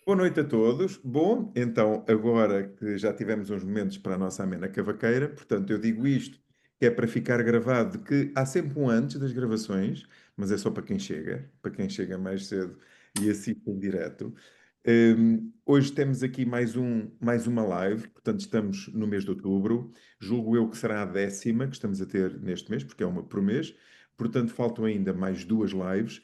Boa noite a todos. Bom, então, agora que já tivemos uns momentos para a nossa amena cavaqueira, portanto, eu digo isto, que é para ficar gravado, de que há sempre um antes das gravações, mas é só para quem chega mais cedo e assiste em direto. Hoje temos aqui mais uma live, portanto, estamos no mês de outubro. Julgo eu que será a 10ª que estamos a ter neste mês, porque é uma por mês. Portanto, faltam ainda mais duas lives.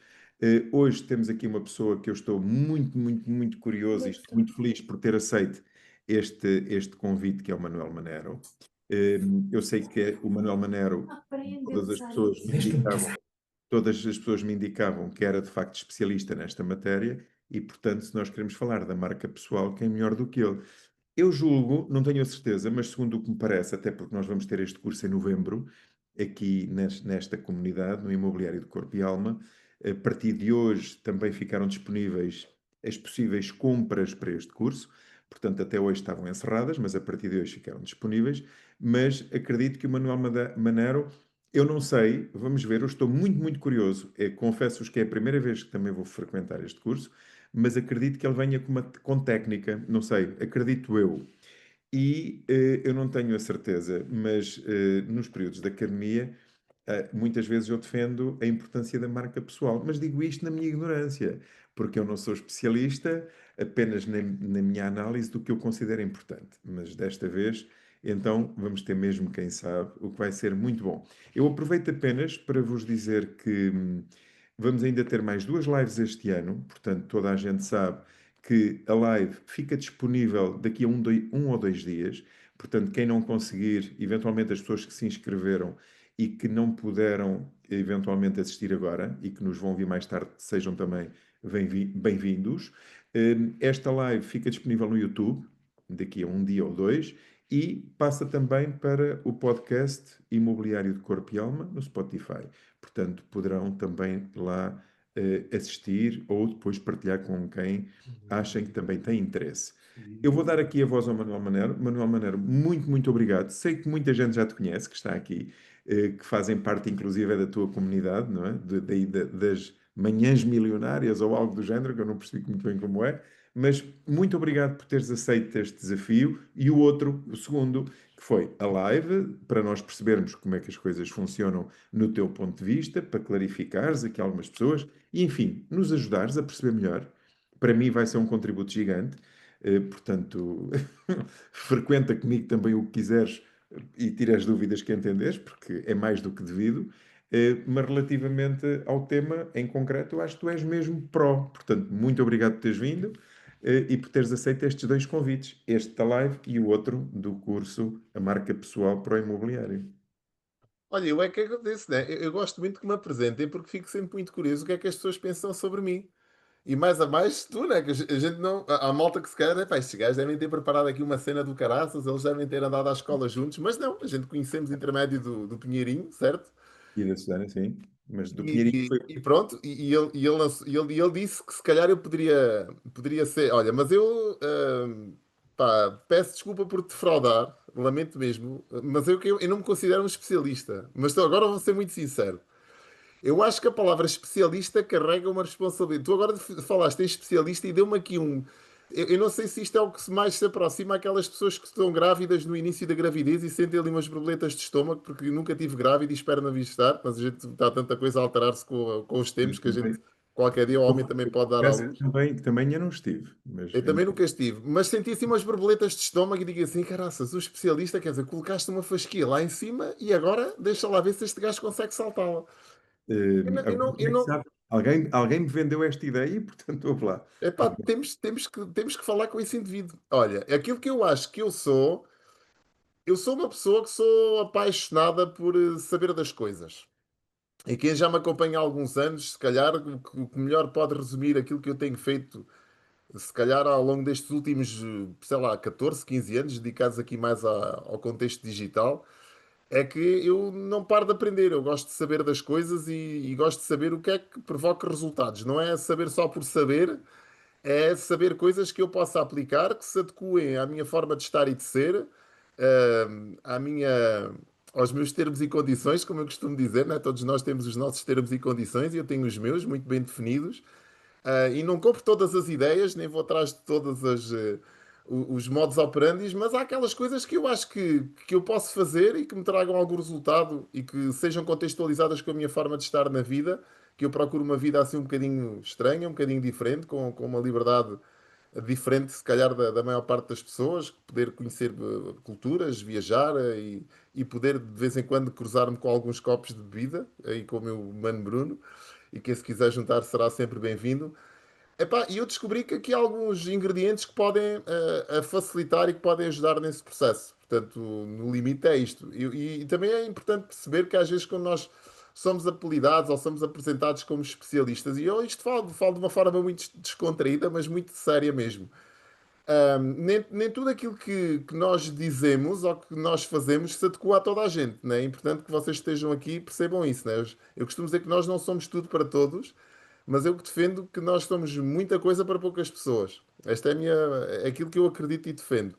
Hoje temos aqui uma pessoa que eu estou muito curioso e estou muito feliz por ter aceito este convite, que é o Manuel Manero. Eu sei que o Manuel Manero, Aprende a todas as usar pessoas isso. me indicavam, todas as pessoas me indicavam que era de facto especialista nesta matéria e, portanto, se nós queremos falar da marca pessoal, quem é melhor do que ele? Eu julgo, não tenho a certeza, mas segundo o que me parece, até porque nós vamos ter este curso em novembro, aqui nesta comunidade, no Imobiliário de Corpo e Alma, a partir de hoje também ficaram disponíveis as possíveis compras para este curso, portanto até hoje estavam encerradas, mas a partir de hoje ficaram disponíveis, mas acredito que o Manuel Manero, eu não sei, vamos ver, eu estou muito curioso. Confesso-vos que é a primeira vez que também vou frequentar este curso, mas acredito que ele venha com técnica, não sei, acredito eu. E eu não tenho a certeza, mas nos períodos de academia, muitas vezes eu defendo a importância da marca pessoal, mas digo isto na minha ignorância, porque eu não sou especialista, apenas na minha análise do que eu considero importante. Mas desta vez, então, vamos ter mesmo quem sabe, o que vai ser muito bom. Eu aproveito apenas para vos dizer que vamos ainda ter mais duas lives este ano, portanto, toda a gente sabe que a live fica disponível daqui a um ou dois dias. Portanto, quem não conseguir, eventualmente as pessoas que se inscreveram e que não puderam eventualmente assistir agora e que nos vão vir mais tarde, sejam também bem-vindos. Esta live fica disponível no YouTube daqui a um dia ou dois e passa também para o podcast Imobiliário de Corpo e Alma no Spotify. Portanto, poderão também lá assistir ou depois partilhar com quem achem que também tem interesse. Eu vou dar aqui a voz ao Manuel Manero. Manuel Manero, muito obrigado. Sei que muita gente já te conhece, que está aqui, que fazem parte, inclusive, da tua comunidade, não é? Das manhãs milionárias ou algo do género, que eu não percebi muito bem como é. Mas muito obrigado por teres aceito este desafio. E o outro, o segundo, que foi a live, para nós percebermos como é que as coisas funcionam no teu ponto de vista, para clarificares aqui algumas pessoas e, enfim, nos ajudares a perceber melhor. Para mim vai ser um contributo gigante. Portanto, frequenta comigo também o que quiseres e tira as dúvidas que entenderes, porque é mais do que devido. Mas relativamente ao tema em concreto, eu acho que tu és mesmo pró. Portanto, muito obrigado por teres vindo e por teres aceito estes dois convites, este da live e o outro do curso A Marca Pessoal para o Imobiliário. Olha, eu é que agradeço, né? Eu gosto muito que me apresentem porque fico sempre muito curioso o que é que as pessoas pensam sobre mim. E mais a mais tu, né? Que a gente não. Há malta que se calhar, né, pá, estes gajos devem ter preparado aqui uma cena do caraças, eles devem ter andado à escola juntos, mas não, a gente conhecemos intermédio do Pinheirinho, certo? E da Susana, sim. Mas do Pinheirinho E, foi. e pronto, e ele disse que se calhar eu poderia ser. Olha, mas eu pá, peço desculpa por te defraudar, lamento mesmo, mas eu não me considero um especialista. Mas agora vou ser muito sincero. Eu acho que a palavra especialista carrega uma responsabilidade. Tu agora falaste em especialista e deu-me aqui um. Eu não sei se isto é o que mais se aproxima àquelas pessoas que estão grávidas no início da gravidez e sentem ali umas borboletas de estômago, porque eu nunca tive grávida e espero não vir estar, mas a gente está tanta coisa a alterar-se com os tempos que a gente, Também, qualquer dia, o homem também eu pode dar à confesso que luz. também eu não estive, mas Eu também nunca estive, mas senti assim umas borboletas de estômago e digo assim: caraças, o especialista, quer dizer, colocaste uma fasquia lá em cima e agora deixa lá ver se este gajo consegue saltá-la. Eu não, eu agora não, como eu é que não, sabe? Alguém me vendeu esta ideia e, portanto, houve lá. Epá, temos que falar com esse indivíduo. Olha, aquilo que eu acho que eu sou uma pessoa que sou apaixonada por saber das coisas. E quem já me acompanha há alguns anos, se calhar, o que melhor pode resumir aquilo que eu tenho feito, se calhar ao longo destes últimos, sei lá, 14, 15 anos, dedicados aqui mais ao contexto digital, é que eu não paro de aprender. Eu gosto de saber das coisas e gosto de saber o que é que provoca resultados. Não é saber só por saber, é saber coisas que eu possa aplicar, que se adequem à minha forma de estar e de ser, à minha, aos meus termos e condições, como eu costumo dizer, né? Todos nós temos os nossos termos e condições e eu tenho os meus muito bem definidos. E não compro todas as ideias, nem vou atrás de todas os modos operandi, mas há aquelas coisas que eu acho que eu posso fazer e que me tragam algum resultado e que sejam contextualizadas com a minha forma de estar na vida, que eu procuro uma vida assim um bocadinho estranha, um bocadinho diferente, com uma liberdade diferente, se calhar, da maior parte das pessoas, poder conhecer culturas, viajar e poder de vez em quando cruzar-me com alguns copos de bebida, aí com o meu mano Bruno, e quem se quiser juntar será sempre bem-vindo. Epá, e eu descobri que aqui há alguns ingredientes que podem a facilitar e que podem ajudar nesse processo. Portanto, no limite é isto. E também é importante perceber que às vezes quando nós somos apelidados ou somos apresentados como especialistas, e eu isto falo de uma forma muito descontraída, mas muito séria mesmo. Nem tudo aquilo que nós dizemos ou que nós fazemos se adequa a toda a gente, né? É importante que vocês estejam aqui e percebam isso, né? Eu costumo dizer que nós não somos tudo para todos, mas eu que defendo que nós somos muita coisa para poucas pessoas. Esta é é aquilo que eu acredito e defendo.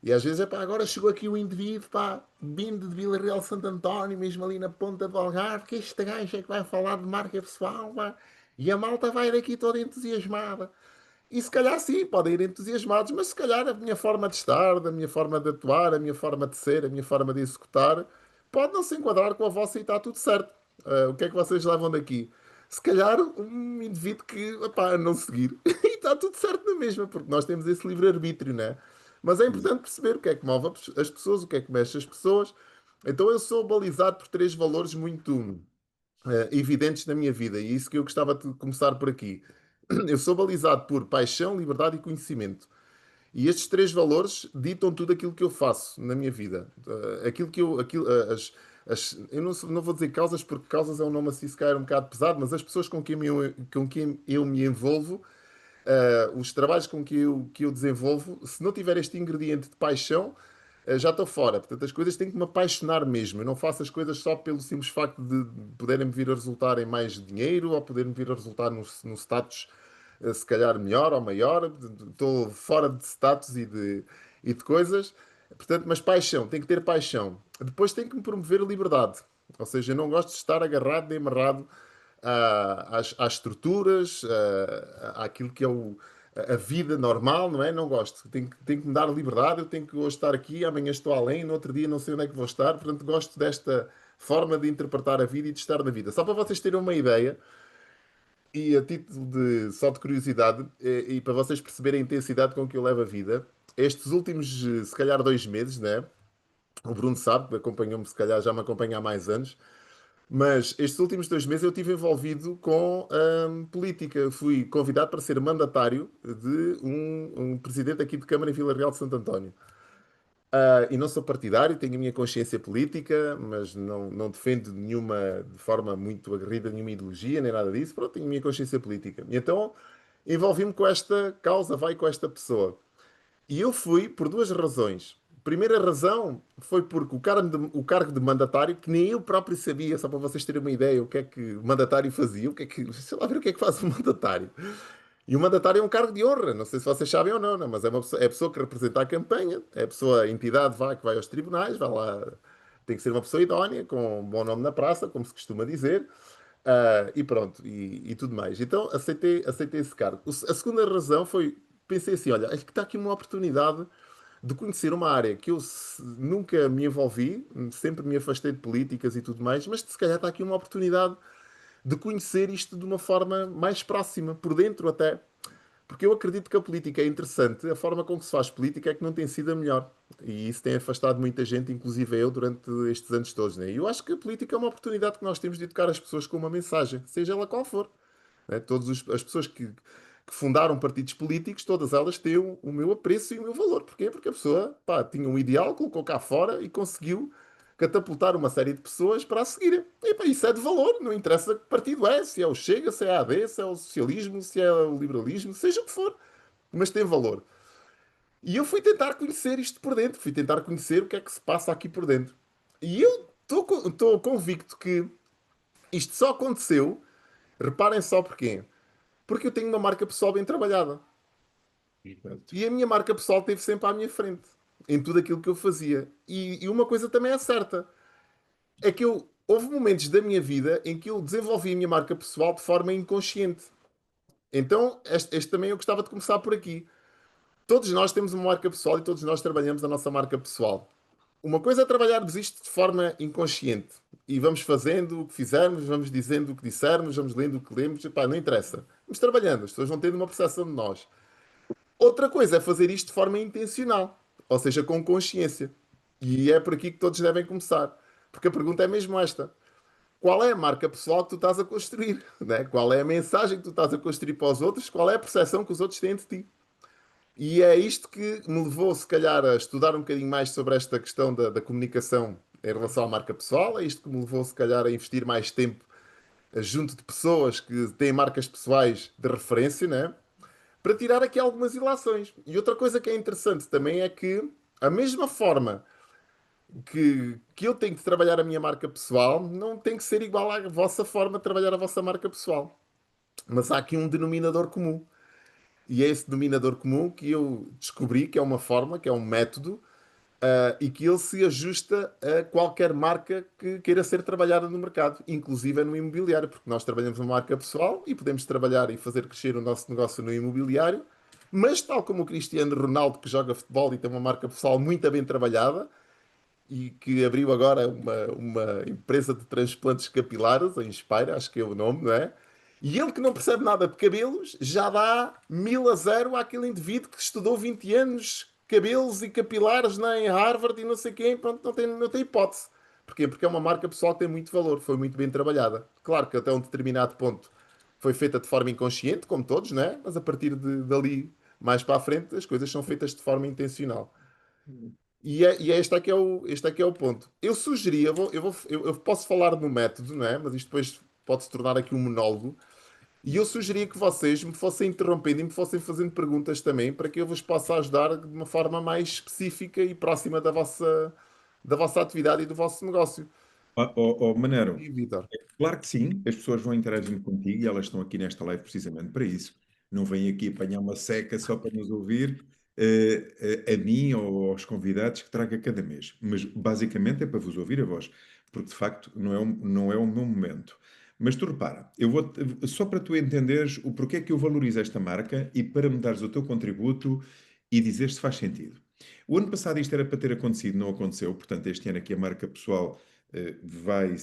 E às vezes, é pá, agora chegou aqui o indivíduo, pá, vindo de Vila Real de Santo António, mesmo ali na ponta do Algarve, que este gajo é que vai falar de marca pessoal, pá, e a malta vai daqui toda entusiasmada. E se calhar sim, podem ir entusiasmados, mas se calhar a minha forma de estar, a minha forma de atuar, a minha forma de ser, a minha forma de executar, pode não se enquadrar com a vossa e está tudo certo. O que é que vocês levam daqui? Se calhar um indivíduo que, opá, não seguir, e está tudo certo na mesma, porque nós temos esse livre-arbítrio, né? Mas é importante perceber o que é que move as pessoas, o que é que mexe as pessoas. Então eu sou balizado por três valores muito evidentes na minha vida, e isso que eu gostava de começar por aqui. Eu sou balizado por paixão, liberdade e conhecimento. E estes três valores ditam tudo aquilo que eu faço na minha vida. Aquilo que eu, aquilo, eu não vou dizer causas, porque causas é um nome assim, se calhar um bocado pesado, mas as pessoas com quem eu me envolvo, os trabalhos que eu desenvolvo, se não tiver este ingrediente de paixão, já estou fora. Portanto, as coisas têm que me apaixonar mesmo. Eu não faço as coisas só pelo simples facto de poderem vir a resultar em mais dinheiro ou poderem vir a resultar no status se calhar melhor ou maior. Estou fora de status e de coisas. Portanto, mas paixão, tem que ter paixão. Depois tem que me promover a liberdade. Ou seja, eu não gosto de estar agarrado nem amarrado às estruturas, àquilo que é a vida normal, não é? Não gosto. Tenho que me dar liberdade. Eu tenho que hoje estar aqui, amanhã estou além, no outro dia não sei onde é que vou estar. Portanto, gosto desta forma de interpretar a vida e de estar na vida. Só para vocês terem uma ideia, e a título de só de curiosidade, e para vocês perceberem a intensidade com que eu levo a vida, estes últimos, se calhar, 2 meses, né? O Bruno sabe, acompanhou-me, se calhar já me acompanha há mais anos, mas estes últimos 2 meses eu estive envolvido com política. Eu fui convidado para ser mandatário de um presidente aqui de Câmara em Vila Real de Santo António. E não sou partidário, tenho a minha consciência política, mas não defendo nenhuma, de forma muito aguerrida, nenhuma ideologia, nem nada disso. Pronto, tenho a minha consciência política. E então envolvi-me com esta causa, vai com esta pessoa. E eu fui por duas razões. Primeira razão foi porque o cargo de mandatário, que nem eu próprio sabia, só para vocês terem uma ideia, o que é que o mandatário fazia, o que é que, sei lá ver o que é que faz o mandatário. E o mandatário é um cargo de honra, não sei se vocês sabem ou não, mas é a pessoa que representa a campanha, é a pessoa, a entidade que vai aos tribunais, vai lá, tem que ser uma pessoa idónea, com um bom nome na praça, como se costuma dizer, e pronto, e tudo mais. Então aceitei esse cargo. A segunda razão foi, pensei assim, olha, acho que está aqui uma oportunidade de conhecer uma área que eu nunca me envolvi, sempre me afastei de políticas e tudo mais, mas se calhar está aqui uma oportunidade de conhecer isto de uma forma mais próxima, por dentro até. Porque eu acredito que a política é interessante, a forma como se faz política é que não tem sido a melhor. E isso tem afastado muita gente, inclusive eu, durante estes anos todos. Né? E eu acho que a política é uma oportunidade que nós temos de educar as pessoas com uma mensagem, seja ela qual for. Né? As pessoas que fundaram partidos políticos, todas elas têm o meu apreço e o meu valor. Porquê? Porque a pessoa, pá, tinha um ideal, colocou cá fora e conseguiu catapultar uma série de pessoas para a seguirem. E, pá, isso é de valor, não interessa que partido é, se é o Chega, se é a AD, se é o socialismo, se é o liberalismo, seja o que for, mas tem valor. E eu fui tentar conhecer isto por dentro, fui tentar conhecer o que é que se passa aqui por dentro. E eu estou convicto que isto só aconteceu, reparem só porquê. Porque eu tenho uma marca pessoal bem trabalhada. Exato. E a minha marca pessoal esteve sempre à minha frente, em tudo aquilo que eu fazia. E uma coisa também é certa, é que houve momentos da minha vida em que eu desenvolvi a minha marca pessoal de forma inconsciente. Então, este também eu gostava de começar por aqui. Todos nós temos uma marca pessoal e todos nós trabalhamos a nossa marca pessoal. Uma coisa é trabalharmos isto de forma inconsciente e vamos fazendo o que fizermos, vamos dizendo o que dissermos, vamos lendo o que lemos, epá, não interessa. Vamos trabalhando, as pessoas vão tendo uma percepção de nós. Outra coisa é fazer isto de forma intencional, ou seja, com consciência. E é por aqui que todos devem começar. Porque a pergunta é mesmo esta: qual é a marca pessoal que tu estás a construir? Né? Qual é a mensagem que tu estás a construir para os outros? Qual é a percepção que os outros têm de ti? E é isto que me levou, se calhar, a estudar um bocadinho mais sobre esta questão da comunicação em relação à marca pessoal. É isto que me levou, se calhar, a investir mais tempo junto de pessoas que têm marcas pessoais de referência, né? Para tirar aqui algumas ilações. E outra coisa que é interessante também é que, a mesma forma que eu tenho de trabalhar a minha marca pessoal, não tem que ser igual à vossa forma de trabalhar a vossa marca pessoal. Mas há aqui um denominador comum. E é esse denominador comum que eu descobri que é uma forma, que é um método, e que ele se ajusta a qualquer marca que queira ser trabalhada no mercado, inclusive no imobiliário, porque nós trabalhamos uma marca pessoal e podemos trabalhar e fazer crescer o nosso negócio no imobiliário, mas tal como o Cristiano Ronaldo, que joga futebol e tem uma marca pessoal muito bem trabalhada, e que abriu agora uma empresa de transplantes capilares, a Inspire, acho que é o nome, não é? E ele que não percebe nada de cabelos, já dá 1000 a 0 àquele indivíduo que estudou 20 anos cabelos e capilares em Harvard e não sei quem, pronto, não tem hipótese. Porquê? Porque é uma marca pessoal que tem muito valor, foi muito bem trabalhada. Claro que até um determinado ponto foi feita de forma inconsciente, como todos, né? Mas a partir dali, mais para a frente, as coisas são feitas de forma intencional. E este é que é o ponto. Eu sugeria, eu posso falar no método, não é? Mas isto depois pode se tornar aqui um monólogo. E eu sugeria que vocês me fossem interrompendo e me fossem fazendo perguntas também para que eu vos possa ajudar de uma forma mais específica e próxima da vossa atividade e do vosso negócio. Manero, E Vitor? claro que sim, as pessoas vão interagindo contigo e elas estão aqui nesta live precisamente para isso. Não vêm aqui apanhar uma seca só para nos ouvir, a mim ou aos convidados que traga cada mês. Mas basicamente é para vos ouvir a voz, porque de facto não é o meu momento. Mas tu repara, só para tu entenderes o porquê que eu valorizo esta marca e para me dares o teu contributo e dizer se faz sentido. O ano passado isto era para ter acontecido, não aconteceu, portanto este ano aqui a marca pessoal vai,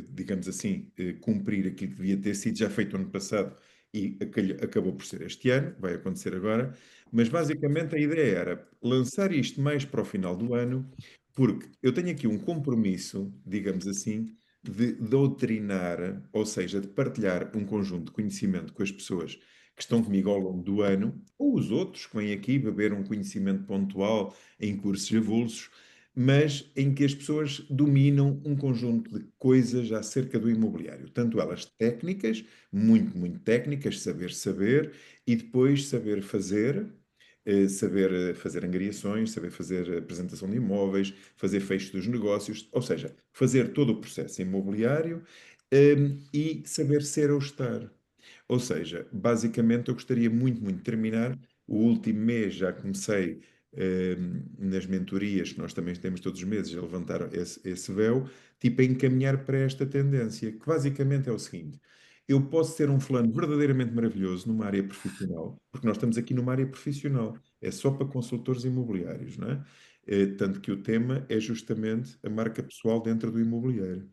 digamos assim, cumprir aquilo que devia ter sido já feito ano passado e acabou por ser este ano, vai acontecer agora, mas basicamente a ideia era lançar isto mais para o final do ano, porque eu tenho aqui um compromisso, digamos assim, de doutrinar, ou seja, de partilhar um conjunto de conhecimento com as pessoas que estão comigo ao longo do ano, ou os outros que vêm aqui beber um conhecimento pontual em cursos avulsos, mas em que as pessoas dominam um conjunto de coisas acerca do imobiliário, tanto elas técnicas, muito, muito técnicas, saber saber, e depois saber fazer, saber fazer angariações, saber fazer apresentação de imóveis, fazer fecho dos negócios, ou seja, fazer todo o processo imobiliário, e saber ser ou estar. Ou seja, basicamente eu gostaria muito, muito de terminar. O último mês já comecei nas mentorias, que nós também temos todos os meses, a levantar esse véu, tipo a encaminhar para esta tendência, que basicamente é o seguinte: eu posso ser um fulano verdadeiramente maravilhoso numa área profissional, porque nós estamos aqui numa área profissional, é só para consultores imobiliários, não é? Tanto que o tema é justamente a marca pessoal dentro do imobiliário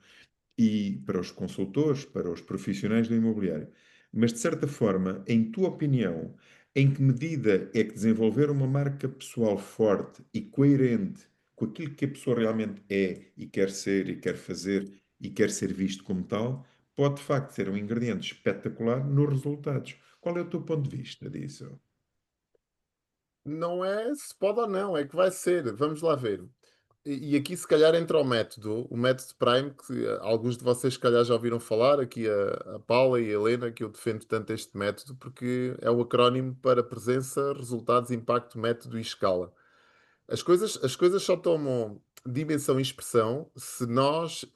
e para os consultores, para os profissionais do imobiliário. Mas, de certa forma, em tua opinião, em que medida é que desenvolver uma marca pessoal forte e coerente com aquilo que a pessoa realmente é e quer ser e quer fazer e quer ser visto como tal, pode de facto ser um ingrediente espetacular nos resultados? Qual é o teu ponto de vista disso? Não é se pode ou não, é que vai ser. Vamos lá ver. E aqui, se calhar, entra o método Prime, que alguns de vocês, se calhar, já ouviram falar, aqui a Paula e a Helena, que eu defendo tanto este método, porque é o acrónimo para presença, resultados, impacto, método e escala. As coisas só tomam dimensão e expressão se nós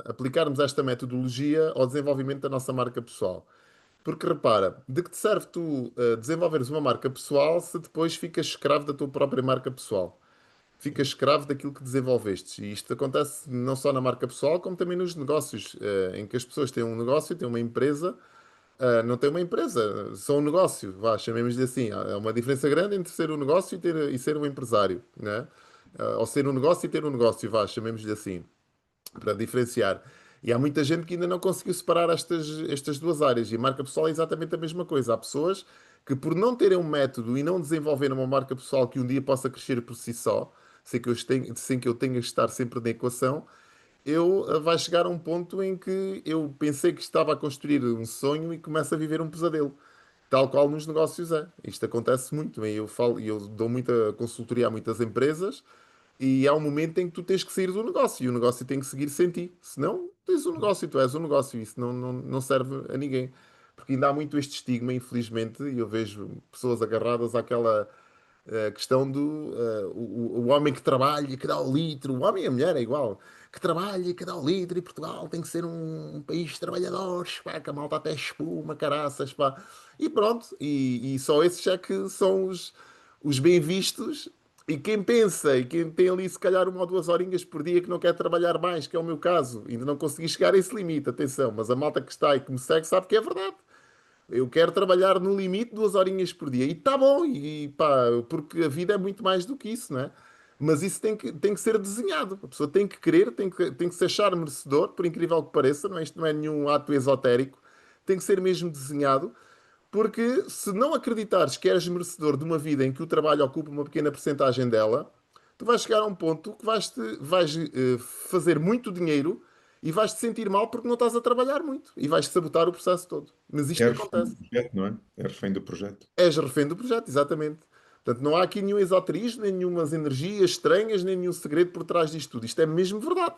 aplicarmos esta metodologia ao desenvolvimento da nossa marca pessoal. Porque repara, de que te serve tu desenvolveres uma marca pessoal se depois ficas escravo da tua própria marca pessoal? Ficas escravo daquilo que desenvolveste. E isto acontece não só na marca pessoal, como também nos negócios, em que as pessoas têm um negócio, têm uma empresa, não tem uma empresa, são um negócio, vá, chamemos-lhe assim. Há uma diferença grande entre ser um negócio e ser um empresário, né? Ou ser um negócio e ter um negócio, vá, chamemos-lhe assim, para diferenciar. E há muita gente que ainda não conseguiu separar estas duas áreas. E a marca pessoal é exatamente a mesma coisa. Há pessoas que, por não terem um método e não desenvolverem uma marca pessoal que um dia possa crescer por si só, sem que eu tenha que estar sempre na equação, vai chegar a um ponto em que eu pensei que estava a construir um sonho e começo a viver um pesadelo. Tal qual nos negócios é. Isto acontece muito. Eu dou muita consultoria a muitas empresas e há um momento em que tu tens que sair do negócio e o negócio tem que seguir sem ti. Senão, tens um negócio e tu és um negócio e isso não serve a ninguém. Porque ainda há muito este estigma, infelizmente, e eu vejo pessoas agarradas àquela a questão do o homem que trabalha, que dá o litro, o homem e a mulher é igual, que trabalha, que dá o litro, e Portugal tem que ser um país de trabalhadores, pá, que a malta até espuma, caraças, pá. E pronto, e só esses é que são os bem vistos. E quem pensa, e quem tem ali se calhar 1 ou 2 horinhas por dia que não quer trabalhar mais, que é o meu caso, ainda não consegui chegar a esse limite, atenção, mas a malta que está e que me segue sabe que é verdade. Eu quero trabalhar no limite 2 horinhas por dia. E tá bom, e pá, porque a vida é muito mais do que isso, né? Mas isso tem que ser desenhado. A pessoa tem que querer, tem que se achar merecedor, por incrível que pareça, não é? Isto não é nenhum ato esotérico. Tem que ser mesmo desenhado, porque se não acreditares que és merecedor de uma vida em que o trabalho ocupa uma pequena percentagem dela, tu vais chegar a um ponto que fazer muito dinheiro e vais-te sentir mal porque não estás a trabalhar muito e vais sabotar o processo todo. Mas É isto refém do acontece. projeto, não é? É refém do projeto. És refém do projeto, exatamente. Portanto, não há aqui nenhum esoterismo, nem nenhumas energias estranhas, nem nenhum segredo por trás disto tudo. Isto é mesmo verdade.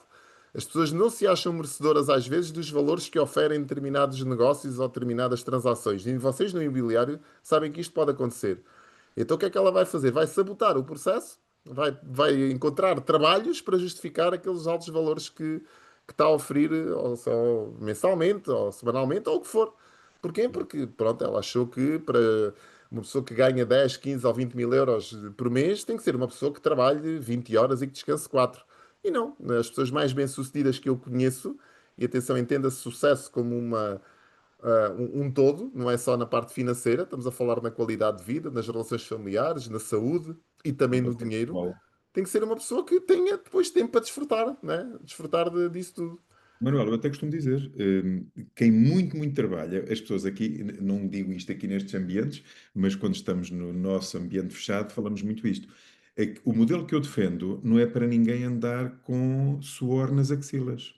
As pessoas não se acham merecedoras, às vezes, dos valores que oferem determinados negócios ou determinadas transações. E vocês, no imobiliário, sabem que isto pode acontecer. Então, o que é que ela vai fazer? Vai sabotar o processo, vai encontrar trabalhos para justificar aqueles altos valores que está a oferir, ou mensalmente, ou semanalmente, ou o que for. Porquê? Porque, pronto, ela achou que para uma pessoa que ganha 10, 15 ou 20 mil euros por mês tem que ser uma pessoa que trabalhe 20 horas e que descanse 4. E não, as pessoas mais bem-sucedidas que eu conheço, e atenção, entenda-se sucesso como um todo, não é só na parte financeira, estamos a falar na qualidade de vida, nas relações familiares, na saúde e também Na no parte dinheiro. pessoal. Tem que ser uma pessoa que tenha depois tempo para desfrutar, né? Desfrutar disso tudo. Manuel, eu até costumo dizer, quem muito trabalha, as pessoas aqui, não digo isto aqui nestes ambientes, mas quando estamos no nosso ambiente fechado, falamos muito isto. É que o modelo que eu defendo não é para ninguém andar com suor nas axilas.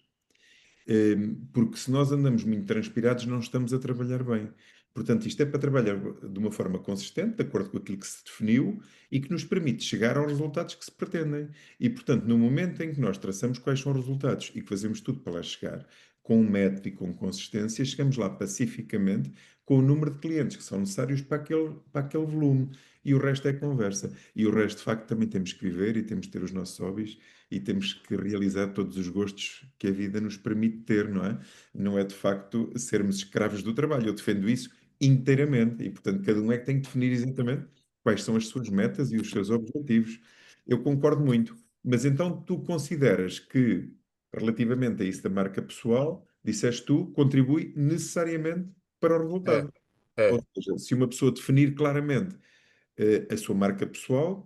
Porque se nós andamos muito transpirados, não estamos a trabalhar bem. Portanto, isto é para trabalhar de uma forma consistente, de acordo com aquilo que se definiu e que nos permite chegar aos resultados que se pretendem. E, portanto, no momento em que nós traçamos quais são os resultados e que fazemos tudo para lá chegar, com um método e com consistência, chegamos lá pacificamente com o número de clientes que são necessários para aquele volume. E o resto é conversa. E o resto, de facto, também temos que viver e temos que ter os nossos hobbies e temos que realizar todos os gostos que a vida nos permite ter, não é? Não é de facto sermos escravos do trabalho. Eu defendo isso inteiramente e, portanto, cada um é que tem que definir exatamente quais são as suas metas e os seus objetivos. Eu concordo muito. Mas então tu consideras que, relativamente a isso da marca pessoal, disseste tu, contribui necessariamente para o É, resultado. Ou é, seja, se uma pessoa definir claramente a sua marca pessoal,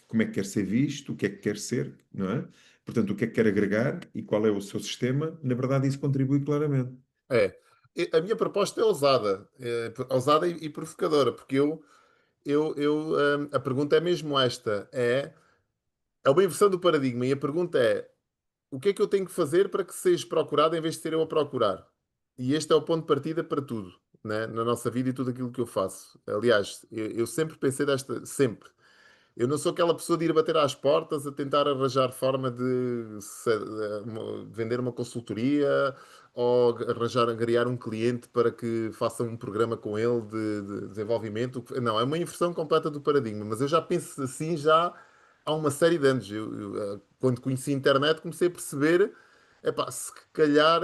como é que quer ser visto, o que é que quer ser, não é? Portanto, o que é que quer agregar e qual é o seu sistema, na verdade, isso contribui claramente. é. A minha proposta é ousada, ousada e provocadora, porque a pergunta é mesmo esta: é uma inversão do paradigma, e a pergunta é: o que é que eu tenho que fazer para que seja procurado em vez de ser eu a procurar? E este é o ponto de partida para tudo, né? Na nossa vida e tudo aquilo que eu faço. Aliás, eu sempre pensei sempre. Eu não sou aquela pessoa de ir bater às portas a tentar arranjar forma de vender uma consultoria ou criar um cliente para que faça um programa com ele de desenvolvimento. Não, é uma inversão completa do paradigma, mas eu já penso assim já há uma série de anos. Quando conheci a internet, comecei a perceber, epá, se calhar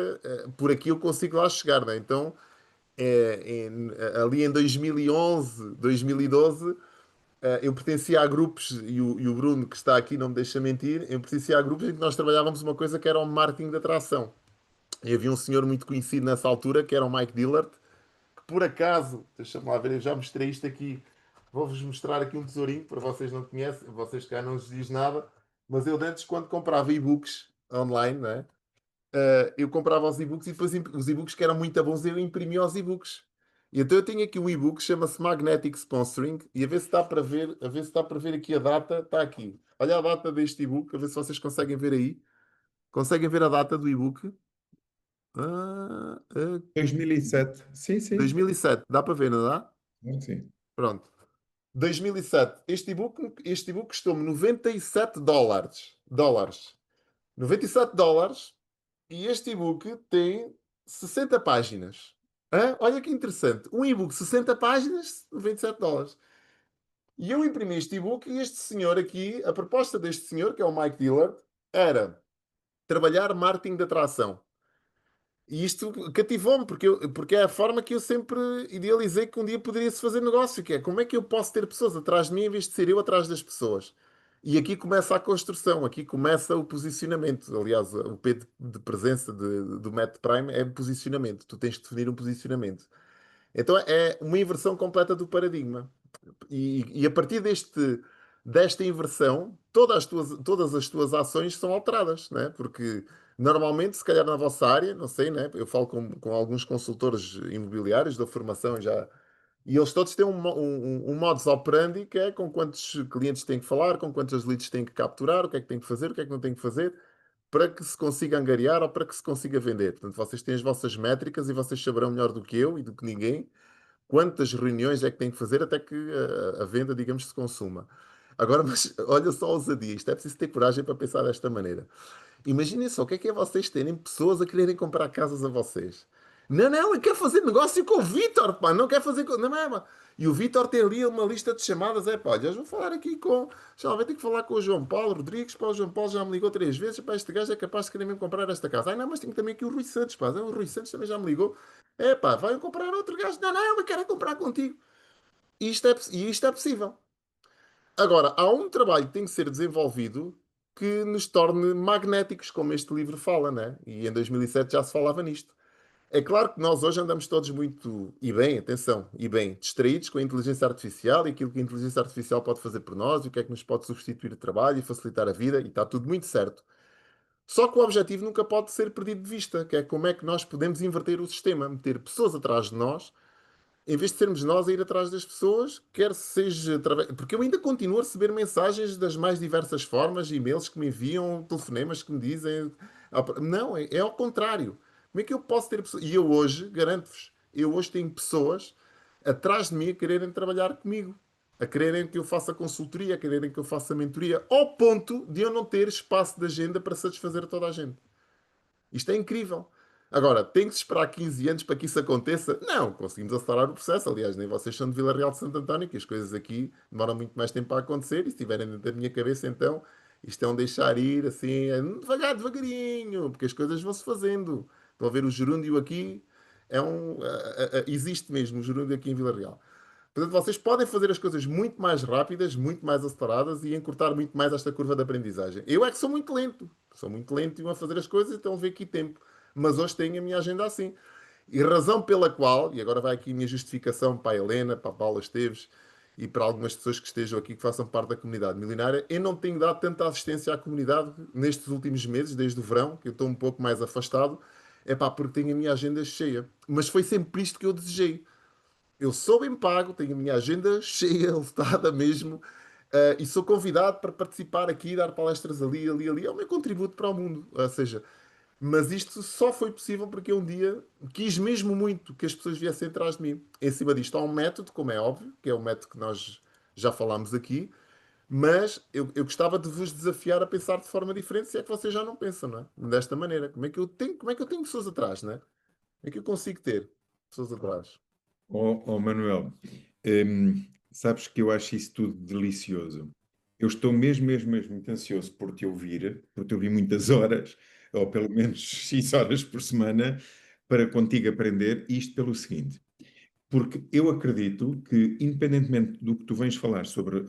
por aqui eu consigo lá chegar, né? Então, ali em 2011, 2012 eu pertencia a grupos, e o Bruno, que está aqui, não me deixa mentir, eu pertencia a grupos em que nós trabalhávamos uma coisa que era o marketing de atração. E havia um senhor muito conhecido nessa altura, que era o Mike Dillard, que por acaso, deixa-me lá ver, eu já mostrei isto aqui. Vou-vos mostrar aqui um tesourinho para vocês não conhecem, vocês cá não vos diz nada, mas eu antes, quando comprava e-books online, não é? Eu comprava os e-books e depois os e-books que eram muito bons eu imprimia os e-books. E então eu tenho aqui um e-book que chama-se Magnetic Sponsoring e a ver se está para ver, a ver se está para ver aqui a data, está aqui. Olha a data deste e-book, a ver se vocês conseguem ver aí. Conseguem ver a data do e-book? 2007. Sim, sim. 2007, dá para ver, não dá? Claro que sim. Pronto. 2007. Este e-book custou-me 97 dólares. Dólares. 97 dólares. E este e-book tem 60 páginas. Hã? Olha que interessante. Um e-book 60 páginas, 97 dólares. E eu imprimi este e-book e este senhor aqui, a proposta deste senhor, que é o Mike Dillard, era trabalhar marketing de atração. E isto cativou-me, porque é a forma que eu sempre idealizei que um dia poderia-se fazer negócio, que é como é que eu posso ter pessoas atrás de mim em vez de ser eu atrás das pessoas. E aqui começa a construção, aqui começa o posicionamento. Aliás, o P de presença do Matt Prime é posicionamento. Tu tens que definir um posicionamento. Então é uma inversão completa do paradigma. E a partir desta inversão, todas as tuas ações são alteradas, né? Porque normalmente, se calhar na vossa área, não sei, né? Eu falo com alguns consultores imobiliários da formação já, e eles todos têm um modus operandi que é com quantos clientes têm que falar, com quantas leads têm que capturar, o que é que têm que fazer, o que é que não têm que fazer, para que se consiga angariar ou para que se consiga vender. Portanto, vocês têm as vossas métricas e vocês saberão melhor do que eu e do que ninguém quantas reuniões é que tem que fazer até que a venda, digamos, se consuma. Agora, mas olha só a ousadia. Isto é preciso ter coragem para pensar desta maneira. Imaginem só o que é vocês terem pessoas a quererem comprar casas a vocês. Não, não, ele quer fazer negócio com o Vítor, pá, não quer fazer com. Não, é, pá. E o Vítor tem ali uma lista de chamadas, é pá, olha, eu vou falar aqui com. Já vai ter que falar com o João Paulo Rodrigues, pá, o João Paulo já me ligou 3 vezes, pá, este gajo é capaz de querer mesmo comprar esta casa. Ai, não, mas tenho também aqui o Rui Santos, pá, o Rui Santos também já me ligou. É pá, vai comprar outro gajo. Não, não, eu quero é comprar contigo. E isto é possível. Agora, há um trabalho que tem que ser desenvolvido que nos torne magnéticos, como este livro fala, né? E em 2007 já se falava nisto. É claro que nós hoje andamos todos muito, e bem, atenção, e bem, distraídos com a inteligência artificial e aquilo que a inteligência artificial pode fazer por nós e o que é que nos pode substituir o trabalho e facilitar a vida, e está tudo muito certo. Só que o objetivo nunca pode ser perdido de vista, que é como é que nós podemos inverter o sistema, meter pessoas atrás de nós em vez de sermos nós a ir atrás das pessoas, quer seja através. Porque eu ainda continuo a receber mensagens das mais diversas formas, e-mails que me enviam, telefonemas que me dizem. Não, é ao contrário. Como é que eu posso ter pessoas. E eu hoje, garanto-vos, eu hoje tenho pessoas atrás de mim a quererem trabalhar comigo, a quererem que eu faça consultoria, a quererem que eu faça mentoria, ao ponto de eu não ter espaço de agenda para satisfazer toda a gente. Isto é incrível. Agora, tem que se esperar 15 anos para que isso aconteça? Não, conseguimos acelerar o processo. Aliás, nem vocês são de Vila Real de Santo António, que as coisas aqui demoram muito mais tempo a acontecer. E se estiverem dentro da minha cabeça, então, isto é um deixar ir assim, devagar, devagarinho, porque as coisas vão-se fazendo. Estão a ver o gerúndio aqui, existe mesmo o gerúndio aqui em Vila Real. Portanto, vocês podem fazer as coisas muito mais rápidas, muito mais aceleradas e encurtar muito mais esta curva de aprendizagem. Eu é que sou muito lento. Sou muito lento a fazer as coisas, então vê aqui tempo. Mas hoje tenho a minha agenda assim. E razão pela qual, e agora vai aqui a minha justificação para a Helena, para a Paula Esteves e para algumas pessoas que estejam aqui que façam parte da comunidade milionária, eu não tenho dado tanta assistência à comunidade nestes últimos meses, desde o verão, que eu estou um pouco mais afastado, é pá, porque tenho a minha agenda cheia. Mas foi sempre isto que eu desejei. Eu sou bem pago, tenho a minha agenda cheia, lotada mesmo, e sou convidado para participar aqui, dar palestras ali, ali, ali. É o meu contributo para o mundo. Ou seja, mas isto só foi possível porque eu um dia quis mesmo muito que as pessoas viessem atrás de mim. Em cima disto há um método, como é óbvio, que é o método que nós já falámos aqui, mas eu gostava de vos desafiar a pensar de forma diferente, se é que vocês já não pensam, não é? Desta maneira. Como é que eu tenho pessoas atrás, não é? Como é que eu consigo ter pessoas atrás? Manuel, sabes que eu acho isso tudo delicioso. Eu estou mesmo, mesmo, mesmo muito ansioso por te ouvir muitas horas, ou pelo menos X horas por semana, para contigo aprender isto pelo seguinte. Porque eu acredito que, independentemente do que tu vens falar sobre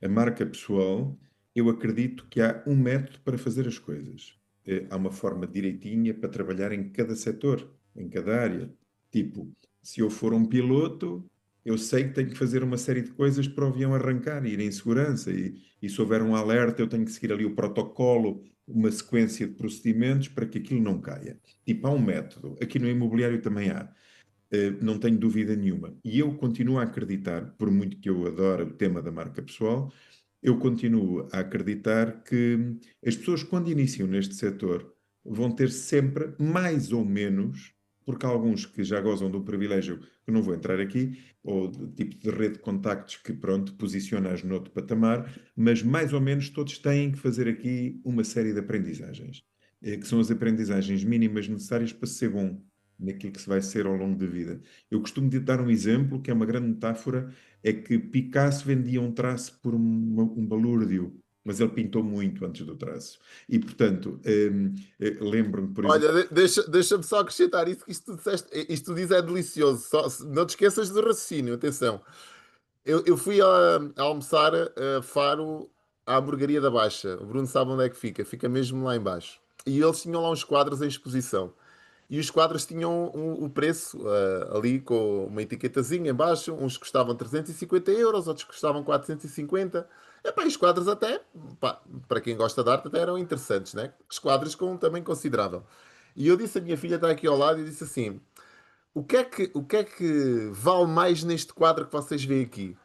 a marca pessoal, eu acredito que há um método para fazer as coisas. Há uma forma direitinha para trabalhar em cada setor, em cada área. Tipo, se eu for um piloto, eu sei que tenho que fazer uma série de coisas para o avião arrancar, ir em segurança, e se houver um alerta, eu tenho que seguir ali o protocolo, uma sequência de procedimentos para que aquilo não caia. Tipo, há um método. Aqui no imobiliário também há. Não tenho dúvida nenhuma. E eu continuo a acreditar, por muito que eu adore o tema da marca pessoal, eu continuo a acreditar que as pessoas, quando iniciam neste setor, vão ter sempre mais ou menos, porque há alguns que já gozam do privilégio, que não vou entrar aqui, ou do tipo de rede de contactos que, pronto, posiciona-as noutro patamar, mas mais ou menos todos têm que fazer aqui uma série de aprendizagens, que são as aprendizagens mínimas necessárias para ser bom naquilo que se vai ser ao longo da vida. Eu costumo de dar um exemplo, que é uma grande metáfora, é que Picasso vendia um traço por um balúrdio, mas ele pintou muito antes do traço. E, portanto, lembro-me, por exemplo. Olha, deixa-me só acrescentar isso que isto tu disseste, isto tu dizes é delicioso. Não te esqueças do raciocínio, atenção. Eu fui a almoçar a Faro à Hamburgueria da Baixa. O Bruno sabe onde é que fica, fica mesmo lá em baixo. E eles tinham lá uns quadros em exposição. E os quadros tinham o preço ali com uma etiquetazinha em baixo. Uns custavam 350 euros, outros custavam 450. Epá, e os quadros até, pá, para quem gosta de arte, até eram interessantes, né? Os quadros com um tamanho considerável. E eu disse, a minha filha está aqui ao lado e disse assim: o que é que vale mais neste quadro que vocês veem aqui?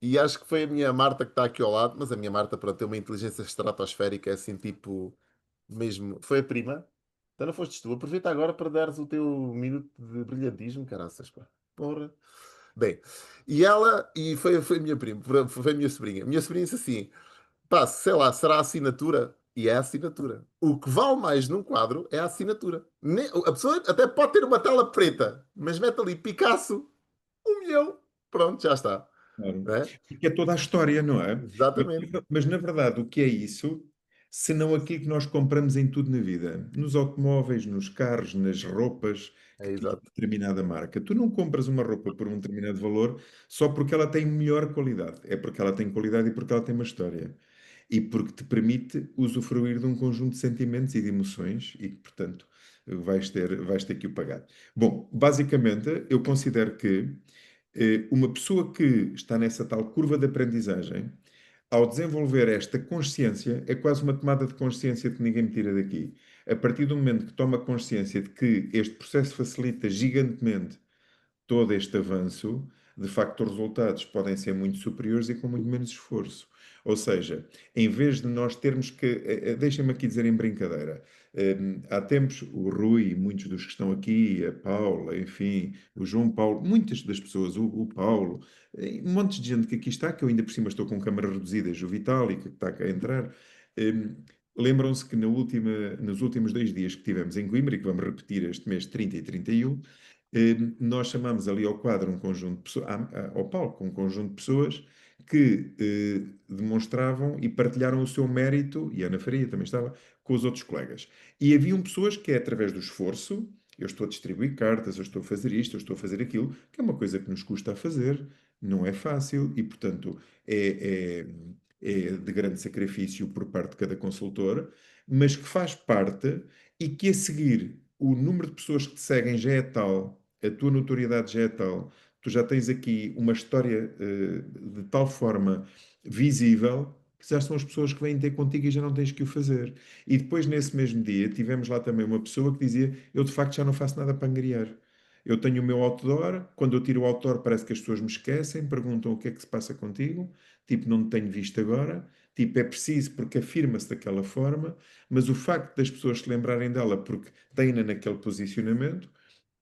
E acho que foi a minha Marta que está aqui ao lado, mas a minha Marta, para ter uma inteligência estratosférica, é assim, tipo, mesmo. Foi a prima? Então não fostes tu. Aproveita agora para dares o teu minuto de brilhantismo, caraças, pá. Porra. Bem, e foi a minha prima, foi a minha sobrinha. A minha sobrinha disse assim: pá, sei lá, será a assinatura? E é a assinatura. O que vale mais num quadro é a assinatura. A pessoa até pode ter uma tela preta, mas mete ali Picasso, 1 milhão. Pronto, já está. Claro. Não é? Porque é toda a história, não é? Mas, Exatamente. mas, na verdade, o que é isso, se não aquilo que nós compramos em tudo na vida? Nos automóveis, nos carros, nas roupas É que têm exato. determinada marca. Tu não compras uma roupa por um determinado valor só porque ela tem melhor qualidade. É porque ela tem qualidade e porque ela tem uma história. E porque te permite usufruir de um conjunto de sentimentos e de emoções e que, portanto, vais ter que o pagar. Bom, basicamente, eu considero que uma pessoa que está nessa tal curva de aprendizagem, ao desenvolver esta consciência, é quase uma tomada de consciência que ninguém me tira daqui. A partir do momento que toma consciência de que este processo facilita gigantemente todo este avanço, de facto, os resultados podem ser muito superiores e com muito menos esforço. Ou seja, em vez de nós termos que. Deixem-me aqui dizer em brincadeira. Há tempos, o Rui, e muitos dos que estão aqui, a Paula, enfim, o João Paulo, muitas das pessoas, o Paulo, um monte de gente que aqui está, que eu ainda por cima estou com câmaras reduzidas, o Vitálico, que está cá a entrar. hum, Lembram-se que nos últimos 2 dias que tivemos em Coimbra, e que vamos repetir este mês 30 e 31, nós chamamos ali ao quadro um conjunto de pessoas, ao palco, um conjunto de pessoas que demonstravam e partilharam o seu mérito, e a Ana Faria também estava, com os outros colegas. E haviam pessoas que, através do esforço, eu estou a distribuir cartas, eu estou a fazer isto, eu estou a fazer aquilo, que é uma coisa que nos custa a fazer, não é fácil, e, portanto, é de grande sacrifício por parte de cada consultor, mas que faz parte e que a seguir o número de pessoas que te seguem já é tal, a tua notoriedade já é tal, tu já tens aqui uma história de tal forma visível que já são as pessoas que vêm ter contigo e já não tens que o fazer. E depois, nesse mesmo dia, tivemos lá também uma pessoa que dizia: eu de facto já não faço nada para angariar. Eu tenho o meu outdoor, quando eu tiro o outdoor parece que as pessoas me esquecem, perguntam o que é que se passa contigo, tipo, não te tenho visto agora, tipo, é preciso porque afirma-se daquela forma, mas o facto das pessoas se lembrarem dela porque têm-na naquele posicionamento,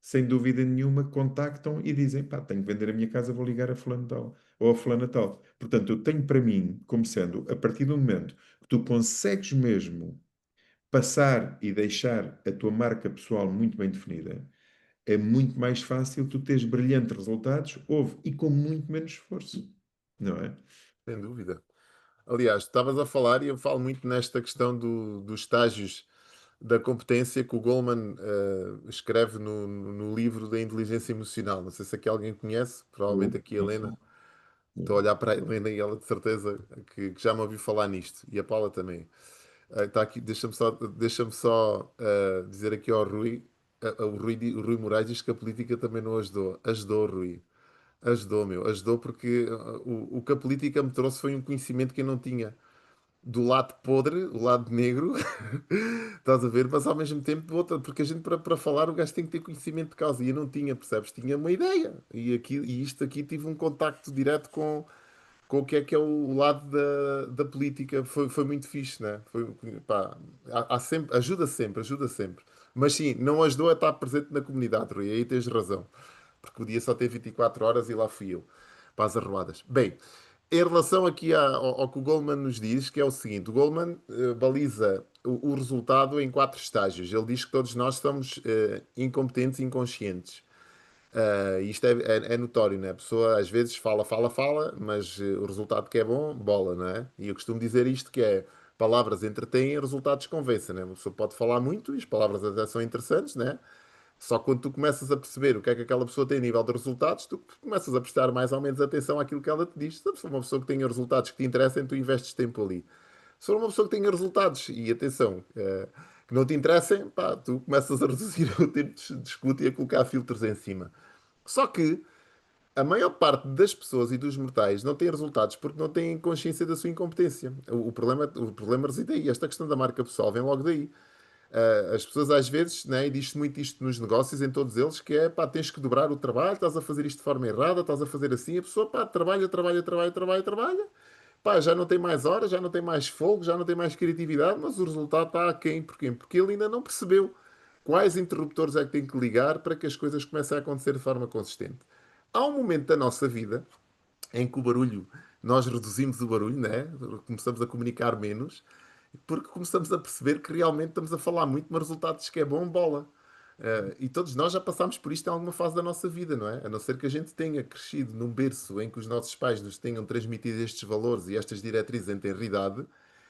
sem dúvida nenhuma, contactam e dizem: pá, tenho que vender a minha casa, vou ligar a fulano tal ou a fulana tal. Portanto, eu tenho para mim, como sendo, a partir do momento que tu consegues mesmo passar e deixar a tua marca pessoal muito bem definida, é muito mais fácil tu teres brilhantes resultados, houve, e com muito menos esforço, não é? Sem dúvida. Aliás, estavas a falar, e eu falo muito nesta questão dos estágios da competência que o Goleman escreve no livro da inteligência emocional. Não sei se aqui alguém conhece, provavelmente aqui a Não sei. Helena. Estou a olhar para a Helena e ela de certeza que já me ouviu falar nisto. E a Paula também. Está aqui, deixa-me só dizer aqui ao Rui. O Rui Moraes diz que a política também não ajudou. Ajudou, Rui. Ajudou, meu. Ajudou porque o que a política me trouxe foi um conhecimento que eu não tinha. Do lado podre, o lado negro, estás a ver? Mas ao mesmo tempo do outro, porque a gente para falar o gajo tem que ter conhecimento de causa e eu não tinha, percebes? Tinha uma ideia e isto aqui tive um contacto direto com o que é o lado da política. Foi muito fixe, né? Pá, há sempre, ajuda sempre. Mas sim, não ajudou a estar presente na comunidade, Rui, aí tens razão. Porque o dia só tem 24 horas e lá fui eu, para as arruadas. Bem, em relação aqui ao que o Goldman nos diz, que é o seguinte, o Goldman baliza o resultado em quatro estágios. Ele diz que todos nós somos incompetentes e inconscientes. Isto é notório, né? A pessoa às vezes fala, mas o resultado que é bom, bola, não é? E eu costumo dizer isto que é palavras entretêm, resultados convencem, né? Uma pessoa pode falar muito e as palavras até são interessantes, né? Só que quando tu começas a perceber o que é que aquela pessoa tem a nível de resultados, tu começas a prestar mais ou menos atenção àquilo que ela te diz. Se for uma pessoa que tenha resultados que te interessem, tu investes tempo ali. Se for uma pessoa que tenha resultados e atenção, que não te interessem, pá, tu começas a reduzir o tempo de escuta e a colocar filtros em cima. Só que a maior parte das pessoas e dos mortais não têm resultados porque não têm consciência da sua incompetência. O problema reside aí. Esta questão da marca pessoal vem logo daí. As pessoas às vezes, né, e diz-se muito isto nos negócios, em todos eles, que é pá, tens que dobrar o trabalho, estás a fazer isto de forma errada, estás a fazer assim, a pessoa pá, trabalha, pá, já não tem mais horas, já não tem mais fogo, já não tem mais criatividade, mas o resultado está aquém. Porquê? Porque ele ainda não percebeu quais interruptores é que tem que ligar para que as coisas comecem a acontecer de forma consistente. Há um momento da nossa vida em que o barulho, nós reduzimos o barulho, né? Começamos a comunicar menos, porque começamos a perceber que realmente estamos a falar muito, mas o resultado diz que é bom, bola. E todos nós já passámos por isto em alguma fase da nossa vida, não é? A não ser que a gente tenha crescido num berço em que os nossos pais nos tenham transmitido estes valores e estas diretrizes em tenridade,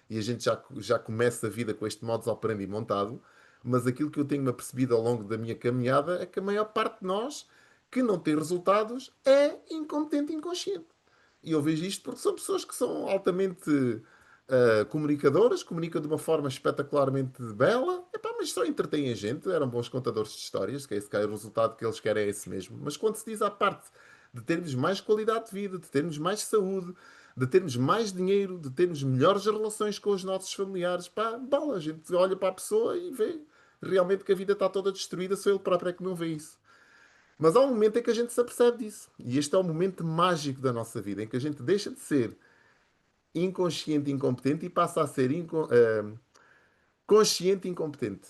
e a gente já começa a vida com este modus operandi montado, mas aquilo que eu tenho-me apercebido ao longo da minha caminhada é que a maior parte de nós que não tem resultados é incompetente e inconsciente. E eu vejo isto porque são pessoas que são altamente comunicadoras, comunicam de uma forma espetacularmente bela, epá, mas só entretêm a gente, eram bons contadores de histórias, que é esse que é o resultado que eles querem é esse mesmo. Mas quando se diz à parte de termos mais qualidade de vida, de termos mais saúde, de termos mais dinheiro, de termos melhores relações com os nossos familiares, pá, bala, a gente olha para a pessoa e vê realmente que a vida está toda destruída, só ele próprio é que não vê isso. Mas há um momento em que a gente se apercebe disso. E este é o momento mágico da nossa vida, em que a gente deixa de ser inconsciente e incompetente e passa a ser consciente e incompetente.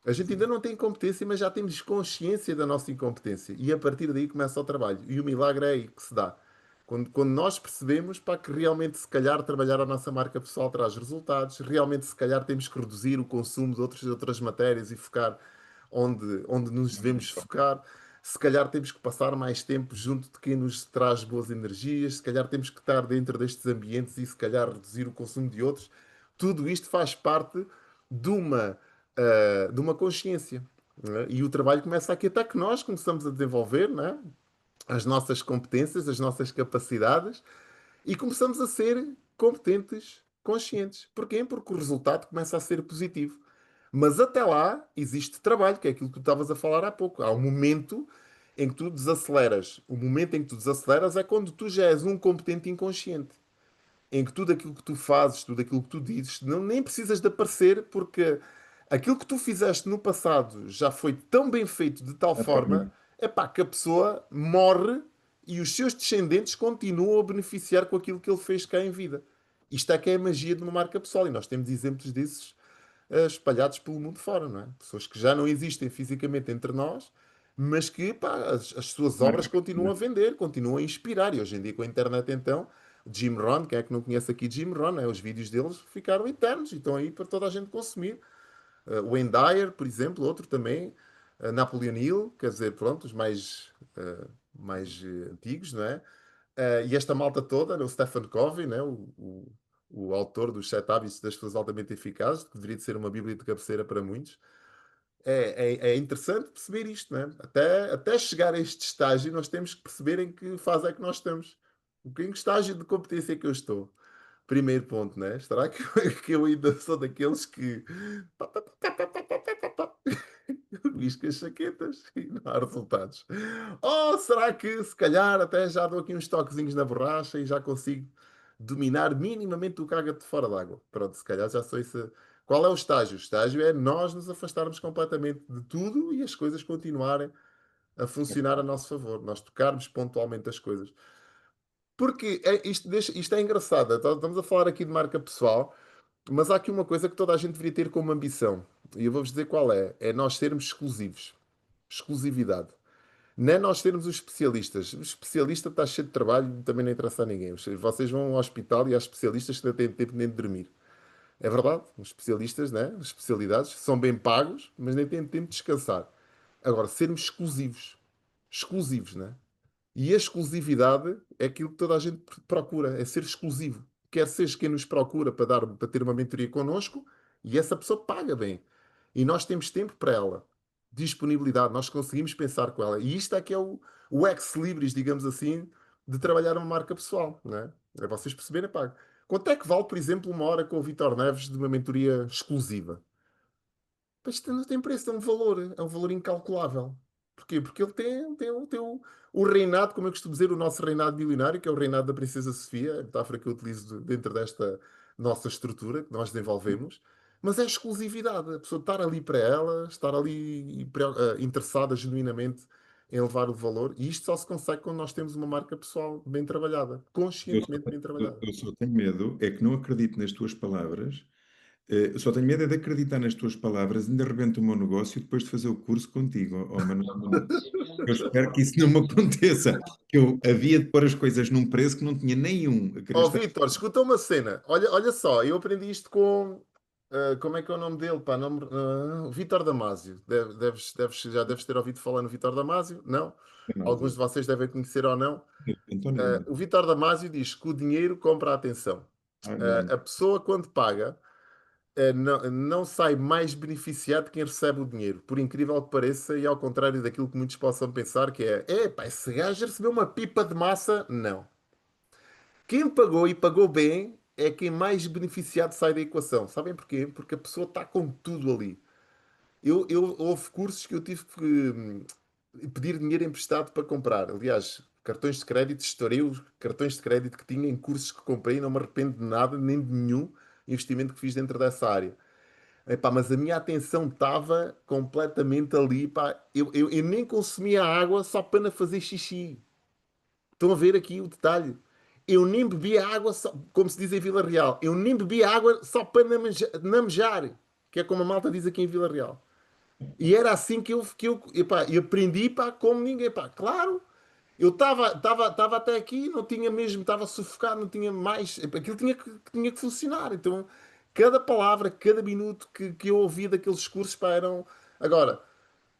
A gente ainda não tem competência, mas já temos consciência da nossa incompetência. E a partir daí começa o trabalho. E o milagre é aí que se dá. Quando nós percebemos para que realmente, se calhar, trabalhar a nossa marca pessoal traz resultados, realmente, se calhar, temos que reduzir o consumo de outras matérias e focar onde nos devemos focar. Se calhar, temos que passar mais tempo junto de quem nos traz boas energias. Se calhar, temos que estar dentro destes ambientes e, se calhar, reduzir o consumo de outros. Tudo isto faz parte de uma consciência. Não é? E o trabalho começa aqui até que nós começamos a desenvolver, não é? As nossas competências, as nossas capacidades e começamos a ser competentes, conscientes. Porquê? Porque o resultado começa a ser positivo. Mas até lá existe trabalho, que é aquilo que tu estavas a falar há pouco. Há um momento em que tu desaceleras. O momento em que tu desaceleras é quando tu já és um competente inconsciente em que tudo aquilo que tu fazes, tudo aquilo que tu dizes, não, nem precisas de aparecer, porque aquilo que tu fizeste no passado já foi tão bem feito de tal forma, é pá, que a pessoa morre e os seus descendentes continuam a beneficiar com aquilo que ele fez cá em vida. Isto é que é a magia de uma marca pessoal e nós temos exemplos desses espalhados pelo mundo fora, não é? Pessoas que já não existem fisicamente entre nós, mas que pá, as suas obras Marca. continuam a vender, continuam a inspirar. E hoje em dia, com a internet, então, Jim Rohn, quem é que não conhece aqui Jim Rohn, né? Os vídeos deles ficaram eternos e estão aí para toda a gente consumir. Wayne Dyer, por exemplo, outro também. Napoleon Hill, quer dizer, pronto, os mais antigos, não é? E esta malta toda, né, o Stephen Covey, né, o autor dos Sete Hábitos das Pessoas Altamente Eficazes, que deveria de ser uma bíblia de cabeceira para muitos, é interessante perceber isto, né? Até chegar a este estágio, nós temos que perceber em que fase é que nós estamos. Em que estágio de competência é que eu estou? Primeiro ponto, né? Será que eu ainda sou daqueles que uísque chaquetas e não há resultados. Ou será que, se calhar, até já dou aqui uns toquezinhos na borracha e já consigo dominar minimamente o caga de fora d'água? Pronto, se calhar já sou isso. Qual é o estágio? O estágio é nós nos afastarmos completamente de tudo e as coisas continuarem a funcionar a nosso favor. Nós tocarmos pontualmente as coisas. Porque isto é engraçado. Estamos a falar aqui de marca pessoal, mas há aqui uma coisa que toda a gente deveria ter como ambição. E eu vou-vos dizer qual é. É nós sermos exclusivos. Exclusividade. Não é nós sermos os especialistas. O especialista está cheio de trabalho, também não interessa a ninguém. Vocês vão ao hospital e há especialistas que não têm tempo nem de dormir. É verdade, os especialistas, né? As especialidades são bem pagos, mas nem têm tempo de descansar. Agora, sermos exclusivos. Exclusivos, né? E a exclusividade é aquilo que toda a gente procura, é ser exclusivo. Quer seja quem nos procura para ter uma mentoria connosco, e essa pessoa paga bem. E nós temos tempo para ela. Disponibilidade, nós conseguimos pensar com ela. E isto é que é o ex-libris, digamos assim, de trabalhar uma marca pessoal, não é? É vocês perceberem, pá. Quanto é que vale, por exemplo, uma hora com o Vitor Neves de uma mentoria exclusiva? Pá, isto não tem preço, é um valor incalculável. Porquê? Porque ele tem o reinado, como eu costumo dizer, o nosso reinado milionário, que é o reinado da Princesa Sofia, a metáfora que eu utilizo dentro desta nossa estrutura que nós desenvolvemos, mas é exclusividade, a pessoa estar ali para ela, estar ali interessada genuinamente em levar o valor, e isto só se consegue quando nós temos uma marca pessoal bem trabalhada, Eu só, conscientemente bem trabalhada. eu só tenho medo, é que não acredito nas tuas palavras. Eu só tenho medo é de acreditar nas tuas palavras, ainda rebento o meu negócio e depois de fazer o curso contigo, oh Manuel. Eu espero que isso não me aconteça. Que eu havia de pôr as coisas num preço que não tinha nenhum a querer Ó estar. Vitor, escuta uma cena. Olha só, eu aprendi isto com. Como é que é o nome dele? Pá, o Vitor Damasio. Já deves ter ouvido falar no Vitor Damasio? Não? Alguns de vocês devem conhecer ou não. António Damasio. O Vitor Damasio diz que o dinheiro compra a atenção. Olha, A pessoa, quando paga, não sai mais beneficiado quem recebe o dinheiro, por incrível que pareça, e ao contrário daquilo que muitos possam pensar, que é: pá, esse gajo recebeu uma pipa de massa. Não. Quem pagou e pagou bem é quem mais beneficiado sai da equação. Sabem porquê? Porque a pessoa está com tudo ali. Houve cursos que eu tive que pedir dinheiro emprestado para comprar. Aliás, cartões de crédito, estourei os cartões de crédito que tinha em cursos que comprei e não me arrependo de nada, nem de nenhum investimento que fiz dentro dessa área. Epá, mas a minha atenção estava completamente ali. Pá. Eu nem consumia água só para fazer xixi. Estão a ver aqui o detalhe. Eu nem bebia água, como se diz em Vila Real, eu nem bebia água só para namejar, que é como a malta diz aqui em Vila Real. E era assim eu aprendi, pá, como ninguém, pá. Claro, eu estava até aqui, não tinha mesmo, estava sufocado, não tinha mais, epá, aquilo tinha que funcionar. Então, cada palavra, cada minuto que eu ouvia daqueles discursos, pá, eram... Agora,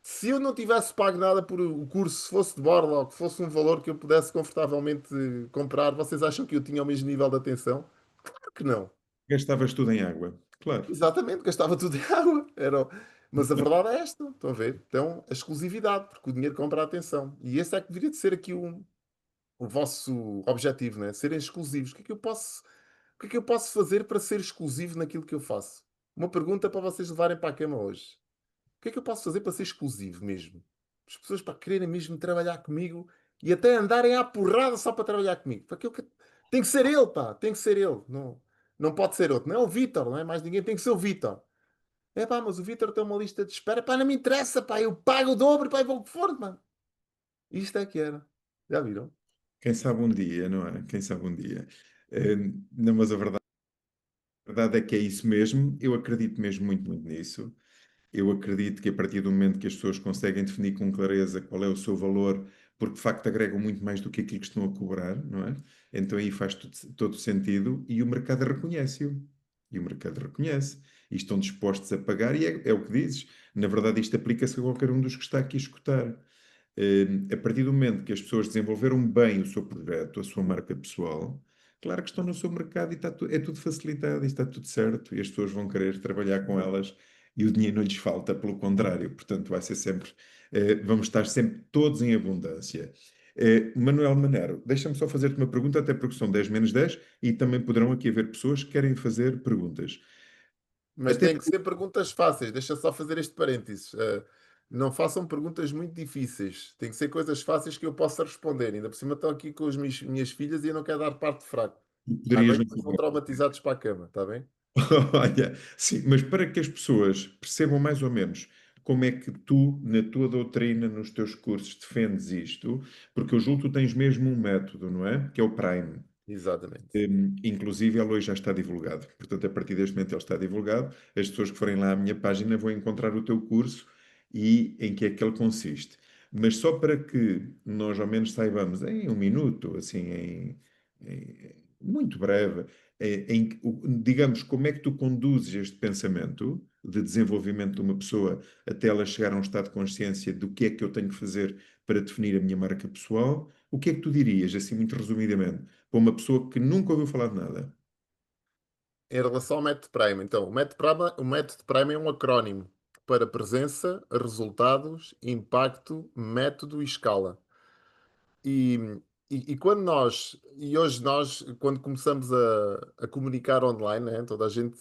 se eu não tivesse pago nada por o curso, se fosse de borla ou que fosse um valor que eu pudesse confortavelmente comprar, vocês acham que eu tinha o mesmo nível de atenção? Claro que não. gastavas tudo em água. Claro. Exatamente, gastava tudo em água. Mas a verdade é esta, estão a ver? Então, a exclusividade, porque o dinheiro compra a atenção. E esse é que deveria de ser aqui o vosso objetivo, né? Serem exclusivos. O que é que eu posso fazer para ser exclusivo naquilo que eu faço? Uma pergunta para vocês levarem para a cama hoje. O que é que eu posso fazer para ser exclusivo mesmo? As pessoas para quererem mesmo trabalhar comigo e até andarem à porrada só para trabalhar comigo. Para aquilo que... Tem que ser ele, pá, tem que ser ele. Não, não pode ser outro. Não é o Vítor, não é mais ninguém, tem que ser o Vítor. É pá, mas o Vítor tem uma lista de espera. Pá, não me interessa, pá, eu pago o dobro, pá, e vou o que for, mano. Isto é que era. Já viram? Quem sabe um dia, não é? Quem sabe um dia. Não, mas a verdade é que é isso mesmo. Eu acredito mesmo muito, muito nisso. Eu acredito que a partir do momento que as pessoas conseguem definir com clareza qual é o seu valor, porque de facto agregam muito mais do que aquilo que estão a cobrar, não é? Então aí faz todo sentido e o mercado reconhece-o. E o mercado reconhece. E estão dispostos a pagar, e é o que dizes. Na verdade, isto aplica-se a qualquer um dos que está aqui a escutar. A partir do momento que as pessoas desenvolveram bem o seu projeto, a sua marca pessoal, claro que estão no seu mercado e é tudo facilitado e está tudo certo, e as pessoas vão querer trabalhar com elas e o dinheiro não lhes falta, pelo contrário, portanto, vai ser sempre, vamos estar sempre todos em abundância. Manuel Manero, deixa-me só fazer-te uma pergunta, até porque são 10 menos 10 e também poderão aqui haver pessoas que querem fazer perguntas. Mas Até tem que ser perguntas fáceis. Deixa só fazer este parênteses. Não façam perguntas muito difíceis. Tem que ser coisas fáceis que eu possa responder. Ainda por cima estou aqui com as minhas filhas e eu não quero dar parte fraco. À Poderias noite não depois vão fazer. traumatizados para a cama, está bem? Olha, sim, mas para que as pessoas percebam mais ou menos como é que tu, na tua doutrina, nos teus cursos, defendes isto, porque eu julgo que tu tens mesmo um método, não é? Que é o Prime. Exatamente. Inclusive, ele hoje já está divulgado. Portanto, a partir deste momento ele está divulgado. As pessoas que forem lá à minha página vão encontrar o teu curso e em que é que ele consiste. Mas só para que nós ao menos saibamos em um minuto, assim, muito breve, digamos, como é que tu conduzes este pensamento de desenvolvimento de uma pessoa até ela chegar a um estado de consciência do que é que eu tenho que fazer para definir a minha marca pessoal, o que é que tu dirias, assim, muito resumidamente? Para uma pessoa que nunca ouviu falar de nada. Em relação ao método Prime, então, o método Prime é um acrónimo para presença, resultados, impacto, método e escala. E, e quando e hoje nós, quando começamos a comunicar online, né, toda a gente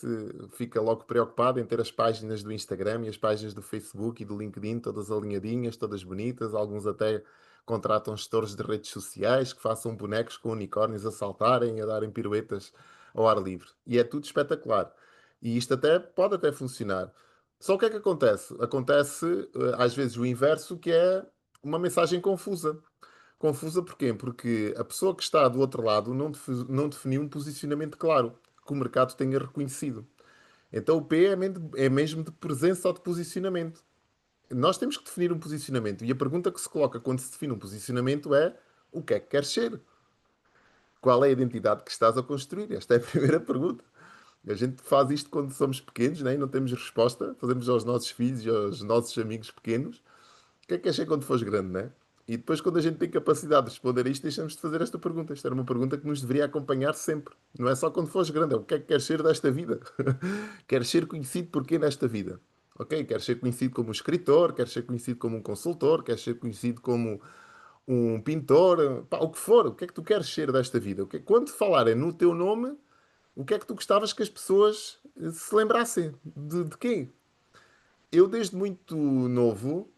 fica logo preocupada em ter as páginas do Instagram e as páginas do Facebook e do LinkedIn, todas alinhadinhas, todas bonitas. Alguns até contratam gestores de redes sociais que façam bonecos com unicórnios a saltarem, a darem piruetas ao ar livre. E é tudo espetacular. E isto até pode até funcionar. Só o que é que acontece? Acontece às vezes o inverso, que é uma mensagem confusa. Confusa porquê? Porque a pessoa que está do outro lado não definiu um posicionamento claro, que o mercado tenha reconhecido. Então o P é mesmo de presença ou de posicionamento. Nós temos que definir um posicionamento. E a pergunta que se coloca quando se define um posicionamento é: o que é que queres ser? Qual é a identidade que estás a construir? Esta é a primeira pergunta. A gente faz isto quando somos pequenos, né? E não temos resposta. Fazemos aos nossos filhos e aos nossos amigos pequenos. O que é que queres ser quando fores grande, né? E depois, quando a gente tem capacidade de responder a isto, deixamos de fazer esta pergunta. Esta era uma pergunta que nos deveria acompanhar sempre. Não é só quando fores grande, é o que é que queres ser desta vida? Queres ser conhecido por quê nesta vida? Ok? Queres ser conhecido como um escritor, queres ser conhecido como um consultor, queres ser conhecido como um pintor, pá, o que for, o que é que tu queres ser desta vida? Quando falarem no teu nome, o que é que tu gostavas que as pessoas se lembrassem? De quê? Eu, desde muito novo,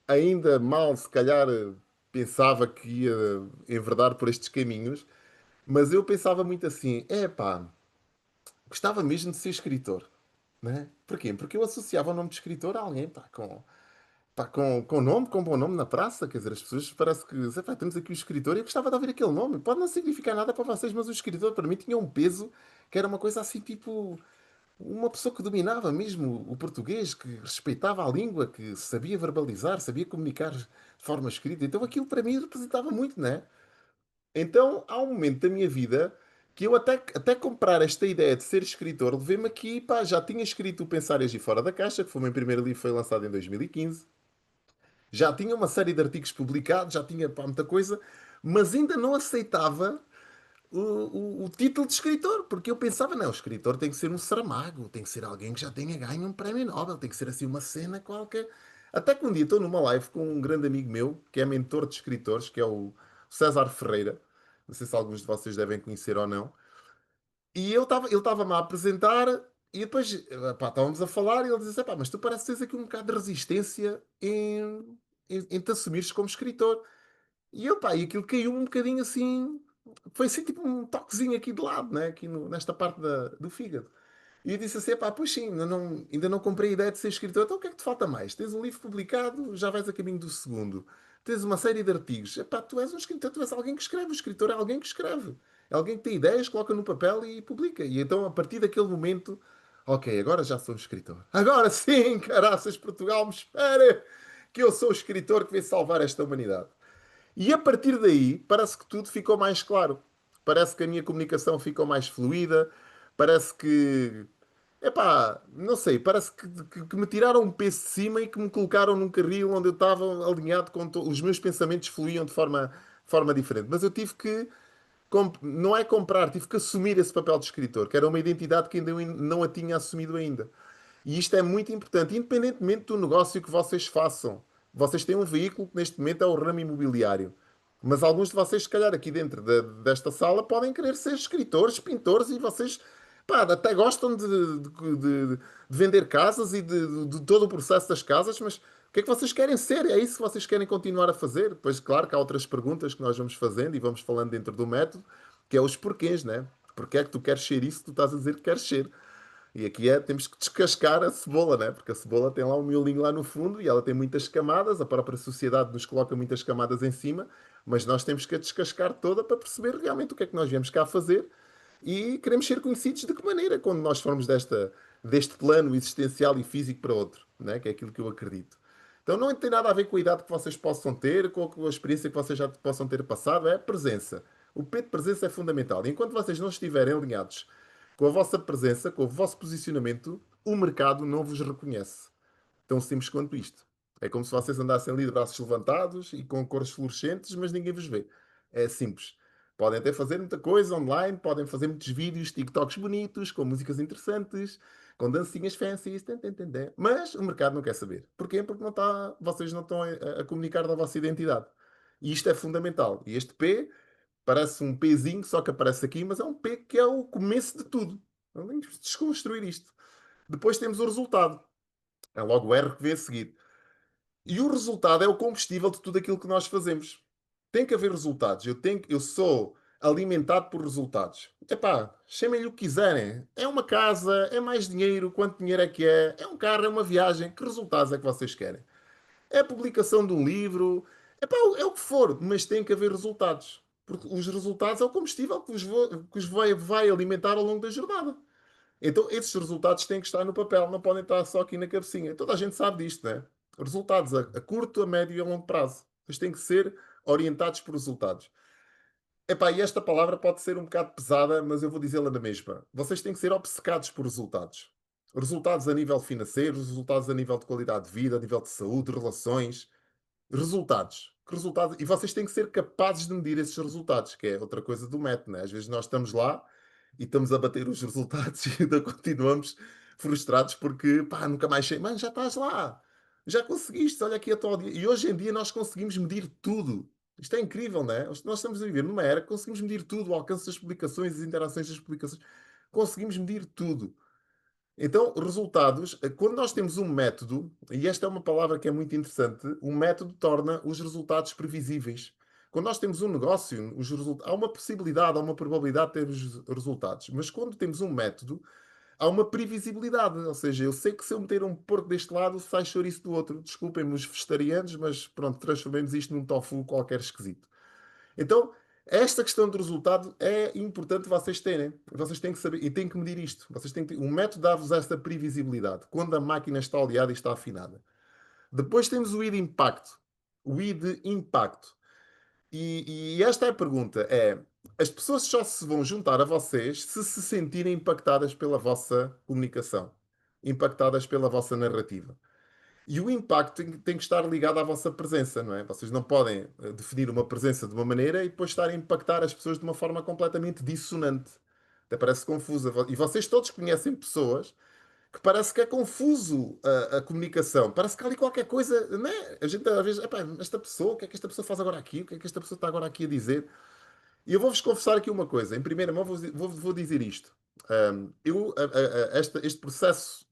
ainda mal, se calhar, pensava que ia enverdar por estes caminhos, mas eu pensava muito assim: é pá, gostava mesmo de ser escritor, né? Porquê? Porque eu associava o nome de escritor a alguém, com nome, com bom nome na praça, quer dizer, as pessoas parece que, sei lá, temos aqui o escritor e eu gostava de ouvir aquele nome. Pode não significar nada para vocês, mas o escritor para mim tinha um peso que era uma coisa assim, tipo, uma pessoa que dominava mesmo o português, que respeitava a língua, que sabia verbalizar, sabia comunicar de forma escrita. Então aquilo para mim representava muito, né? Então há um momento da minha vida que eu até comprar esta ideia de ser escritor, levei-me aqui, pá, já tinha escrito o Pensar e Agir Fora da Caixa, que foi o meu primeiro livro, foi lançado em 2015. Já tinha uma série de artigos publicados, já tinha, pá, muita coisa, mas ainda não aceitava o título de escritor, porque eu pensava, não, o escritor tem que ser um Saramago, tem que ser alguém que já tenha ganho um prémio Nobel, tem que ser assim uma cena qualquer. Até que um dia estou numa live com um grande amigo meu, que é mentor de escritores, que é o César Ferreira. Não sei se alguns de vocês devem conhecer ou não. E ele estava-me a apresentar e depois, pá, estávamos a falar e ele disse, pá, mas tu parece que tens aqui um bocado de resistência em te assumires como escritor. E eu, pá, e aquilo caiu um bocadinho assim. Foi assim tipo um toquezinho aqui de lado, né? Aqui nesta parte do fígado. E eu disse assim: pá, pois sim, ainda não comprei a ideia de ser escritor. Então o que é que te falta mais? Tens um livro publicado, já vais a caminho do segundo. Tens uma série de artigos. Epá, tu és um escritor, tu és alguém que escreve. O escritor é alguém que escreve. É alguém que tem ideias, coloca no papel e publica. E então, a partir daquele momento, ok, agora já sou um escritor. Agora sim, caraças, Portugal, me espera que eu sou o escritor que vai salvar esta humanidade. E a partir daí, parece que tudo ficou mais claro. Parece que a minha comunicação ficou mais fluida. Parece que. Epá, não sei, parece que me tiraram um peso de cima e que me colocaram num carril onde eu estava alinhado com os meus pensamentos fluíam de forma diferente. Mas eu tive que, não é comprar, tive que assumir esse papel de escritor, que era uma identidade que ainda eu não a tinha assumido ainda. E isto é muito importante, independentemente do negócio que vocês façam. Vocês têm um veículo que neste momento é o ramo imobiliário. Mas alguns de vocês, se calhar, aqui dentro desta sala, podem querer ser escritores, pintores e vocês, pá, até gostam de vender casas e de todo o processo das casas, mas que é que vocês querem ser? É isso que vocês querem continuar a fazer? Depois, claro que há outras perguntas que nós vamos fazendo e vamos falando dentro do método, que é os porquês, né? Porquê é que tu queres ser isso que tu estás a dizer que queres ser? E aqui temos que descascar a cebola, né? Porque a cebola tem lá um miolinho lá no fundo e ela tem muitas camadas, a própria sociedade nos coloca muitas camadas em cima, mas nós temos que a descascar toda para perceber realmente o que é que nós viemos cá fazer e queremos ser conhecidos de que maneira quando nós formos deste plano existencial e físico para outro, né? Que é aquilo que eu acredito. Então não tem nada a ver com a idade que vocês possam ter, com a experiência que vocês já possam ter passado, é a presença. O P de presença é fundamental. Enquanto vocês não estiverem alinhados com a vossa presença, com o vosso posicionamento, o mercado não vos reconhece. Tão simples quanto isto. É como se vocês andassem ali de braços levantados e com cores fluorescentes, mas ninguém vos vê. É simples. Podem até fazer muita coisa online, podem fazer muitos vídeos, TikToks bonitos, com músicas interessantes, com dancinhas fancy, mas o mercado não quer saber. Porquê? Porque vocês não estão a comunicar da vossa identidade. E isto é fundamental. E este P parece um Pzinho, só que aparece aqui, mas é um P que é o começo de tudo. Então, temos de desconstruir isto. Depois temos o resultado. É logo o R que vem a seguir. E o resultado é o combustível de tudo aquilo que nós fazemos. Tem que haver resultados. Eu sou alimentado por resultados. Epá, chamem-lhe o que quiserem. É uma casa, é mais dinheiro, quanto dinheiro é que é? É um carro, é uma viagem. Que resultados é que vocês querem? É a publicação de um livro? Epá, é o que for, mas tem que haver resultados. Porque os resultados é o combustível que vai alimentar ao longo da jornada. Então, esses resultados têm que estar no papel, não podem estar só aqui na cabecinha. Toda a gente sabe disto, né? Resultados a curto, a médio e a longo prazo. Eles têm que ser orientados por resultados. Epá, e esta palavra pode ser um bocado pesada, mas eu vou dizê-la na mesma. Vocês têm que ser obcecados por resultados. Resultados a nível financeiro, resultados a nível de qualidade de vida, a nível de saúde, relações. Resultados. Que resultados. E vocês têm que ser capazes de medir esses resultados, que é outra coisa do método, né? Às vezes nós estamos lá e estamos a bater os resultados e ainda continuamos frustrados porque, pá, nunca mais sei. Mano, já estás lá. Já conseguiste. Olha aqui a tua audiência. E hoje em dia nós conseguimos medir tudo. Isto é incrível, não é? Nós estamos a viver numa era que conseguimos medir tudo, o alcance das publicações, as interações das publicações. Conseguimos medir tudo. Então, resultados, quando nós temos um método, e esta é uma palavra que é muito interessante, o método torna os resultados previsíveis. Quando nós temos um negócio, há uma possibilidade, há uma probabilidade de ter os resultados. Mas quando temos um método, há uma previsibilidade. Ou seja, eu sei que se eu meter um porco deste lado, sai chouriço do outro. Desculpem-me os vegetarianos, mas pronto, transformemos isto num tofu qualquer esquisito. Então, esta questão do resultado é importante vocês terem. Vocês têm que saber e têm que medir isto. O método dá-vos esta previsibilidade quando a máquina está oleada e está afinada. Depois temos o I de impacto. O I de impacto. E esta é a pergunta: as pessoas só se vão juntar a vocês se se sentirem impactadas pela vossa comunicação, impactadas pela vossa narrativa. E o impacto tem que estar ligado à vossa presença, não é? Vocês não podem definir uma presença de uma maneira e depois estarem a impactar as pessoas de uma forma completamente dissonante. Até parece confusa. E vocês todos conhecem pessoas que parece que é confuso a comunicação. Parece que há ali qualquer coisa, não é? A gente às vezes, epá, esta pessoa, o que é que esta pessoa faz agora aqui? O que é que esta pessoa está agora aqui a dizer? E eu vou-vos confessar aqui uma coisa. Em primeira mão vou dizer isto. Este processo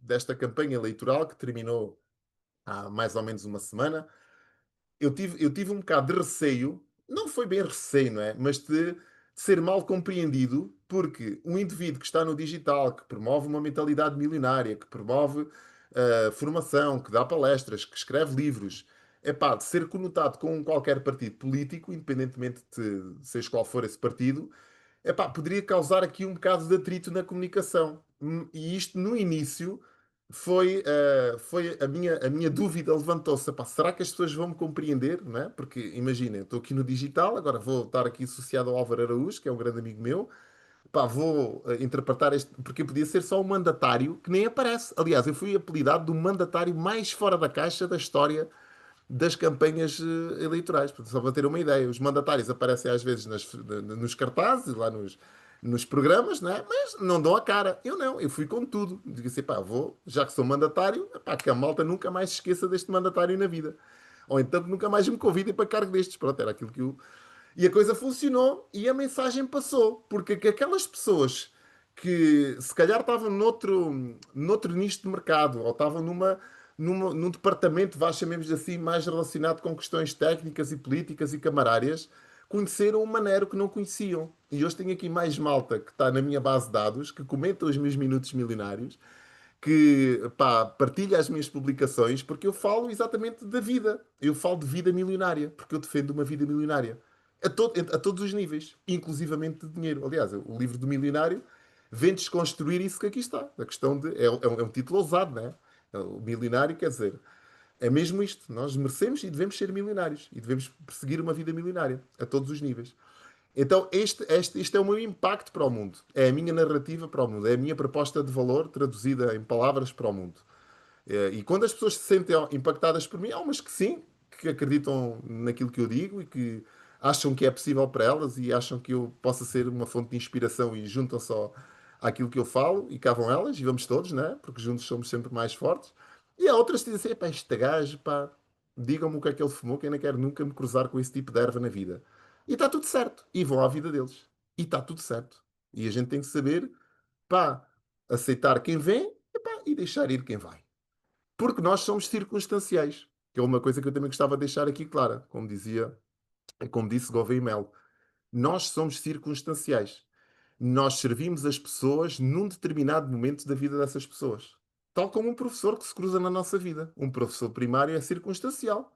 desta campanha eleitoral que terminou há mais ou menos uma semana, eu tive um bocado de receio, não foi bem receio, não é? Mas de ser mal compreendido, porque um indivíduo que está no digital, que promove uma mentalidade milionária, que promove formação, que dá palestras, que escreve livros, é pá, de ser conotado com qualquer partido político, independentemente de seja qual for esse partido, epá, poderia causar aqui um bocado de atrito na comunicação. E isto no início foi a minha dúvida levantou-se. Epá, será que as pessoas vão me compreender? Não é? Porque imaginem, estou aqui no digital, agora vou estar aqui associado ao Álvaro Araújo, que é um grande amigo meu. Epá, vou interpretar este, porque podia ser só um mandatário que nem aparece. Aliás, eu fui apelidado do mandatário mais fora da caixa da história das campanhas eleitorais. Portanto, só para ter uma ideia, os mandatários aparecem às vezes nos cartazes, lá nos programas, não é? Mas não dão a cara. Eu não, eu fui com tudo. Digo assim, pá, já que sou mandatário, pá, que a malta nunca mais se esqueça deste mandatário na vida. Ou então que nunca mais me convidem para cargo destes. Pronto, era aquilo que eu... E a coisa funcionou e a mensagem passou. Porque aquelas pessoas que se calhar estavam noutro nicho de mercado ou estavam num departamento, vá, chamemos assim, mais relacionado com questões técnicas e políticas e camarárias, conheceram um maneiro que não conheciam. E hoje tenho aqui mais malta que está na minha base de dados, que comenta os meus minutos milionários, que pá, partilha as minhas publicações, porque eu falo exatamente da vida. Eu falo de vida milionária, porque eu defendo uma vida milionária. A todos os níveis, inclusivamente de dinheiro. Aliás, o livro do milionário vem desconstruir isso que aqui está. A questão de. É um título ousado, não é? O milionário quer dizer. É mesmo isto. Nós merecemos e devemos ser milionários. E devemos perseguir uma vida milionária, a todos os níveis. Então, este é o meu impacto para o mundo. É a minha narrativa para o mundo. É a minha proposta de valor traduzida em palavras para o mundo. E quando as pessoas se sentem impactadas por mim, há umas que sim, que acreditam naquilo que eu digo e que acham que é possível para elas e acham que eu possa ser uma fonte de inspiração e juntam só àquilo que eu falo e cá vão elas e vamos todos, né? Porque juntos somos sempre mais fortes. E há outras que dizem assim, pá, este gajo, pá, digam-me o que é que ele fumou, que eu não quero nunca me cruzar com esse tipo de erva na vida. E está tudo certo. E vão à vida deles. E está tudo certo. E a gente tem que saber, pá, aceitar quem vem, epá, e deixar ir quem vai. Porque nós somos circunstanciais, que é uma coisa que eu também gostava de deixar aqui clara, como disse Gouveia e Melo. Nós somos circunstanciais. Nós servimos as pessoas num determinado momento da vida dessas pessoas. Tal como um professor que se cruza na nossa vida. Um professor primário é circunstancial.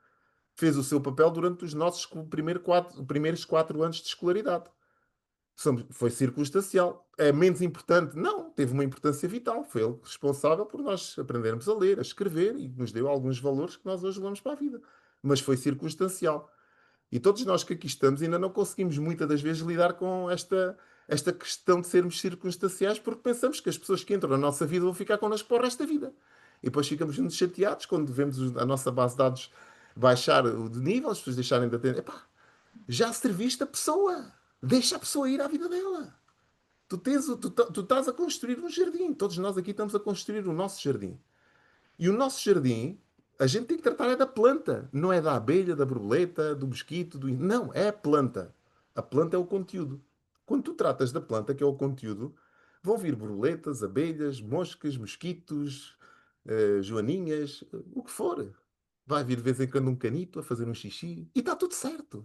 Fez o seu papel durante os nossos primeiros 4 anos de escolaridade. Foi circunstancial. É menos importante? Não, teve uma importância vital. Foi ele responsável por nós aprendermos a ler, a escrever e nos deu alguns valores que nós hoje levamos para a vida. Mas foi circunstancial. E todos nós que aqui estamos ainda não conseguimos muitas das vezes lidar com esta questão de sermos circunstanciais porque pensamos que as pessoas que entram na nossa vida vão ficar connosco para o resto da vida. E depois ficamos muito chateados quando vemos a nossa base de dados baixar o de nível, as pessoas deixarem de atender. Epá, já serviste a pessoa. Deixa a pessoa ir à vida dela. Tu estás a construir um jardim. Todos nós aqui estamos a construir o nosso jardim. E o nosso jardim, a gente tem que tratar é da planta. Não é da abelha, da borboleta, do mosquito. Não, é a planta. A planta é o conteúdo. Quando tu tratas da planta, que é o conteúdo, vão vir borboletas, abelhas, moscas, mosquitos, joaninhas, o que for. Vai vir de vez em quando um canito a fazer um xixi. E está tudo certo.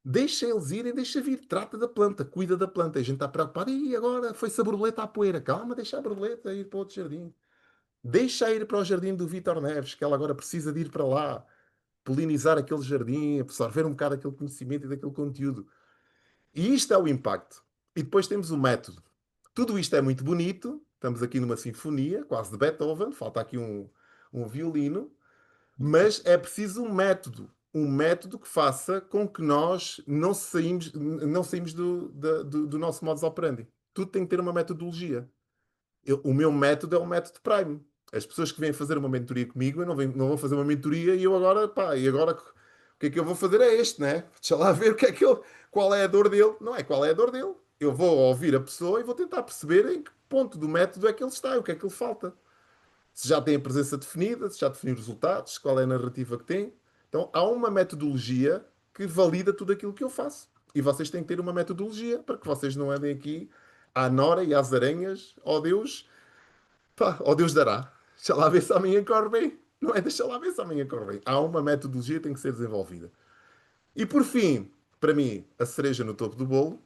Deixa eles irem, deixa vir, trata da planta, cuida da planta. A gente está preocupado, e agora foi-se a borboleta à poeira. Calma, deixa a borboleta ir para outro jardim. Deixa ir para o jardim do Vítor Neves, que ela agora precisa de ir para lá, polinizar aquele jardim, absorver um bocado aquele conhecimento e daquele conteúdo. E isto é o impacto. E depois temos o método. Tudo isto é muito bonito, estamos aqui numa sinfonia, quase de Beethoven, falta aqui um violino, mas é preciso um método que faça com que nós não saímos do nosso modus operandi. Tudo tem que ter uma metodologia. O meu método é o método Prime. As pessoas que vêm fazer uma mentoria comigo, eu não vou fazer uma mentoria e eu agora, pá, e agora o que é que eu vou fazer é este, né? Deixa lá ver o que é que qual é a dor dele. Não é qual é a dor dele. Eu vou ouvir a pessoa e vou tentar perceber em que ponto do método é que ele está e o que é que lhe falta. Se já tem a presença definida, se já definiu os resultados, qual é a narrativa que tem. Então, há uma metodologia que valida tudo aquilo que eu faço. E vocês têm que ter uma metodologia para que vocês não andem aqui à nora e às aranhas. Oh Deus, pá, oh Deus dará. Deixa lá ver se amanhã corre bem. Não é? Deixa lá ver se amanhã corre bem. Há uma metodologia que tem que ser desenvolvida. E por fim, para mim, a cereja no topo do bolo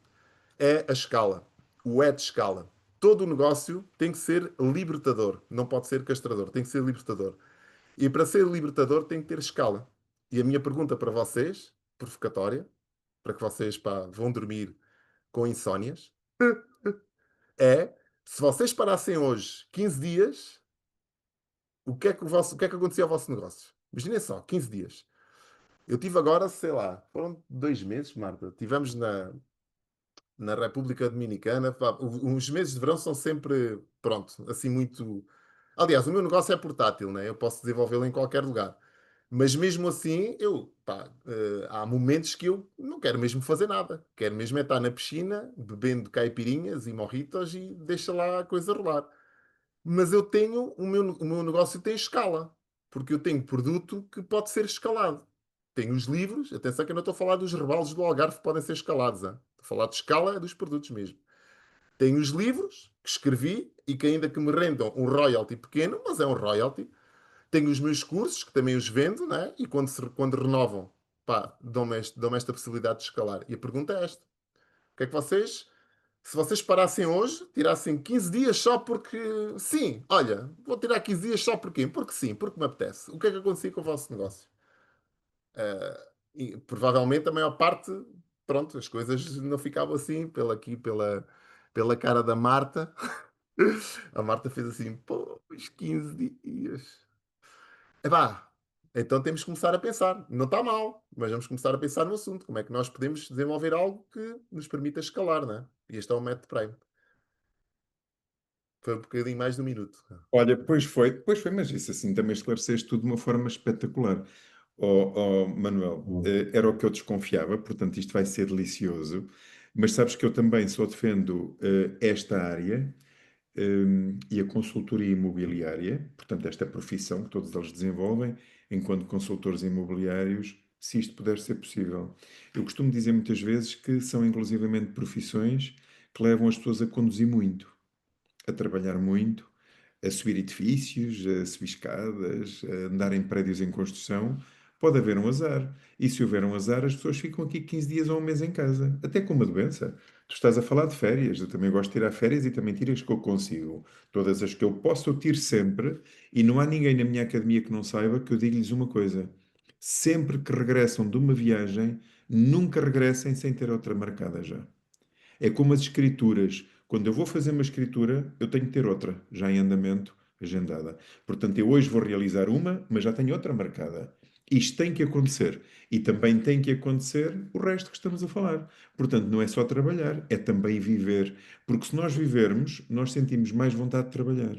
é a escala. O é de escala. Todo o negócio tem que ser libertador. Não pode ser castrador. Tem que ser libertador. E para ser libertador tem que ter escala. E a minha pergunta para vocês, provocatória, para que vocês pá, vão dormir com insónias, é: se vocês parassem hoje 15 dias, o que é que acontecia ao vosso negócio? Imaginem só, 15 dias. Eu tive agora, sei lá, foram 2 meses, Marta. Tivemos na República Dominicana. Pá, os meses de verão são sempre, pronto, assim muito. Aliás, o meu negócio é portátil, né? Eu posso desenvolvê-lo em qualquer lugar. Mas mesmo assim, pá, há momentos que eu não quero mesmo fazer nada. Quero mesmo é estar na piscina, bebendo caipirinhas e morritos e deixa lá a coisa rolar. Mas o meu negócio tem escala, porque eu tenho produto que pode ser escalado. Tenho os livros, atenção que eu não estou a falar dos rebalos do Algarve que podem ser escalados, hein? Estou a falar de escala dos produtos mesmo. Tenho os livros que escrevi e que ainda que me rendam um royalty pequeno, mas é um royalty, Tenho os meus cursos, que também os vendo, né? E quando renovam, pá, dão-me esta possibilidade de escalar. E a pergunta é esta: o que é que vocês, se vocês parassem hoje, tirassem 15 dias só porque sim, olha, vou tirar 15 dias só porque sim, porque me apetece. O que é que acontecia com o vosso negócio? E provavelmente a maior parte, pronto, as coisas não ficavam assim, pela cara da Marta. A Marta fez assim, pô, os 15 dias. Epá, então temos que começar a pensar. Não está mal, mas vamos começar a pensar no assunto. Como é que nós podemos desenvolver algo que nos permita escalar, né? E este é o método Prime. Foi um bocadinho mais de um minuto. Olha, pois foi, mas isso assim também esclareceste tudo de uma forma espetacular. Manuel, era o que eu desconfiava, portanto isto vai ser delicioso, mas sabes que eu também só defendo esta área e a consultoria imobiliária, portanto esta profissão que todos eles desenvolvem enquanto consultores imobiliários, se isto puder ser possível. Eu costumo dizer muitas vezes que são inclusivamente profissões que levam as pessoas a conduzir muito, a trabalhar muito, a subir edifícios, a subir escadas, a andar em prédios em construção, pode haver um azar. E se houver um azar, as pessoas ficam aqui 15 dias ou um mês em casa, até com uma doença. Tu estás a falar de férias, eu também gosto de tirar férias e também tiro as que eu consigo. Todas as que eu posso, eu tiro sempre, e não há ninguém na minha academia que não saiba que eu digo-lhes uma coisa. Sempre que regressam de uma viagem, nunca regressem sem ter outra marcada já. É como as escrituras. Quando eu vou fazer uma escritura, eu tenho que ter outra, já em andamento, agendada. Portanto, eu hoje vou realizar uma, mas já tenho outra marcada. Isto tem que acontecer. E também tem que acontecer o resto que estamos a falar. Portanto, não é só trabalhar, é também viver. Porque se nós vivermos, nós sentimos mais vontade de trabalhar.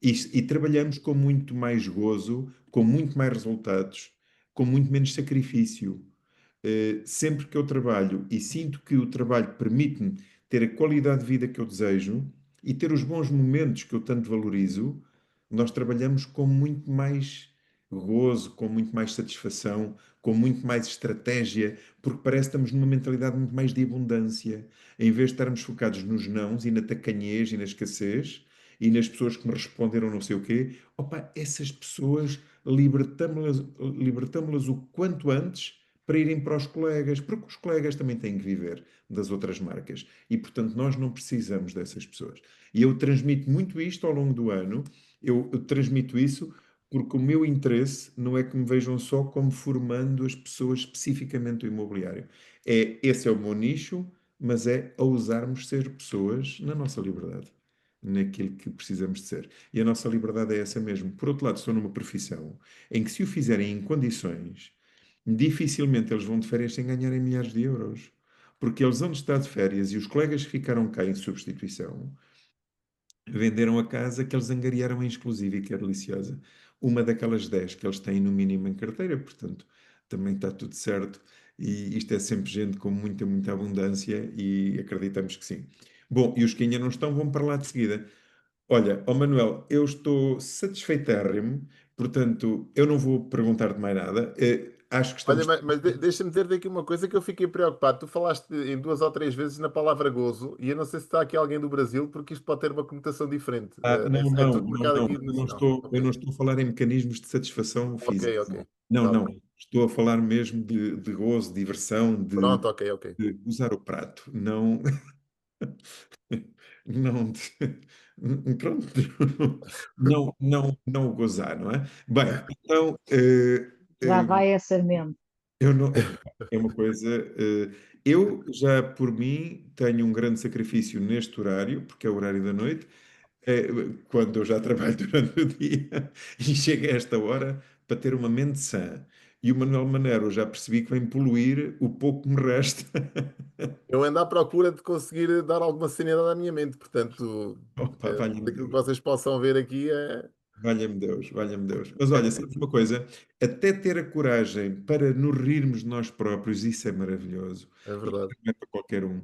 E trabalhamos com muito mais gozo, com muito mais resultados, com muito menos sacrifício. Sempre que eu trabalho e sinto que o trabalho permite-me ter a qualidade de vida que eu desejo e ter os bons momentos que eu tanto valorizo, nós trabalhamos com muito mais gozo, com muito mais satisfação, com muito mais estratégia, porque parece que estamos numa mentalidade muito mais de abundância, em vez de estarmos focados nos nãos e na tacanhez e na escassez e nas pessoas que me responderam não sei o quê. Opa, essas pessoas libertamos-las o quanto antes para irem para os colegas, porque os colegas também têm que viver das outras marcas e, portanto, nós não precisamos dessas pessoas. E eu transmito muito isto ao longo do ano, eu transmito isso porque o meu interesse não é que me vejam só como formando as pessoas especificamente do imobiliário. Esse é o meu nicho, mas é a usarmos ser pessoas na nossa liberdade, naquilo que precisamos de ser. E a nossa liberdade é essa mesmo. Por outro lado, estou numa profissão em que, se o fizerem em condições, dificilmente eles vão de férias sem ganharem milhares de euros. Porque eles vão estar de férias e os colegas que ficaram cá em substituição venderam a casa que eles angariaram em exclusivo e que é deliciosa. Uma daquelas 10 que eles têm no mínimo em carteira, portanto, também está tudo certo. E isto é sempre gente com muita, muita abundância e acreditamos que sim. Bom, e os que ainda não estão vão para lá de seguida. Olha, ó Manuel, eu estou satisfeitérrimo, portanto, eu não vou perguntar-te mais nada. Acho que Olha, estamos. deixa-me dizer-te aqui uma coisa que eu fiquei preocupado. Tu falaste em duas ou três vezes na palavra gozo e eu não sei se está aqui alguém do Brasil porque isto pode ter uma conotação diferente. Não, É não, tudo não, mercado não. aqui nacional. Eu não Ok, estou a falar em mecanismos de satisfação ok, física. ok. Não, Tá não. bom. Estou a falar mesmo de gozo, de diversão, Pronto, ok, ok. de usar o prato. Não, não, pronto. Não gozar, não é? Bem, então, Já eh, vai essa mente. eu não, é uma coisa. Eu já por mim tenho um grande sacrifício neste horário, porque é o horário da noite, eh, quando eu já trabalho durante o dia e chego a esta hora para ter uma mente sã. E o Manuel Manero eu já percebi que vem poluir o pouco que me resta. Eu ando à procura de conseguir dar alguma sanidade à minha mente, portanto, Opa, valha-me aquilo que Deus. vocês possam ver aqui é, Valha-me Deus, valha-me Deus. Mas olha, sabes uma coisa? Até ter a coragem para nos rirmos de nós próprios, isso é maravilhoso. é E verdade. não é para qualquer um.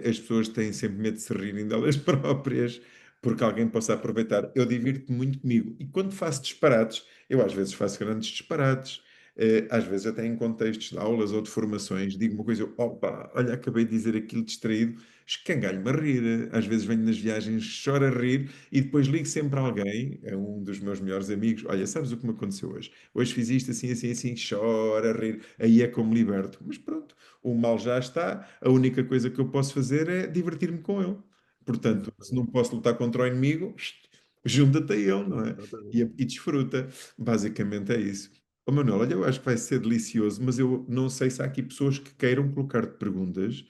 As pessoas têm sempre medo de se rirem delas próprias, porque alguém possa aproveitar. Eu divirto-me muito comigo. E quando faço disparates, eu às vezes faço grandes disparates. Às vezes até em contextos de aulas ou de formações, digo uma coisa, opa, olha, acabei de dizer aquilo distraído, escangalho-me a rir. Às vezes venho nas viagens, choro a rir e depois ligo sempre a alguém, é um dos meus melhores amigos, olha, sabes o que me aconteceu hoje? Hoje fiz isto assim, assim, assim, choro a rir, aí é como liberto. Mas pronto, o mal já está, a única coisa que eu posso fazer é divertir-me com ele. Portanto, se não Exatamente. posso lutar contra o inimigo, junta-te a ele, não é? Exatamente. E desfruta. Basicamente é isso. Ô Manuel, olha, eu acho que vai ser delicioso, mas eu não sei se há aqui pessoas que queiram colocar-te perguntas,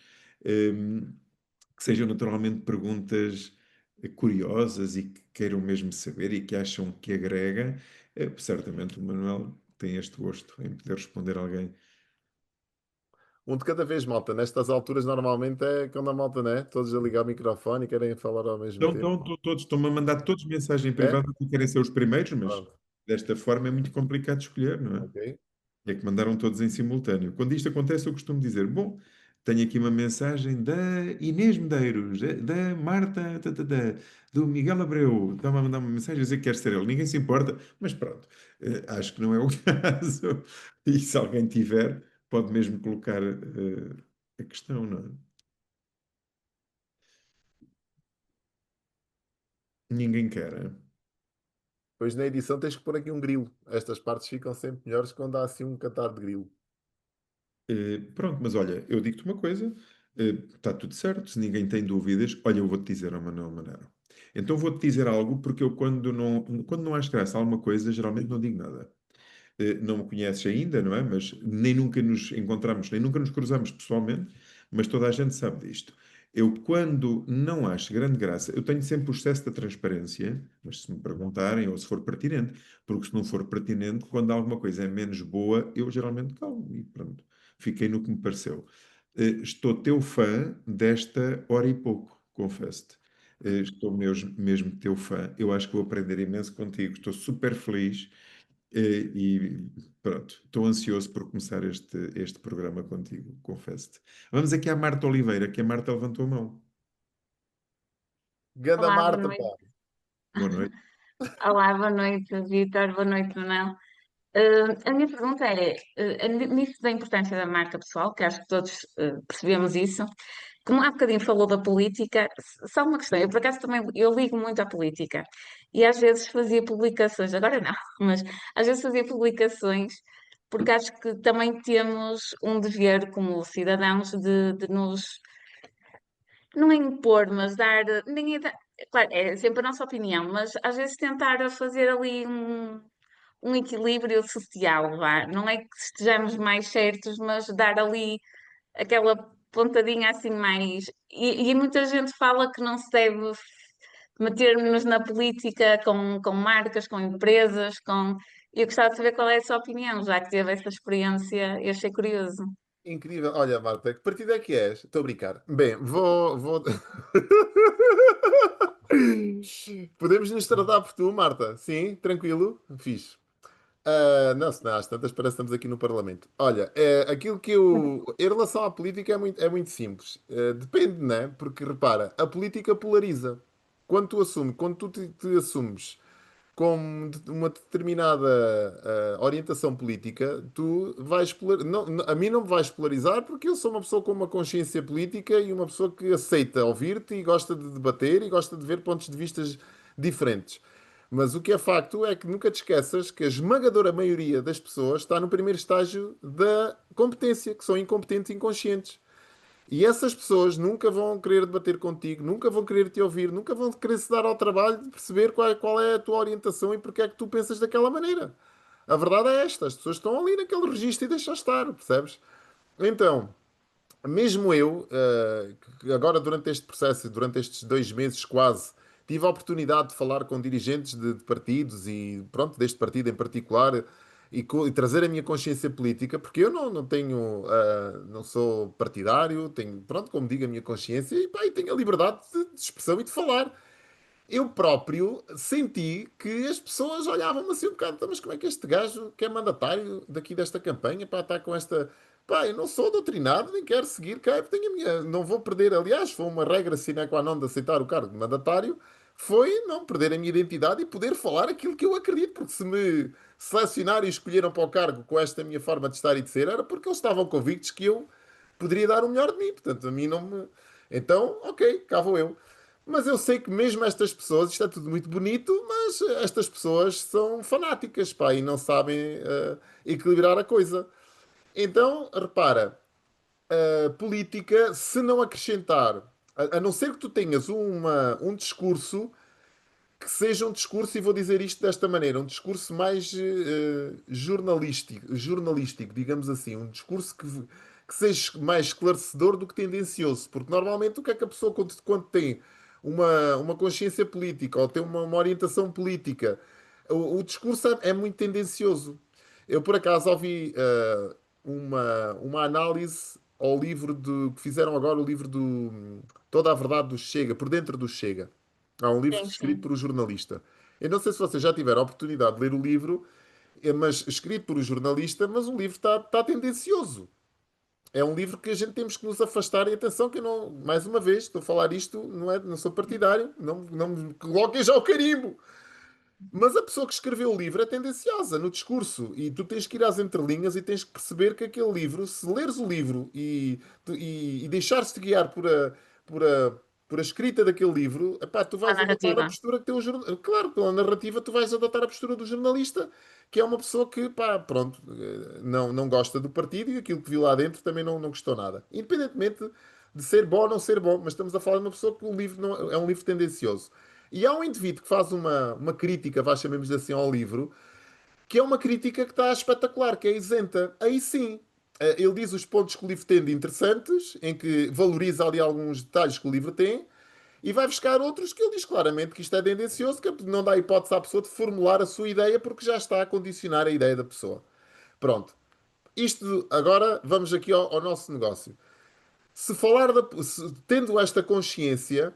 hum, que sejam naturalmente perguntas curiosas e que queiram mesmo saber e que acham que agrega. Certamente o Manuel tem este gosto em poder responder a alguém. Um de cada vez, malta. Nestas alturas, normalmente é quando a malta, né? Todos a ligar o microfone e querem falar ao mesmo tempo. Todos, estão-me a mandar todos mensagem É? privada que querem ser os primeiros, mas Pronto. desta forma é muito complicado escolher, não é? Ok. É que mandaram todos em simultâneo. Quando isto acontece, eu costumo dizer: bom, tenho aqui uma mensagem da Inês Medeiros, da Marta, do Miguel Abreu. Estava a mandar uma mensagem a dizer que quer ser ele. Ninguém se importa, mas pronto, acho que não é o caso. E se alguém tiver, pode mesmo colocar a questão, não é? Ninguém quer. Depois na edição tens que pôr aqui um grilo. Estas partes ficam sempre melhores quando há assim um cantar de grilo. Pronto, mas olha, eu digo-te uma coisa, está tudo certo, se ninguém tem dúvidas, olha, eu vou-te dizer, ó Manuel Manero. Então vou-te dizer algo, porque eu quando não acho graça a alguma coisa, geralmente não digo nada. Não me conheces ainda, não é? Mas nem nunca nos encontramos, nem nunca nos cruzamos pessoalmente, mas toda a gente sabe disto. Eu, quando não acho grande graça, eu tenho sempre o excesso da transparência, mas se me perguntarem, ou se for pertinente, porque se não for pertinente, quando alguma coisa é menos boa, eu geralmente calo e pronto, fiquei no que me pareceu. Estou teu fã desta hora e pouco, confesso-te. Estou mesmo teu fã. Eu acho que vou aprender imenso contigo. Estou super feliz. E pronto, estou ansioso por começar este programa contigo, confesso-te. Vamos aqui à Marta Oliveira, que a Marta levantou a mão. Ganda Olá, boa Marta, noite. pá. Boa noite. Olá, boa noite, Vítor. Boa noite, Manuel. A minha pergunta é, nisso da importância da marca pessoal, que acho que todos percebemos isso, como há bocadinho falou da política, só uma questão, eu por acaso também, eu ligo muito à política, e às vezes fazia publicações, agora não, mas às vezes fazia publicações, porque acho que também temos um dever como cidadãos de nos não é impor, mas dar, nem é claro, é sempre a nossa opinião, mas às vezes tentar fazer ali um equilíbrio social, vá. Não é que estejamos mais certos, mas dar ali aquela pontadinha assim mais. E muita gente fala que não se deve meter-nos na política com marcas, com empresas, com. Eu gostava de saber qual é a sua opinião, já que teve essa experiência, eu achei curioso. Incrível. Olha, Marta, que partido é que és? Estou a brincar. Bem, vou. Podemos nos tratar por tu, Marta? Sim, tranquilo? Fixe. Não, se não, às tantas parece que estamos aqui no Parlamento. Olha, aquilo que eu. Em relação à política é muito simples. Depende, né? Porque repara, a política polariza. Quando tu te assumes com uma determinada orientação política, tu vais a mim não me vais polarizar porque eu sou uma pessoa com uma consciência política e uma pessoa que aceita ouvir-te e gosta de debater e gosta de ver pontos de vistas diferentes. Mas o que é facto é que nunca te esqueças que a esmagadora maioria das pessoas está no primeiro estágio da competência, que são incompetentes e inconscientes. E essas pessoas nunca vão querer debater contigo, nunca vão querer te ouvir, nunca vão querer se dar ao trabalho de perceber qual é a tua orientação e porque é que tu pensas daquela maneira. A verdade é esta: as pessoas estão ali naquele registro e deixam estar, percebes? Então, mesmo eu, que agora durante este processo, durante estes 2 meses quase, tive a oportunidade de falar com dirigentes de partidos e pronto, deste partido em particular, e trazer a minha consciência política, porque eu não tenho, não sou partidário, tenho, pronto, como digo, a minha consciência e, pá, e tenho a liberdade de expressão e de falar. Eu próprio senti que as pessoas olhavam-me assim um bocado, "Então, mas como é que este gajo, que é mandatário daqui desta campanha, pá, está com esta. Pá, eu não sou doutrinado, nem quero seguir, cá, eu tenho a minha. Não vou perder, aliás, foi uma regra sine qua non de aceitar o cargo de mandatário, foi não perder a minha identidade e poder falar aquilo que eu acredito, porque se me selecionaram e escolheram para o cargo com esta minha forma de estar e de ser, era porque eles estavam convictos que eu poderia dar o melhor de mim. Portanto, a mim não me. Então, ok, cá vou eu. Mas eu sei que mesmo estas pessoas, isto é tudo muito bonito, mas estas pessoas são fanáticas, pá, e não sabem equilibrar a coisa. Então, repara, a política, se não acrescentar, a não ser que tu tenhas um discurso que seja um discurso, e vou dizer isto desta maneira, um discurso mais jornalístico, digamos assim, um discurso que seja mais esclarecedor do que tendencioso, porque normalmente o que é que a pessoa, quando tem uma consciência política ou tem uma orientação política, o discurso é muito tendencioso. Eu, por acaso, ouvi uma análise ao livro que fizeram agora, o livro do Toda a Verdade do Chega, por dentro do Chega. Há um livro Sim, escrito sim. por um jornalista. Eu não sei se vocês já tiveram a oportunidade de ler o livro, mas escrito por um jornalista, mas o livro está tendencioso. É um livro que a gente temos que nos afastar e atenção que eu não, mais uma vez, estou a falar isto, não sou partidário, não me coloquem já o carimbo. Mas a pessoa que escreveu o livro é tendenciosa no discurso e tu tens que ir às entrelinhas e tens que perceber que aquele livro, se leres o livro e deixares-te guiar por a, por a escrita daquele livro, epá, tu A vais adotar a narrativa. postura que tem o jornalista. Claro, pela narrativa tu vais adotar a postura do jornalista, que é uma pessoa que, pá, pronto, não gosta do partido e aquilo que viu lá dentro também não gostou nada. Independentemente de ser bom ou não ser bom, mas estamos a falar de uma pessoa que o livro não, é um livro tendencioso. E há um indivíduo que faz uma crítica, vá chamemos assim, ao livro, que é uma crítica que está espetacular, que é isenta. Aí sim, ele diz os pontos que o livro tem de interessantes, em que valoriza ali alguns detalhes que o livro tem, e vai buscar outros que ele diz claramente que isto é tendencioso, que não dá hipótese à pessoa de formular a sua ideia, porque já está a condicionar a ideia da pessoa. Pronto. Isto, agora, vamos aqui ao nosso negócio. Se falar tendo esta consciência,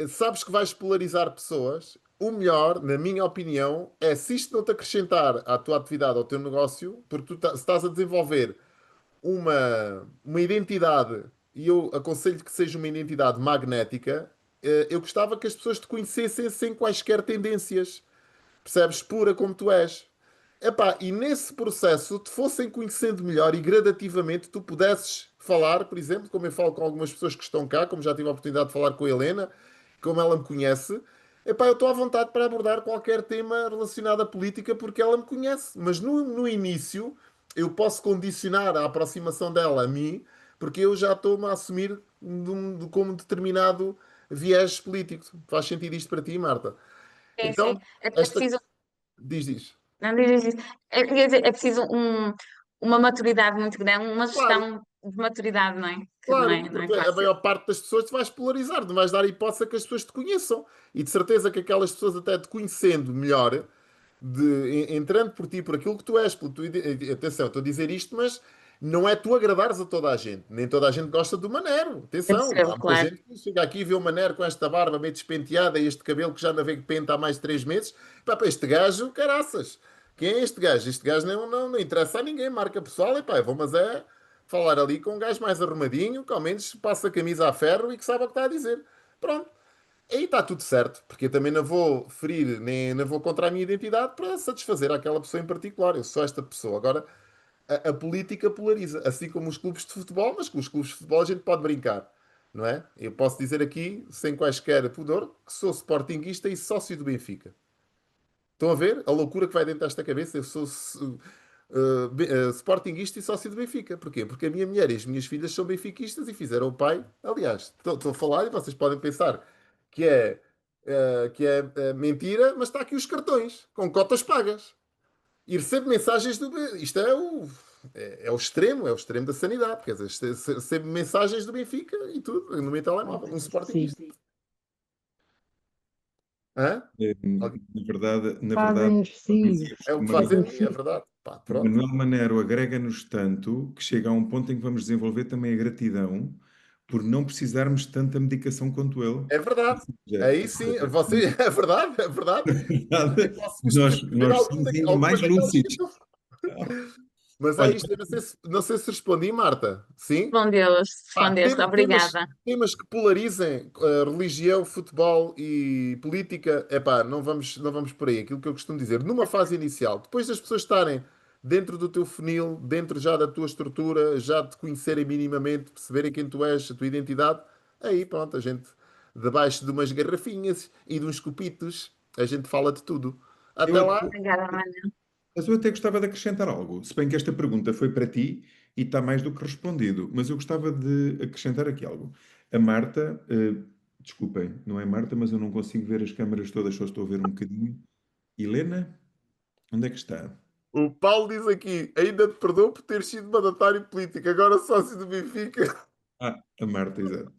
sabes que vais polarizar pessoas. O melhor, na minha opinião, é se isto não te acrescentar à tua atividade, ao teu negócio, porque se estás a desenvolver uma identidade, e eu aconselho que seja uma identidade magnética, eu gostava que as pessoas te conhecessem sem quaisquer tendências. Percebes? Pura como tu és. Epá, e nesse processo te fossem conhecendo melhor e gradativamente tu pudesses falar, por exemplo, como eu falo com algumas pessoas que estão cá, como já tive a oportunidade de falar com a Helena, como ela me conhece, epá, eu estou à vontade para abordar qualquer tema relacionado à política porque ela me conhece. Mas no início eu posso condicionar a aproximação dela a mim porque eu já estou-me a assumir como determinado viés político. Faz sentido isto para ti, Marta? Sim, sim. Então, É esta. preciso. Diz. Não diz isso. Quer dizer, é preciso uma maturidade muito grande, uma Claro. gestão de maturidade, não é? Que Claro, não é porque a fácil. maior parte das pessoas te vais polarizar, não vais dar a hipótese a que as pessoas te conheçam. E de certeza que aquelas pessoas até te conhecendo melhor, entrando por ti, por aquilo que tu és, atenção, estou a dizer isto, mas não é tu agradares a toda a gente. Nem toda a gente gosta do Manero. Eu Atenção, percebo, há muita claro. gente que chega aqui e vê o Manero com esta barba meio despenteada e este cabelo que já não vê que penta há mais de 3 meses. Pá, para este gajo, caraças. Quem é este gajo? Este gajo não interessa a ninguém, marca pessoal, e pá, eu vou, mas é falar ali com um gajo mais arrumadinho, que ao menos passa a camisa a ferro e que sabe o que está a dizer. Pronto. Aí está tudo certo, porque eu também não vou ferir, nem não vou contra a minha identidade para satisfazer aquela pessoa em particular. Eu sou esta pessoa. Agora, a política polariza, assim como os clubes de futebol, mas com os clubes de futebol a gente pode brincar, não é? Eu posso dizer aqui, sem quaisquer pudor, que sou sportinguista e sócio do Benfica. Estão a ver a loucura que vai dentro desta cabeça? Eu sou sportinguista e sócio do Benfica. Porquê? Porque a minha mulher e as minhas filhas são benfiquistas e fizeram o pai. Aliás, estou a falar e vocês podem pensar que é mentira, mas está aqui os cartões com cotas pagas. E recebo mensagens do. Isto é o extremo da sanidade. Quer dizer, recebo mensagens do Benfica e tudo no meu telemóvel, um sportinguista. Hã? Na verdade, nós dizíamos É que o que fazem a mim, é verdade. Pá, o pronto. Manuel Manero agrega-nos tanto que chega a um ponto em que vamos desenvolver também a gratidão por não precisarmos de tanta medicação quanto ele. É verdade. Aí sim, você, é verdade, é verdade. Na verdade, Eu posso vos nós descrever somos ainda mais algumas daquelas lúcidos. situações. Mas é Olha, isto, eu não sei se respondi, Marta. Sim? Pá, Respondeste, obrigada. temas que polarizem religião, futebol e política, epá, não vamos por aí. Aquilo que eu costumo dizer, numa fase inicial, depois das pessoas estarem dentro do teu funil, dentro já da tua estrutura, já te conhecerem minimamente, perceberem quem tu és, a tua identidade, aí pronto, a gente, debaixo de umas garrafinhas e de uns copitos, a gente fala de tudo. eu, Até até- lá, Obrigada, Manuel. mas eu até gostava de acrescentar algo, se bem que esta pergunta foi para ti e está mais do que respondido, mas eu gostava de acrescentar aqui algo. A Marta, desculpem, não é Marta, mas eu não consigo ver as câmaras todas, só estou a ver um bocadinho. Helena, onde é que está? o Paulo diz aqui, ainda te perdoo por ter sido mandatário político, agora sócio do Benfica. Ah, a Marta, exato.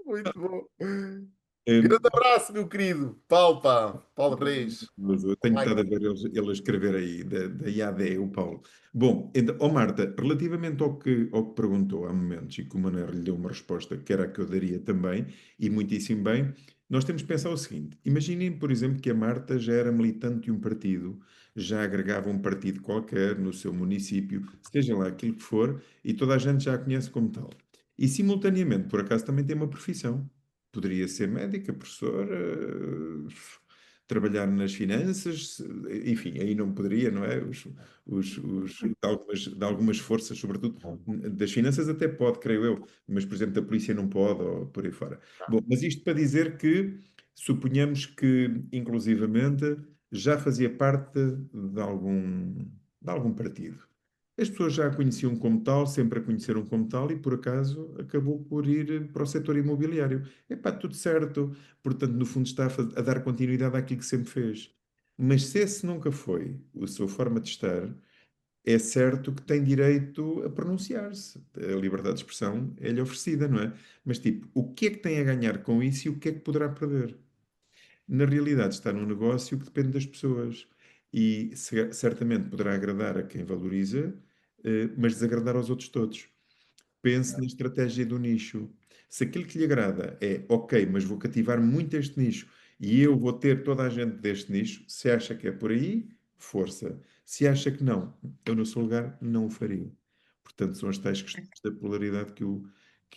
Muito bom. Hum, Grande abraço, meu querido. Paulo, pá. Paulo Reis. Mas eu Oh tenho my estado a God. ver ele a escrever aí, da IAD, o Paulo. Bom, então, Marta, relativamente ao que perguntou há momentos e que o Manuel lhe deu uma resposta, que era a que eu daria também, e muitíssimo bem, nós temos que pensar o seguinte: imaginem, por exemplo, que a Marta já era militante de um partido, já agregava um partido qualquer no seu município, seja lá aquilo que for, e toda a gente já a conhece como tal. E simultaneamente, por acaso, também tem uma profissão. Poderia ser médica, professora, trabalhar nas finanças, enfim, aí não poderia, não é? De algumas forças, sobretudo das finanças, até pode, creio eu, mas, por exemplo, da polícia não pode, ou por aí fora. Bom, mas isto para dizer que suponhamos que, inclusivamente, já fazia parte de algum partido. As pessoas já a conheciam como tal, sempre a conheceram como tal, e por acaso acabou por ir para o setor imobiliário. Epá, tudo certo. Portanto, no fundo, está a dar continuidade àquilo que sempre fez. Mas se esse nunca foi a sua forma de estar, é certo que tem direito a pronunciar-se. A liberdade de expressão é-lhe oferecida, não é? Mas, tipo, o que é que tem a ganhar com isso e o que é que poderá perder? Na realidade, está num negócio que depende das pessoas. E certamente poderá agradar a quem valoriza, mas desagradar aos outros todos. Pense na estratégia do nicho. Se aquilo que lhe agrada é, ok, mas vou cativar muito este nicho e eu vou ter toda a gente deste nicho, se acha que é por aí, força. Se acha que não, eu no seu lugar não o faria. Portanto, são as tais questões da polaridade que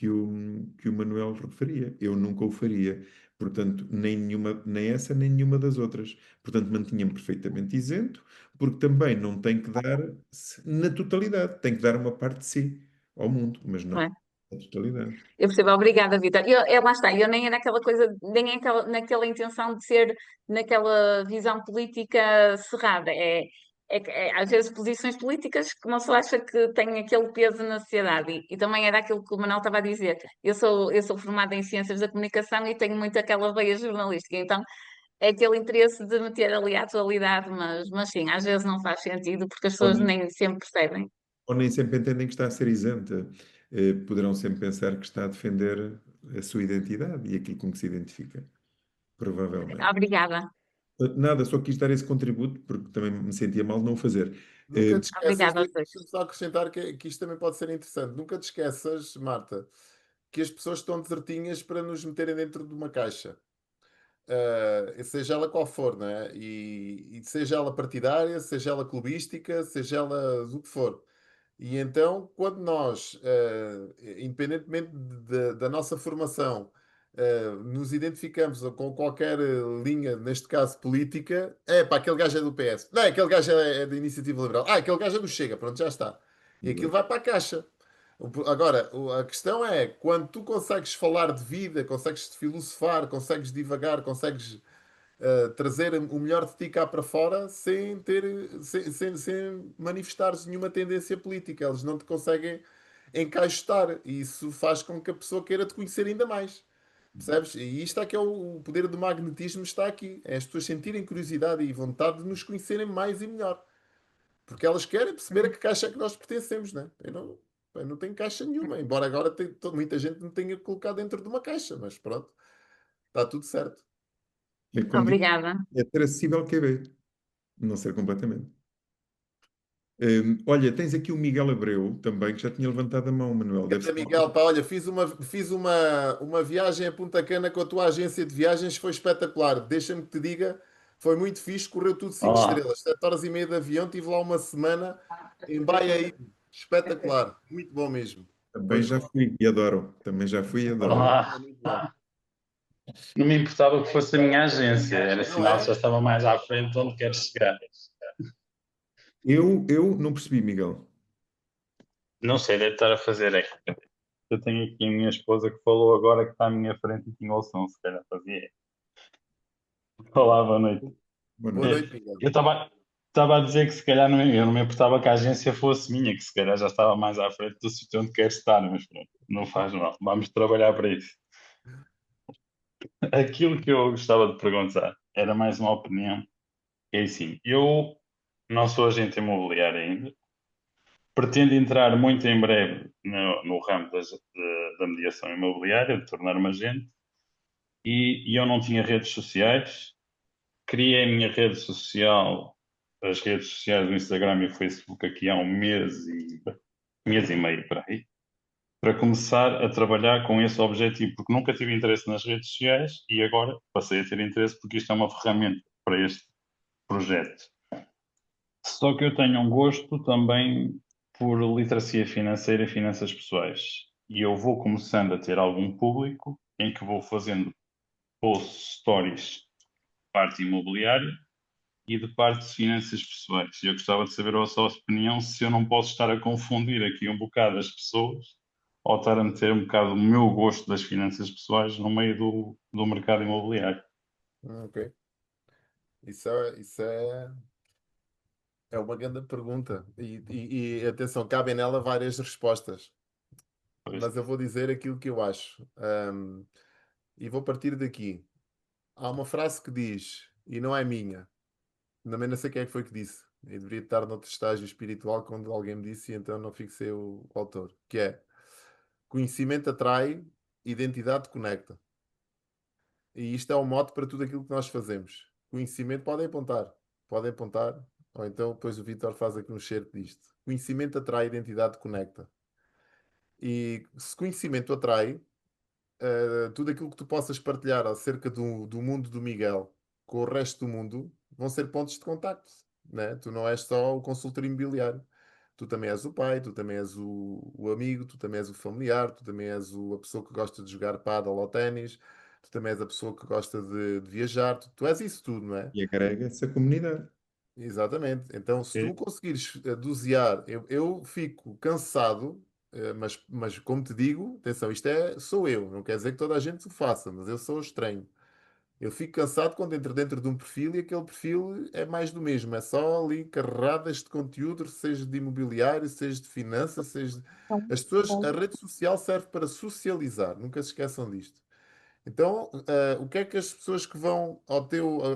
o Manuel referia. Eu nunca o faria. Portanto, nem nenhuma, nem essa, nem nenhuma das outras. Portanto, mantinha-me perfeitamente isento, porque também não tem que dar na totalidade, tem que dar uma parte de si ao mundo, mas não a totalidade. Eu percebo, obrigada, Vitor. Lá está, eu nem é naquela coisa, nem é naquela intenção de ser naquela visão política cerrada. Às vezes posições políticas que uma pessoa acha que têm aquele peso na sociedade. E também era aquilo que o Manuel estava a dizer. Eu sou formada em Ciências da Comunicação e tenho muito aquela veia jornalística. Então é aquele interesse de meter ali a atualidade, mas sim, às vezes não faz sentido porque as Ou pessoas nem, nem sempre percebem. ou nem sempre entendem que está a ser isenta. Poderão sempre pensar que está a defender a sua identidade e aquilo com que se identifica. Provavelmente. Obrigada, Nada, só quis dar esse contributo porque também me sentia mal de não o fazer. Nunca te esqueças obrigada de. aos dois. Deixa-me só acrescentar que isto também pode ser interessante. Nunca te esqueças, Marta, que as pessoas estão desertinhas para nos meterem dentro de uma caixa. Seja ela qual for, não é? E seja ela partidária, seja ela clubística, seja ela do que for. E então, quando nós, independentemente da nossa formação, nos identificamos com qualquer linha, neste caso política, é pá, aquele gajo é do PS, não, aquele gajo é da Iniciativa Liberal, aquele gajo é do Chega, pronto, já está. E aquilo vai para a caixa. Agora, a questão é, quando tu consegues falar de vida, consegues filosofar, consegues divagar, consegues trazer o melhor de ti cá para fora sem manifestares nenhuma tendência política. Eles não te conseguem encaixotar e isso faz com que a pessoa queira te conhecer ainda mais. Percebes? E isto é que é o poder do magnetismo está aqui. É as pessoas sentirem curiosidade e vontade de nos conhecerem mais e melhor. Porque elas querem perceber a que caixa é que nós pertencemos, né? Eu não tenho caixa nenhuma, embora agora muita gente me tenha colocado dentro de uma caixa, mas pronto, está tudo certo. É como digo, Obrigada. é ter acessível que é B, não ser completamente. Olha, tens aqui o Miguel Abreu também, que já tinha levantado a mão, Manuel. Deve Ganda ser. Miguel, pá, olha, fiz uma viagem a Punta Cana com a tua agência de viagens, foi espetacular. Deixa-me que te diga, foi muito fixe, correu tudo 5 Olá, estrelas, 7 horas e meia de avião, tive lá uma semana, Em Baia, espetacular, muito bom mesmo. Também Pois já lá, fui e adoro. Também já fui e adoro. muito Olá. bom, muito bom. Não me importava que fosse a minha agência, era Não sinal que já é? estava mais à frente de onde quero chegar. Eu não percebi, Miguel. Não sei, deve estar a fazer eco. Eu tenho aqui a minha esposa que falou agora que está à minha frente e tinha o som, se calhar fazia eco. Olá, boa noite. Boa Boa noite. noite, Miguel. Eu estava a dizer que se calhar eu não me importava que a agência fosse minha, que se calhar já estava mais à frente do sítio onde quero estar, mas pronto, não faz mal. Vamos trabalhar para isso. Aquilo que eu gostava de perguntar era mais uma opinião. É assim, eu não sou agente imobiliário ainda, pretendo entrar muito em breve no ramo da mediação imobiliária, de tornar-me agente, e eu não tinha redes sociais. Criei a minha rede social, as redes sociais do Instagram e o Facebook aqui há mês e meio para aí, para começar a trabalhar com esse objetivo, porque nunca tive interesse nas redes sociais e agora passei a ter interesse porque isto é uma ferramenta para este projeto. Só que eu tenho um gosto também por literacia financeira e finanças pessoais. E eu vou começando a ter algum público em que vou fazendo posts, stories, parte imobiliária e de parte de finanças pessoais. E eu gostava de saber a sua opinião se eu não posso estar a confundir aqui um bocado as pessoas ou estar a meter um bocado o meu gosto das finanças pessoais no meio do mercado imobiliário. Ok. Isso é uma grande pergunta. E atenção, cabem nela várias respostas. Pois, Mas eu vou dizer aquilo que eu acho. E vou partir daqui. Há uma frase que diz, e não é minha, também não sei quem é que foi que disse. Eu deveria estar noutro estágio espiritual quando alguém me disse, e então não fixei o autor, que é: conhecimento atrai, identidade conecta. E isto é um mote para tudo aquilo que nós fazemos. Conhecimento, podem apontar, ou então depois o Vitor faz aqui um certo disto. Conhecimento atrai, identidade conecta. E se conhecimento atrai, tudo aquilo que tu possas partilhar acerca do mundo do Miguel com o resto do mundo vão ser pontos de contacto, né? Tu não és só o consultor imobiliário. Tu também és o pai, tu também és o amigo, tu também és o familiar, tu também és a pessoa que gosta de jogar pádel ou ténis, tu também és a pessoa que gosta de viajar, tu és isso tudo, não é? E agrega essa comunidade. Exatamente. Então, se tu ok? conseguires dosear, eu fico cansado, mas como te digo, atenção, sou eu, não quer dizer que toda a gente o faça, mas eu sou estranho. Eu fico cansado quando entro dentro de um perfil e aquele perfil é mais do mesmo, é só ali carradas de conteúdo, seja de imobiliário, seja de finanças, As pessoas, a rede social serve para socializar, nunca se esqueçam disto. Então, o que é que as pessoas que vão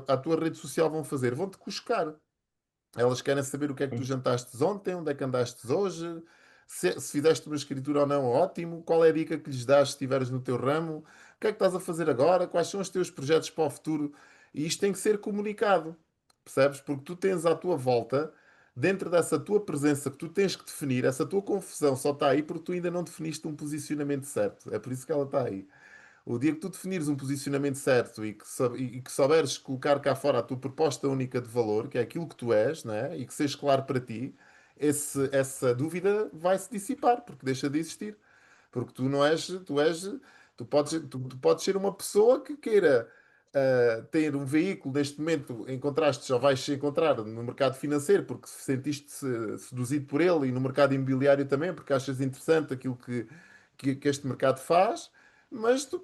à tua rede social vão fazer? Vão-te cuscar. Elas querem saber o que é que tu jantaste ontem, onde é que andaste hoje, se fizeste uma escritura ou não, ótimo. Qual é a dica que lhes dás se estiveres no teu ramo? O que é que estás a fazer agora? Quais são os teus projetos para o futuro? E isto tem que ser comunicado, percebes? Porque tu tens à tua volta, dentro dessa tua presença que tu tens que definir, essa tua confusão só está aí porque tu ainda não definiste um posicionamento certo. É por isso que ela está aí. O dia que tu definires um posicionamento certo e que souberes colocar cá fora a tua proposta única de valor, que é aquilo que tu és, né? E que seja claro para ti, essa dúvida vai se dissipar, porque deixa de existir. Porque tu não és, tu podes ser uma pessoa que queira ter um veículo neste momento, encontraste, já vais encontrar no mercado financeiro, porque sentiste seduzido por ele, e no mercado imobiliário também, porque achas interessante aquilo que este mercado faz. Mas tu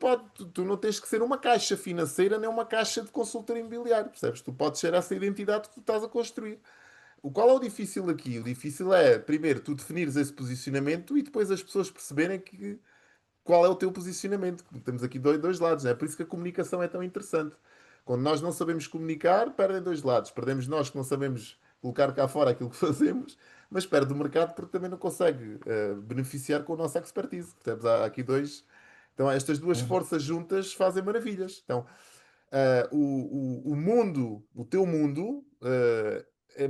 não tens que ser uma caixa financeira nem uma caixa de consultor imobiliário, percebes? Tu podes ser essa identidade que tu estás a construir. Qual é o difícil aqui? O difícil é, primeiro, tu definires esse posicionamento e depois as pessoas perceberem qual é o teu posicionamento. Temos aqui dois lados, é por isso que a comunicação é tão interessante. Quando nós não sabemos comunicar, perdem dois lados. Perdemos nós que não sabemos colocar cá fora aquilo que fazemos, mas perde o mercado porque também não consegue beneficiar com a nossa expertise. Temos aqui dois. Então, estas duas forças juntas fazem maravilhas. Então, o mundo, o teu mundo,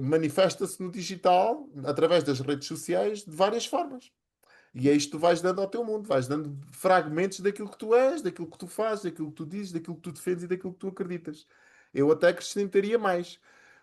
manifesta-se no digital, através das redes sociais, de várias formas. E é isto que tu vais dando ao teu mundo, vais dando fragmentos daquilo que tu és, daquilo que tu fazes, daquilo que tu dizes, daquilo que tu defendes e daquilo que tu acreditas. Eu até acrescentaria mais.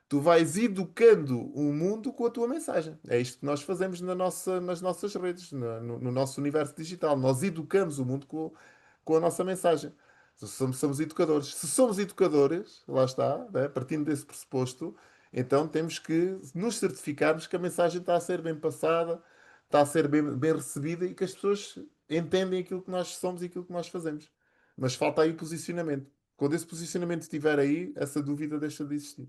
Tu vais educando o mundo com a tua mensagem. É isto que nós fazemos nas nossas redes, no nosso universo digital. Nós educamos o mundo com a nossa mensagem. Somos educadores. Se somos educadores, lá está, né, partindo desse pressuposto, então temos que nos certificarmos que a mensagem está a ser bem passada, está a ser bem recebida e que as pessoas entendem aquilo que nós somos e aquilo que nós fazemos. Mas falta aí o posicionamento. Quando esse posicionamento estiver aí, essa dúvida deixa de existir.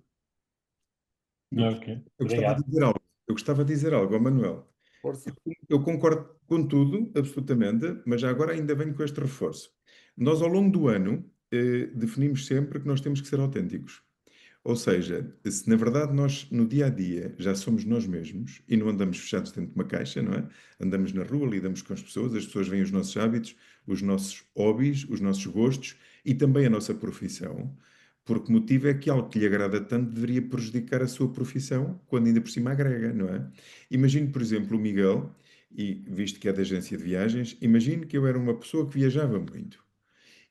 Eu, Ok, eu gostava de obrigado. dizer algo. Eu gostava de dizer algo ao Manuel. Força. Eu concordo com tudo, absolutamente, mas já agora ainda venho com este reforço. Nós, ao longo do ano, definimos sempre que nós temos que ser autênticos. Ou seja, se na verdade nós no dia a dia já somos nós mesmos e não andamos fechados dentro de uma caixa, não é? Andamos na rua, lidamos com as pessoas veem os nossos hábitos, os nossos hobbies, os nossos gostos e também a nossa profissão. Por que motivo é que algo que lhe agrada tanto deveria prejudicar a sua profissão, quando ainda por cima agrega, não é? Imagino, por exemplo, o Miguel, e visto que é da agência de viagens, imagino que eu era uma pessoa que viajava muito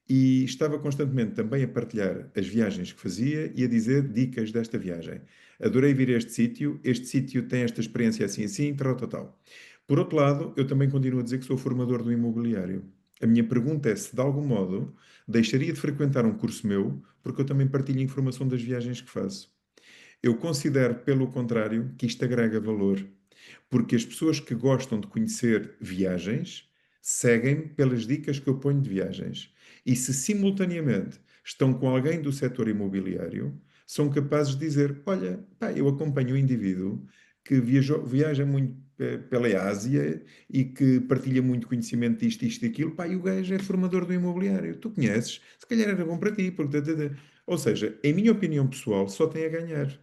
e estava constantemente também a partilhar as viagens que fazia e a dizer dicas desta viagem. Adorei vir a este sítio tem esta experiência assim, assim, tal, tal, tal. Por outro lado, eu também continuo a dizer que sou formador do imobiliário. A minha pergunta é se, de algum modo, deixaria de frequentar um curso meu, porque eu também partilho informação das viagens que faço. Eu considero, pelo contrário, que isto agrega valor, porque as pessoas que gostam de conhecer viagens seguem-me pelas dicas que eu ponho de viagens. E se simultaneamente estão com alguém do setor imobiliário, são capazes de dizer: Olha, pá, eu acompanho um indivíduo que viaja muito pela Ásia e que partilha muito conhecimento disto, isto e aquilo, pá, e o gajo é formador do imobiliário. Tu conheces? Se calhar era bom para ti. Porque... Ou seja, em minha opinião pessoal, só tem a ganhar.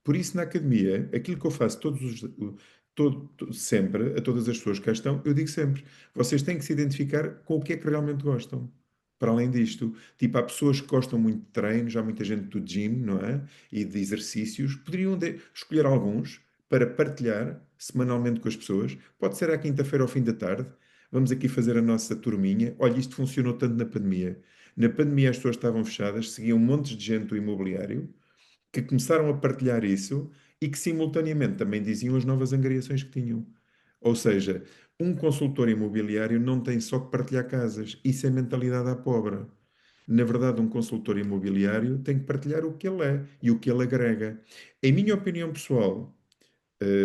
Por isso, na academia, aquilo que eu faço sempre, a todas as pessoas que cá estão, eu digo sempre: vocês têm que se identificar com o que é que realmente gostam. Para além disto, tipo, há pessoas que gostam muito de treinos, há muita gente do gym, não é? E de exercícios. Poderiam escolher alguns para partilhar semanalmente com as pessoas. Pode ser à quinta-feira ao fim da tarde. Vamos aqui fazer a nossa turminha. Olha, isto funcionou tanto na pandemia. Na pandemia as pessoas estavam fechadas, seguiam montes de gente do imobiliário que começaram a partilhar isso e que simultaneamente também diziam as novas angariações que tinham. Ou seja, um consultor imobiliário não tem só que partilhar casas, isso é mentalidade à pobre. Na verdade, um consultor imobiliário tem que partilhar o que ele é e o que ele agrega. Em minha opinião pessoal,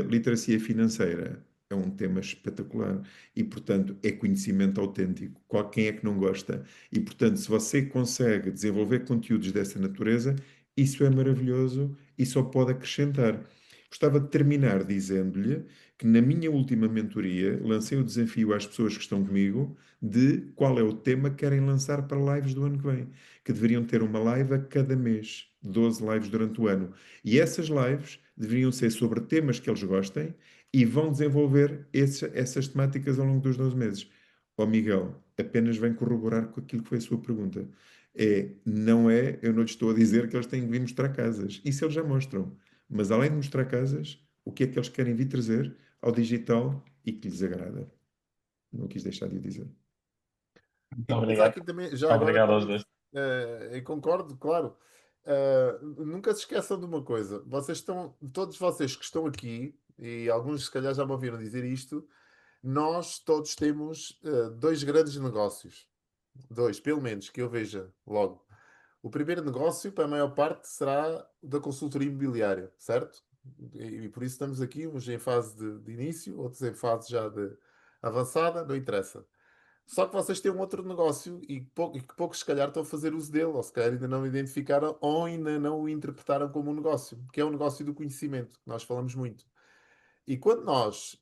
literacia financeira é um tema espetacular e, portanto, é conhecimento autêntico. Quem é que não gosta? E, portanto, se você consegue desenvolver conteúdos dessa natureza, isso é maravilhoso e só pode acrescentar. Gostava de terminar dizendo-lhe que na minha última mentoria lancei o desafio às pessoas que estão comigo de qual é o tema que querem lançar para lives do ano que vem, que deveriam ter uma live a cada mês, 12 lives durante o ano. E essas lives deveriam ser sobre temas que eles gostem e vão desenvolver essas temáticas ao longo dos 12 meses. Ó Miguel, apenas vem corroborar com aquilo que foi a sua pergunta. Não é, eu não lhe estou a dizer que eles têm que vir mostrar casas. Isso eles já mostram. Mas além de mostrar casas, o que é que eles querem vir trazer ao digital e que lhes agrada? Não quis deixar de o dizer. Muito Mas há obrigado. aqui também, já agora Obrigado aos também, dois. eu concordo, claro. Nunca se esqueçam de uma coisa. Todos vocês que estão aqui, e alguns se calhar já me ouviram dizer isto, nós todos temos dois grandes negócios. Dois, pelo menos, que eu veja logo. O primeiro negócio, para a maior parte, será o da consultoria imobiliária, certo? E por isso estamos aqui, uns em fase de início, outros em fase já de avançada, não interessa. Só que vocês têm um outro negócio e que poucos, se calhar, estão a fazer uso dele, ou se calhar ainda não o identificaram, ou ainda não o interpretaram como um negócio, que é o negócio do conhecimento, que nós falamos muito. E quando nós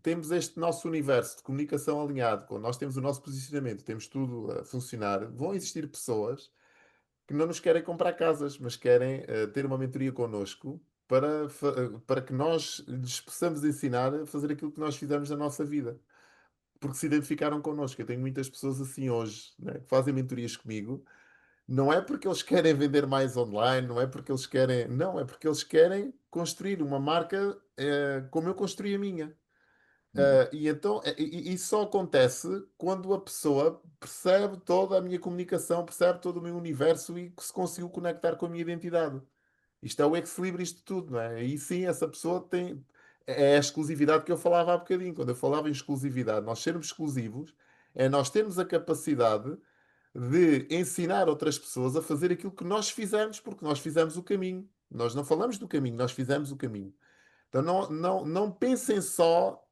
temos este nosso universo de comunicação alinhado, quando nós temos o nosso posicionamento, temos tudo a funcionar, vão existir pessoas que não nos querem comprar casas, mas querem ter uma mentoria connosco para que nós lhes possamos ensinar a fazer aquilo que nós fizemos na nossa vida porque se identificaram connosco. Eu tenho muitas pessoas assim hoje, né, que fazem mentorias comigo. Não é porque eles querem vender mais online, não é porque eles querem. Não, é porque eles querem construir uma marca como eu construí a minha. E então, isso só acontece quando a pessoa percebe toda a minha comunicação, percebe todo o meu universo e que se conseguiu conectar com a minha identidade. Isto é o ex-libris de tudo, não é? Aí sim, essa pessoa tem. É a exclusividade que eu falava há bocadinho. Quando eu falava em exclusividade, nós sermos exclusivos é nós termos a capacidade de ensinar outras pessoas a fazer aquilo que nós fizemos, porque nós fizemos o caminho. Nós não falamos do caminho, nós fizemos o caminho. Então não pensem só.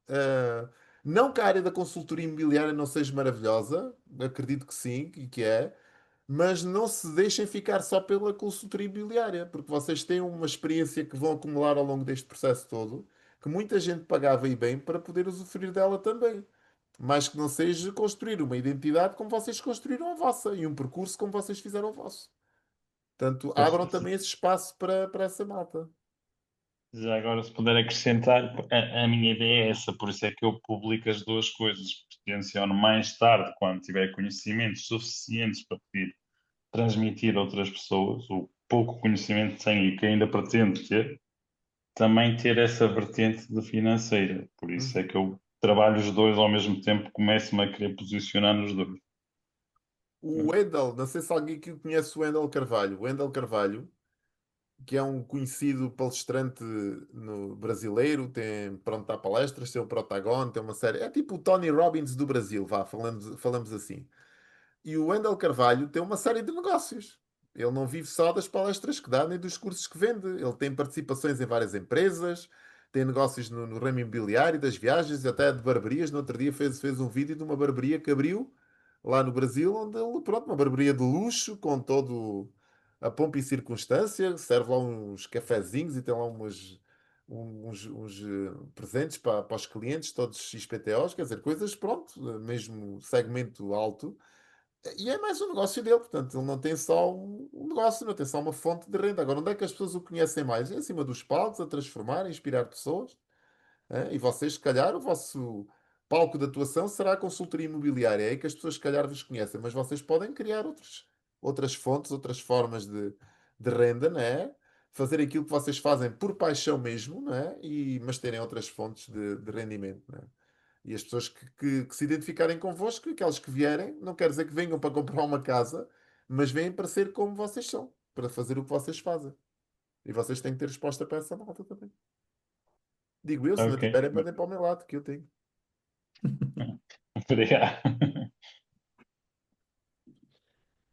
Não que a área da consultoria imobiliária não seja maravilhosa, acredito que sim, e que é, mas não se deixem ficar só pela consultoria imobiliária, porque vocês têm uma experiência que vão acumular ao longo deste processo todo, que muita gente pagava e bem para poder usufruir dela também. Mas que não seja construir uma identidade como vocês construíram a vossa e um percurso como vocês fizeram o vosso. Portanto, abram também esse espaço para essa malta. Já agora, se puder acrescentar, a minha ideia é essa, por isso é que eu publico as duas coisas. Tenciono mais tarde, quando tiver conhecimentos suficientes para poder transmitir a outras pessoas o pouco conhecimento que tenho e que ainda pretendo ter, também ter essa vertente de financeira. Por isso é Uhum. que eu trabalho os dois ao mesmo tempo, começo-me a querer posicionar nos dois. O Wendel, não sei se alguém aqui conhece o Wendel Carvalho. O Wendel Carvalho, que é um conhecido palestrante no brasileiro, tem, pronto, dá palestras, tem o Protagon, tem uma série. É tipo o Tony Robbins do Brasil, vá, falamos assim. E o Wendel Carvalho tem uma série de negócios. Ele não vive só das palestras que dá, nem dos cursos que vende. Ele tem participações em várias empresas, tem negócios no ramo imobiliário, das viagens, até de barberias. No outro dia fez um vídeo de uma barberia que abriu lá no Brasil, onde ele, pronto, uma barberia de luxo, com todo a pompa e circunstância, serve lá uns cafezinhos e tem lá uns presentes para os clientes, todos XPTOs, quer dizer, coisas, pronto, mesmo segmento alto. E é mais um negócio dele, portanto, ele não tem só um negócio, não tem só uma fonte de renda. Agora, onde é que as pessoas o conhecem mais? É em cima dos palcos, a transformar, a inspirar pessoas. E vocês, se calhar, o vosso palco de atuação será a consultoria imobiliária. É aí que as pessoas, se calhar, vos conhecem, mas vocês podem criar outras fontes, outras formas de renda, não é? Fazer aquilo que vocês fazem por paixão mesmo, não é? Mas terem outras fontes de rendimento, não é? E as pessoas que se identificarem convosco, aquelas que vierem, não quer dizer que venham para comprar uma casa, mas vêm para ser como vocês são, para fazer o que vocês fazem. E vocês têm que ter resposta para essa malta também. Digo eu, se não Ok. tiverem, mandem para o meu lado, que eu tenho. Obrigado.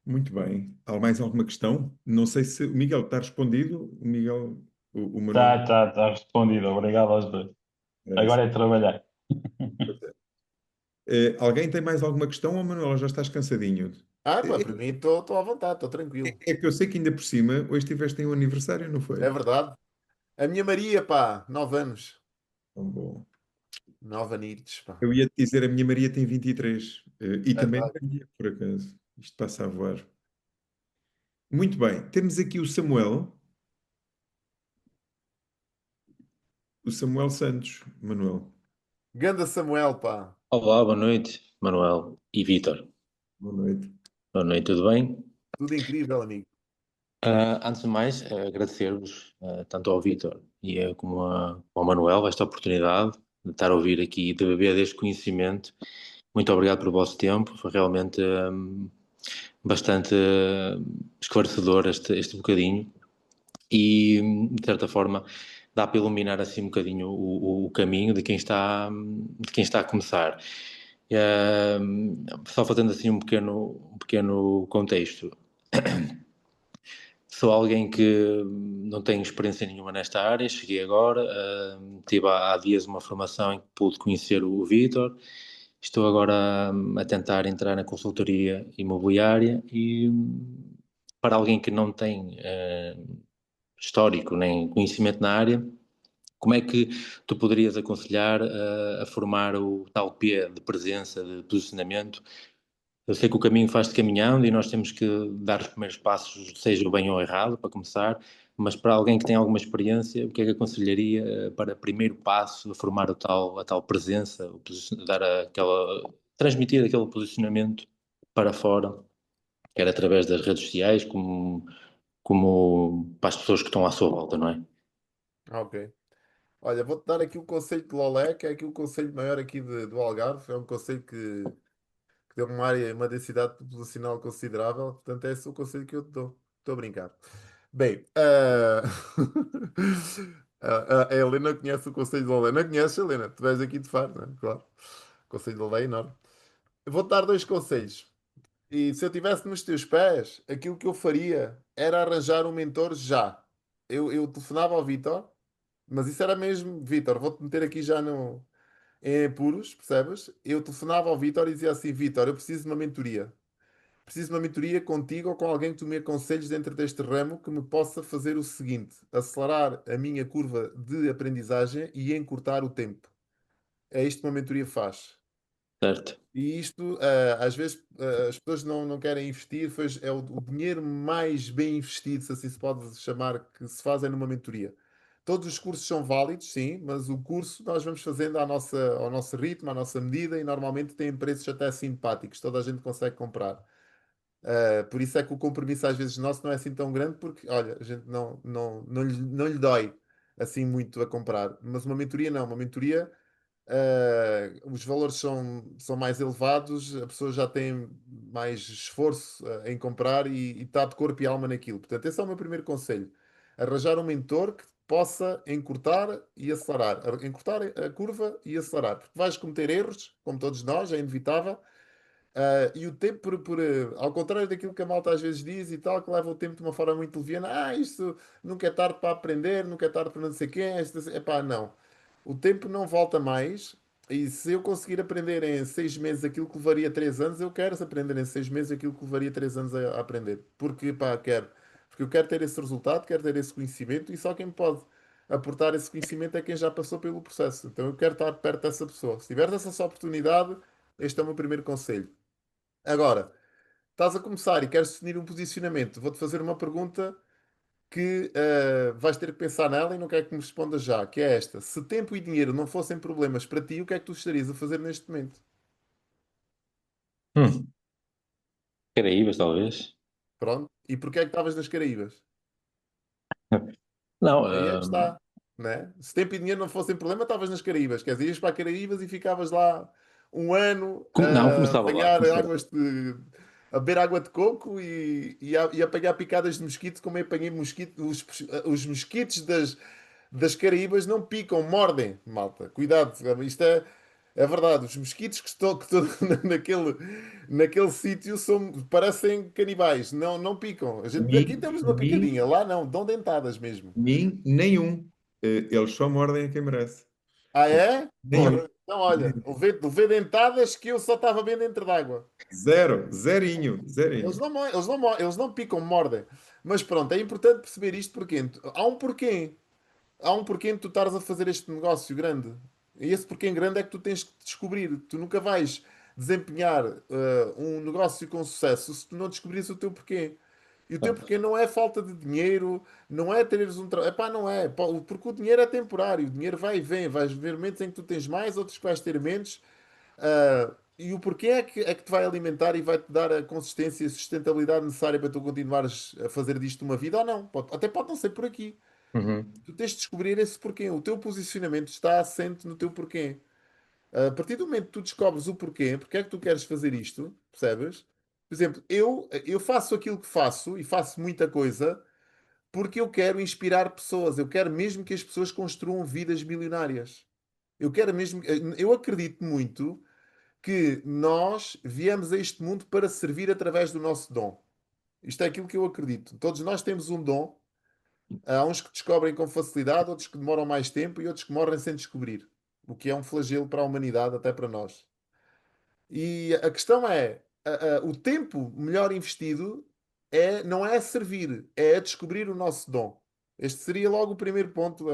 Muito bem. Há mais alguma questão? Não sei se o Miguel está respondido. O Miguel, o Manuel. Tá respondido. Obrigado aos dois. É isso. Agora é trabalhar. Alguém tem mais alguma questão ou Manuel já estás cansadinho? Pá, É, para mim estou à vontade, estou tranquilo. é que eu sei que ainda por cima hoje tiveste um aniversário, não É foi? verdade. A minha Maria, pá, 9 anos. Tão bom. 9 anitos, pá. Eu ia te dizer, a minha Maria tem 23. E É também verdade. Maria, por acaso. Isto passa a voar. Muito bem. Temos aqui o Samuel. O Samuel Santos, Manuel. Ganda Samuel, pá. Olá, boa noite, Manuel e Vítor. Boa noite. Boa noite, tudo bem? Tudo incrível, amigo. Antes de mais, agradecer-vos, tanto ao Vítor e ao Manuel, esta oportunidade de estar a ouvir aqui e de beber deste conhecimento. Muito obrigado pelo vosso tempo, foi realmente bastante esclarecedor este bocadinho e, de certa forma, dá para iluminar assim um bocadinho o caminho de quem está a começar. Só fazendo assim um pequeno contexto. Sou alguém que não tenho experiência nenhuma nesta área, cheguei agora, tive há dias uma formação em que pude conhecer o Vítor, estou agora a tentar entrar na consultoria imobiliária e para alguém que não tem histórico nem conhecimento na área, como é que tu poderias aconselhar a formar o tal P de presença, de posicionamento? Eu sei que o caminho faz-se caminhando e nós temos que dar os primeiros passos, seja o bem ou o errado, para começar, mas para alguém que tem alguma experiência, o que é que aconselharia para primeiro passo, a formar a tal presença, transmitir aquele posicionamento para fora, quer através das redes sociais, como para as pessoas que estão à sua volta, não é? Ok. Olha, vou-te dar aqui o conceito de Lolé, que é aqui o conselho maior aqui do Algarve. É um conselho que tem uma densidade populacional considerável. Portanto, é esse o conselho que eu te dou. Estou a brincar. Bem, a Helena conhece o Conselho da Helena. Conhece, Helena? Tu és aqui de Faro, não é? Claro. O Conselho da Lei é enorme. Eu vou-te dar dois conselhos. E se eu estivesse nos teus pés, aquilo que eu faria era arranjar um mentor já. Eu telefonava ao Vítor, mas isso era mesmo, Vítor, vou-te meter aqui já no, em apuros, percebes? Eu telefonava ao Vítor e dizia assim: Vítor, eu preciso de uma mentoria. Preciso de uma mentoria contigo ou com alguém que tu me aconselhes dentro deste ramo que me possa fazer o seguinte: acelerar a minha curva de aprendizagem e encurtar o tempo. É isto que uma mentoria faz. Certo. E isto, às vezes, as pessoas não querem investir, pois é o dinheiro mais bem investido, se assim se pode chamar, que se faz é numa mentoria. Todos os cursos são válidos, sim, mas o curso nós vamos fazendo ao nosso ritmo, à nossa medida e normalmente tem preços até simpáticos, toda a gente consegue comprar. Por isso é que o compromisso às vezes nosso não é assim tão grande, porque, olha, a gente não lhe dói assim muito a comprar. Mas uma mentoria não, uma mentoria. Os valores são mais elevados, a pessoa já tem mais esforço em comprar e está de corpo e alma naquilo. Portanto, esse é o meu primeiro conselho. Arranjar um mentor que possa encurtar e acelerar. Encurtar a curva e acelerar. Porque vais cometer erros, como todos nós, é inevitável. E o tempo, ao contrário daquilo que a malta às vezes diz e tal, que leva o tempo de uma forma muito leviana, isto nunca é tarde para aprender, nunca é tarde para não sei quem, epá, não. O tempo não volta mais, e se eu conseguir aprender em 6 meses aquilo que levaria 3 anos, eu quero aprender em 6 meses aquilo que levaria 3 anos a aprender. Porque, pá, quero. Porque eu quero ter esse resultado, quero ter esse conhecimento, e só quem pode aportar esse conhecimento é quem já passou pelo processo. Então eu quero estar perto dessa pessoa. Se tiveres essa oportunidade, este é o meu primeiro conselho. Agora, estás a começar e queres definir um posicionamento. Vou-te fazer uma pergunta que vais ter que pensar nela e não quero que me respondas já, que é esta. Se tempo e dinheiro não fossem problemas para ti, o que é que tu estarias a fazer neste momento? Hum. Caraíbas, talvez. Pronto. E porquê é que estavas nas Caraíbas? Não, Aí é que está. Né? Se tempo e dinheiro não fossem problema, estavas nas Caraíbas. Quer dizer, ias para Caraíbas e ficavas lá um ano não, a começava lá, apanhar começava. águas de, a beber água de coco e a apanhar picadas de mosquito, como eu apanhei mosquito, os mosquitos das Caraíbas não picam, mordem, malta. Cuidado, isto é verdade. Os mosquitos que estão naquele sítio parecem canibais, não picam. Aqui Mim, temos uma mim, picadinha, lá não, dão dentadas mesmo. mim, nenhum. Eles só mordem a quem merece. Ah, é? Nenhum. Porra, então olha, levei dentadas que eu só estava bem dentro d'água. Zero. Zerinho. Eles Zerinho. não, mo- eles não picam, mordem. Mas pronto, é importante perceber isto porque há um porquê. Há um porquê de tu estares a fazer este negócio grande. E esse porquê grande é que tu tens que descobrir. Tu nunca vais desempenhar um negócio com sucesso se tu não descobrires o teu porquê. E o teu Certo. porquê não é falta de dinheiro, não é teres um trabalho. Epá, não é. Porque o dinheiro é temporário. O dinheiro vai e vem. Vais ver momentos em que tu tens mais, outros que vais ter menos. E o porquê é que te vai alimentar e vai-te dar a consistência e a sustentabilidade necessária para tu continuares a fazer disto uma vida ou não. Até pode não ser por aqui. Uhum. Tu tens de descobrir esse porquê. O teu posicionamento está assente no teu porquê. A partir do momento que tu descobres o porquê, porque é que tu queres fazer isto, percebes? Por exemplo, eu faço aquilo que faço e faço muita coisa porque eu quero inspirar pessoas. Eu quero mesmo que as pessoas construam vidas milionárias. Eu quero mesmo. Eu acredito muito que nós viemos a este mundo para servir através do nosso dom. Isto é aquilo que eu acredito. Todos nós temos um dom. Há uns que descobrem com facilidade, outros que demoram mais tempo e outros que morrem sem descobrir. O que é um flagelo para a humanidade, até para nós. E a questão é, o tempo melhor investido não é a servir, é a descobrir o nosso dom. Este seria logo o primeiro ponto.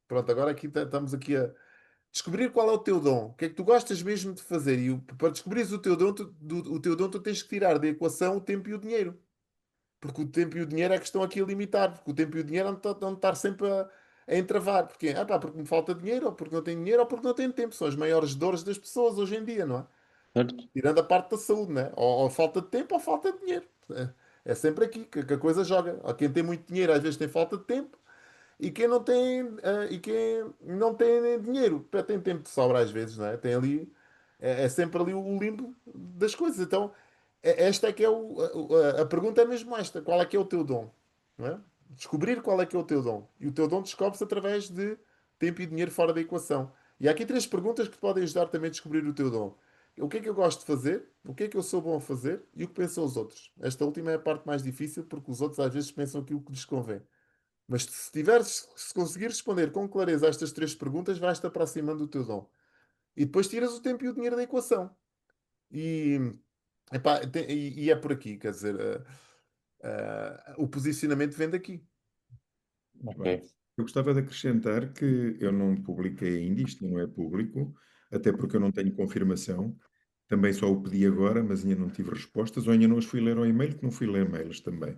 Pronto, agora aqui estamos aqui a descobrir qual é o teu dom. O que é que tu gostas mesmo de fazer? E para descobrires o teu dom, o teu dom, tu tens que tirar da equação o tempo e o dinheiro. Porque o tempo e o dinheiro é que estão aqui a limitar. Porque o tempo e o dinheiro vão estar sempre a entravar. Porquê? Pá, porque me falta dinheiro, ou porque não tenho dinheiro, ou porque não tenho tempo. São as maiores dores das pessoas hoje em dia, não é? Certo? Tirando a parte da saúde, né? Ou falta de tempo ou falta de dinheiro. É sempre aqui que a coisa joga. Há quem tem muito dinheiro, às vezes tem falta de tempo, e quem não tem, e quem não tem dinheiro, pá, tem tempo de sobra às vezes, não é? Tem ali, é sempre ali o limbo das coisas. Então, esta é que é a pergunta é mesmo esta: qual é que é o teu dom? Não é? Descobrir qual é que é o teu dom. E o teu dom descobre-se através de tempo e dinheiro fora da equação. E há aqui 3 perguntas que te podem ajudar também a descobrir o teu dom. O que é que eu gosto de fazer? O que é que eu sou bom a fazer? E o que pensam os outros? Esta última é a parte mais difícil porque os outros às vezes pensam aquilo que lhes convém. Mas se conseguires responder com clareza a estas 3 perguntas, vais-te aproximando do teu dom. E depois tiras o tempo e o dinheiro da equação. E, epá, e é por aqui, quer dizer, o posicionamento vem daqui. Ok. Eu gostava de acrescentar que eu não publiquei ainda, isto não é público, até porque eu não tenho confirmação. Também só o pedi agora, mas ainda não tive respostas, ou ainda não os fui ler ao e-mail, que não fui ler e-mails também.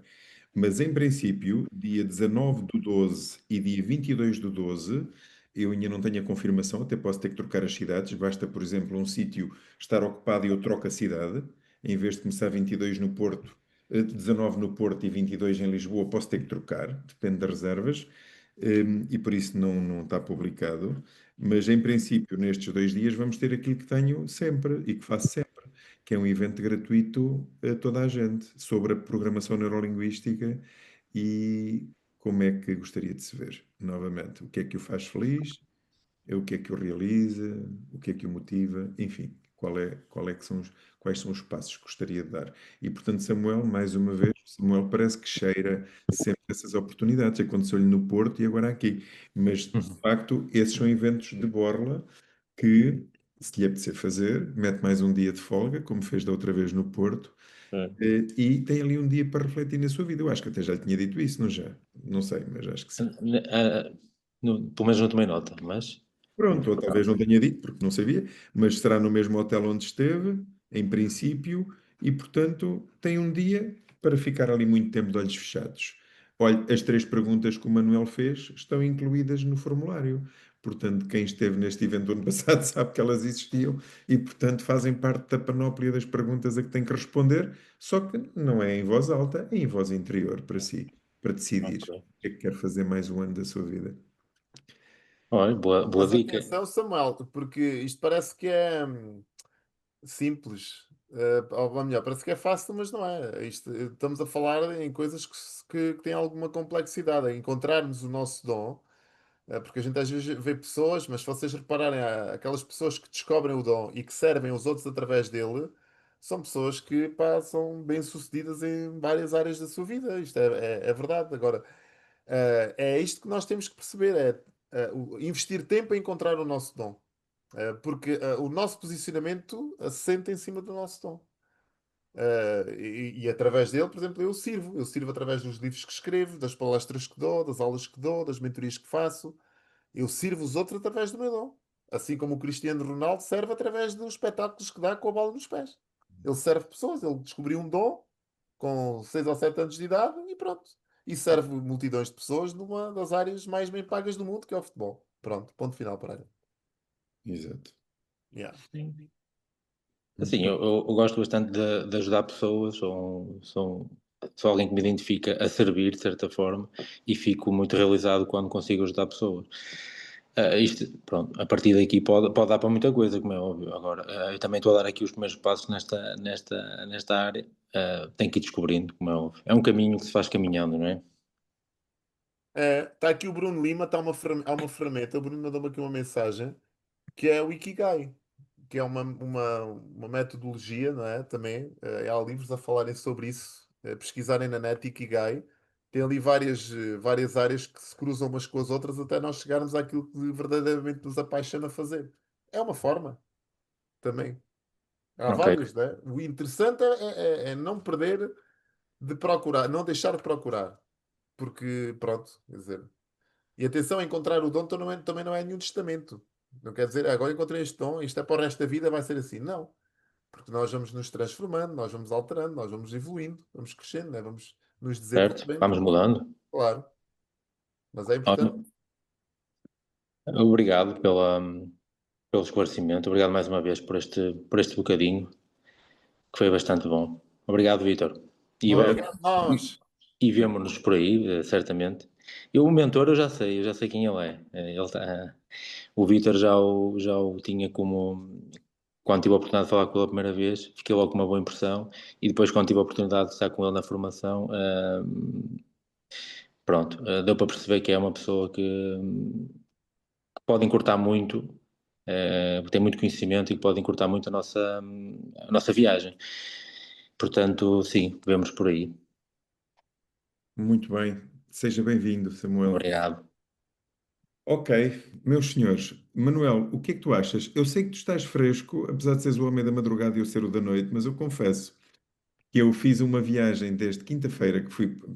Mas em princípio, dia 19 do 12 e dia 22 do 12, eu ainda não tenho a confirmação, até posso ter que trocar as cidades. Basta, por exemplo, um sítio estar ocupado e eu troco a cidade. Em vez de começar 22 no Porto, 19 no Porto e 22 em Lisboa, posso ter que trocar, depende das reservas. E por isso não está publicado. Mas em princípio, nestes 2 dias, vamos ter aquilo que tenho sempre e que faço sempre, que é um evento gratuito a toda a gente sobre a programação neurolinguística e como é que gostaria de se ver novamente. O que é que o faz feliz, o que é que o realiza, o que é que o motiva, enfim, quais são os passos que gostaria de dar. E portanto, Samuel, mais uma vez, Samuel parece que cheira sempre essas oportunidades. Aconteceu-lhe no Porto e agora aqui. Mas de Uhum. facto, esses são eventos de borla que, se lhe apetecer fazer, mete mais um dia de folga, como fez da outra vez no Porto, É. e tem ali um dia para refletir na sua vida. Eu acho que até já lhe tinha dito isso, não já? Não sei, mas acho que sim. Pelo menos não tomei nota, mas Pronto, ou talvez não tenha dito, porque não sabia, mas será no mesmo hotel onde esteve, em princípio, e portanto tem um dia para ficar ali muito tempo de olhos fechados. Olha, as 3 perguntas que o Manuel fez estão incluídas no formulário. Portanto, quem esteve neste evento do ano passado sabe que elas existiam e, portanto, fazem parte da panóplia das perguntas a que tem que responder, só que não é em voz alta, é em voz interior para si, para decidir ok. o que é que quer fazer mais um ano da sua vida. Olha, boa Mas dica. atenção, Samuel, porque isto parece que é simples. Ou melhor, parece que é fácil, mas não é. Estamos a falar em coisas que têm alguma complexidade. É encontrarmos o nosso dom, porque a gente às vezes vê pessoas, mas se vocês repararem, aquelas pessoas que descobrem o dom e que servem os outros através dele, são pessoas que pá, são bem-sucedidas em várias áreas da sua vida. Isto é verdade. Agora, é isto que nós temos que perceber: investir tempo em encontrar o nosso dom. Porque o nosso posicionamento assenta em cima do nosso dom. E através dele, por exemplo, eu sirvo. Eu sirvo através dos livros que escrevo, das palestras que dou, das aulas que dou, das mentorias que faço. Eu sirvo os outros através do meu dom. Assim como o Cristiano Ronaldo serve através dos espetáculos que dá com a bola nos pés. Ele serve pessoas, ele descobriu um dom com 6 ou 7 anos de idade e pronto. E serve multidões de pessoas numa das áreas mais bem pagas do mundo, que é o futebol. Pronto, ponto final para ele. Exato. Yeah. Muito Assim, bem. eu gosto bastante de ajudar pessoas, sou alguém que me identifica a servir, de certa forma, e fico muito realizado quando consigo ajudar pessoas. Pronto, a partir daqui pode dar para muita coisa, como é óbvio. Agora, eu também estou a dar aqui os primeiros passos nesta área, tenho que ir descobrindo, como é óbvio. É um caminho que se faz caminhando, não é? Está aqui o Bruno Lima, há uma ferramenta. O Bruno mandou-me aqui uma mensagem que é o Ikigai, que é uma metodologia, não é? Também há livros a falarem sobre isso, pesquisarem na net Ikigai. Tem ali várias áreas que se cruzam umas com as outras até nós chegarmos àquilo que verdadeiramente nos apaixona fazer. É uma forma também. Há Ok, vários, não é? O interessante é não perder de procurar, não deixar de procurar. Porque, pronto, quer dizer. E atenção, encontrar o dom também não é nenhum testamento. Não quer dizer, agora encontrei este dom, isto é para o resto da vida, vai ser assim. Não. Porque nós vamos nos transformando, nós vamos alterando, nós vamos evoluindo, vamos crescendo, né? Vamos nos certo, desenvolvendo. vamos mudando. Claro. Mas é Olha, importante. obrigado pelo esclarecimento, obrigado mais uma vez por este bocadinho, que foi bastante bom. Obrigado, Vítor. E, Obrigado, nós. e vemo-nos por aí, certamente. O mentor eu já sei quem ele é. O Vítor já o tinha como. Quando tive a oportunidade de falar com ele a primeira vez, fiquei logo com uma boa impressão. E depois, quando tive a oportunidade de estar com ele na formação, pronto, deu para perceber que é uma pessoa que pode encurtar muito, tem muito conhecimento e que pode encurtar muito a nossa viagem. Portanto, sim, vemos por aí. Muito bem. Seja bem-vindo, Samuel. Obrigado. Ok, meus senhores. Manuel, o que é que tu achas? Eu sei que tu estás fresco, apesar de seres o homem da madrugada e eu ser o da noite, mas eu confesso que eu fiz uma viagem desde quinta-feira,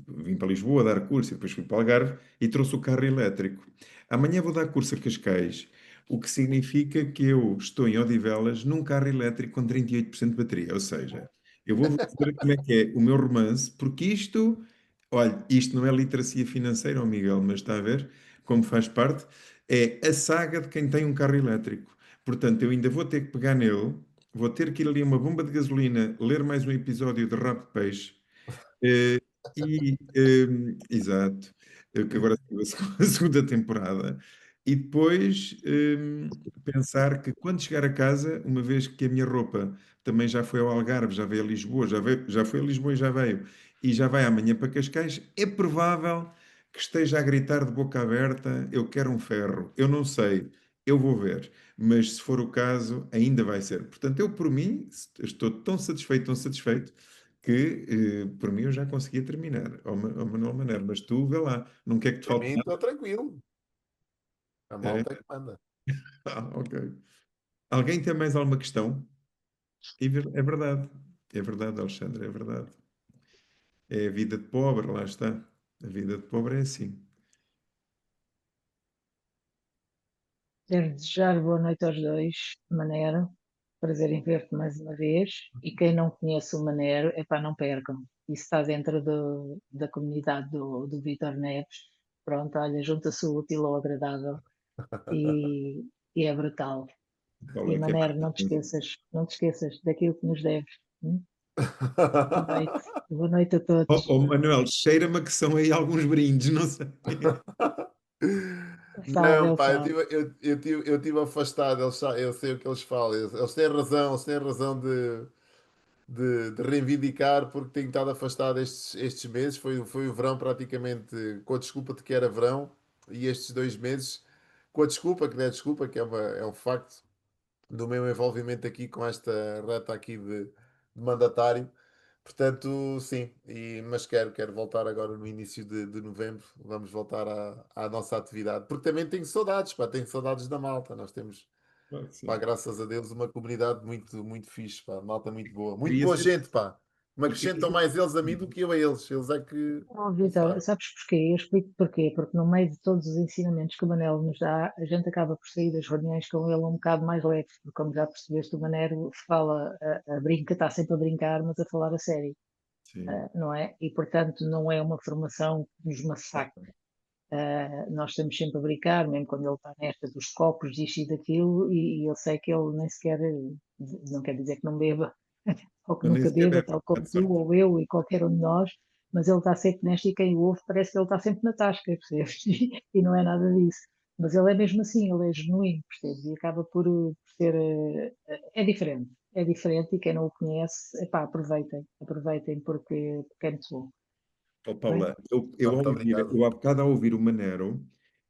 vim para Lisboa dar curso e depois fui para Algarve e trouxe o carro elétrico. Amanhã vou dar curso a Cascais, o que significa que eu estou em Odivelas num carro elétrico com 38% de bateria. Ou seja, eu vou dizer como é que é o meu romance, porque isto, olha, isto não é literacia financeira, ó Miguel, mas está a ver como faz parte, é a saga de quem tem um carro elétrico. Portanto, eu ainda vou ter que pegar nele. Vou ter que ir ali a uma bomba de gasolina, ler mais um episódio de Rabo de Peixe. Exato, que agora saiu a a segunda temporada. E depois pensar que quando chegar a casa, uma vez que a minha roupa também já foi ao Algarve, já veio a Lisboa, já foi a Lisboa e já veio, e já vai amanhã para Cascais, é provável que esteja a gritar de boca aberta: Eu quero um ferro. Eu não sei, eu vou ver, mas se for o caso, ainda vai ser. Portanto, eu por mim estou tão satisfeito que por mim eu já conseguia terminar, ao Manuel Manero, mas tu vê lá, não quer que te Para falte mim, nada. estou tranquilo. A É? malta é que manda. Ok. Alguém tem mais alguma questão? É verdade, Alexandre, é verdade. É a vida de pobre, lá está. A vida de pobre é assim. Quero desejar boa noite aos dois, Manero. Prazer em ver-te mais uma vez. E quem não conhece o Manero, epá, não percam. Isso está dentro da comunidade do Vítor Neves. Pronto, olha, junta-se o útil ao agradável e, e é brutal. Qual E é que é mais Manero, não te esqueças daquilo que nos deves. Hum? Boa noite a Oh, todos. oh, Manuel, cheira-me a que são aí alguns brindes, não sei. Sabe, Não, ele pá, sabe. eu tive afastado, eu sei o que eles falam, eles têm razão de reivindicar porque tenho estado afastado estes meses. Foi o verão praticamente, com a desculpa de que era verão, e estes 2 meses, com a desculpa, que não é desculpa, que é um facto do meu envolvimento aqui com esta reta aqui de mandatário. Portanto, sim, mas quero voltar agora no início de novembro. Vamos voltar à nossa atividade, porque também tenho saudades, pá, tenho saudades da malta. Nós temos, Claro que pá, sim. graças a Deus, uma comunidade muito, muito fixe, pá, malta muito Queria boa ser. gente, pá. Me acrescentam mais eles a mim do que eu a eles. Eles é que Oh, não Vitor, sabem. sabes porquê? Eu explico porquê. Porque no meio de todos os ensinamentos que o Manel nos dá, a gente acaba por sair das reuniões com ele um bocado mais leve. Porque, como já percebeste, o Manel fala a brinca, está sempre a brincar, mas a falar a sério, Sim. não é? E, portanto, não é uma formação que nos massacra. Nós estamos sempre a brincar, mesmo quando ele está nesta dos copos, disto e daquilo, e eu sei que ele nem sequer, não quer dizer que não beba, ou que Eu nem nunca sequer beba, bebo, tal há como de tu, sorte. ou eu, e qualquer um de nós, mas ele está sempre nesta e quem o ouve parece que ele está sempre na tasca, percebes? E não é nada disso. Mas ele é mesmo assim, ele é genuíno, percebes? E acaba por ser. É diferente e quem não o conhece, epá, aproveitem porque é muito bom. Oh, Tá bem? Paula, Muito obrigado. eu há bocado ao ouvir o Manero,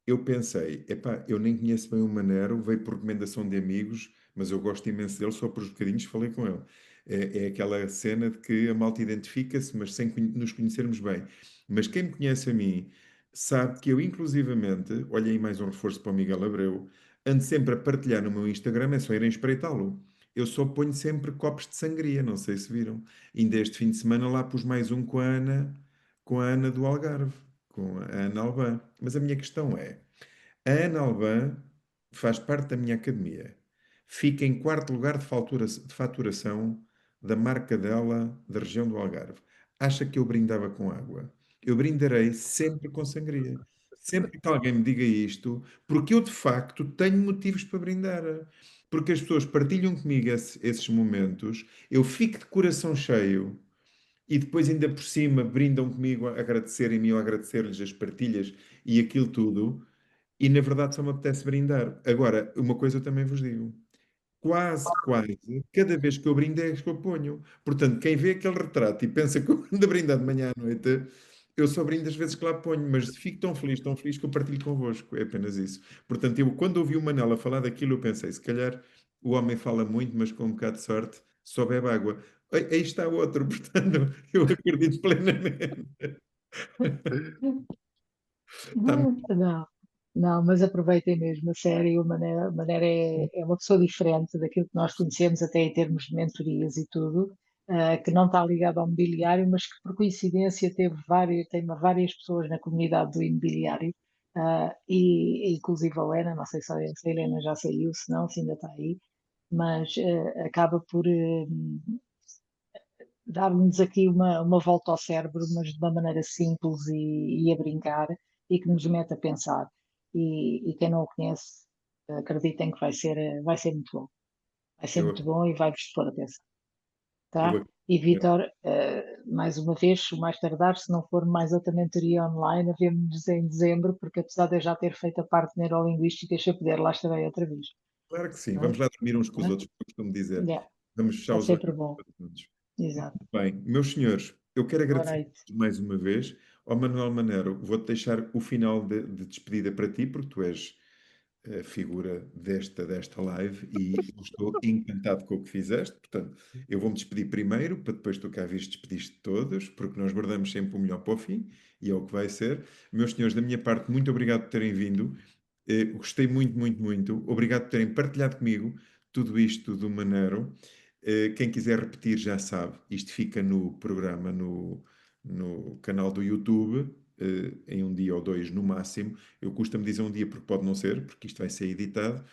eu pensei, epá, eu nem conheço bem o Manero, veio por recomendação de amigos, mas eu gosto imenso dele, só por os bocadinhos que falei com ele. É aquela cena de que a malta identifica-se, mas sem nos conhecermos bem. Mas quem me conhece a mim sabe que eu, inclusivamente, olha aí mais um reforço para o Miguel Abreu, ando sempre a partilhar no meu Instagram, é só irem espreitá-lo. Eu só ponho sempre copos de sangria, não sei se viram. Ainda este fim de semana lá pus mais um com a Ana do Algarve, com a Ana Albã. Mas a minha questão é: a Ana Albã faz parte da minha academia. Fica em quarto lugar de faturação da marca dela da região do Algarve. Acha que eu brindava com água? Eu brindarei sempre com sangria. Sempre que alguém me diga isto, porque eu de facto tenho motivos para brindar. Porque as pessoas partilham comigo esses momentos, eu fico de coração cheio e depois ainda por cima brindam comigo a agradecerem-me ou a agradecer-lhes as partilhas e aquilo tudo, e na verdade só me apetece brindar. Agora, uma coisa eu também vos digo, quase, cada vez que eu brindo é que eu ponho. Portanto, quem vê aquele retrato e pensa que eu ando a brindar de manhã à noite, eu só brindo das vezes que lá ponho, mas fico tão feliz que eu partilho convosco. É apenas isso. Portanto, eu, quando ouvi o Manela falar daquilo, eu pensei, se calhar o homem fala muito, mas com um bocado de sorte só bebe água. Aí está outro, portanto, eu acredito plenamente. Está Não, não, mas aproveitem mesmo, a sério, o Manera é uma pessoa diferente daquilo que nós conhecemos, até em termos de mentorias e tudo, que não está ligado ao mobiliário, mas que por coincidência tem várias pessoas na comunidade do imobiliário, e inclusive a Helena, não sei se a Helena já saiu, se não, se ainda está aí, mas acaba por dar-nos aqui uma volta ao cérebro, mas de uma maneira simples e a brincar, e que nos mete a pensar. E quem não o conhece, acreditem que vai ser muito bom. Vai ser eu, muito bom e vai-vos pôr a pensar, eu tá? E Vítor, mais uma vez, o mais tardar, se não for mais outra mentoria online, vemo-nos em dezembro, porque apesar de eu já ter feito a parte de neurolinguística, se eu puder, lá estarei outra vez. claro que sim. Tá? Vamos lá dormir uns com os Tá? outros, como eu costumo dizer. Yeah, Vamos fechar é os olhos sempre bom. juntos. Exato. Bem, meus senhores, eu quero Boa agradecer noite. mais uma vez ao Manuel Manero. Vou-te deixar o final de despedida para ti, porque tu és a figura desta live e eu estou encantado com o que fizeste. Portanto, eu vou-me despedir primeiro, para depois tu cá vires despedir-te de todos, porque nós guardamos sempre o melhor para o fim e é o que vai ser. Meus senhores, da minha parte, muito obrigado por terem vindo. Gostei muito, muito, muito. Obrigado por terem partilhado comigo tudo isto do Manero. Quem quiser repetir já sabe, isto fica no programa, no canal do YouTube, em um dia ou dois no máximo. Eu costumo dizer um dia porque pode não ser, porque isto vai ser editado.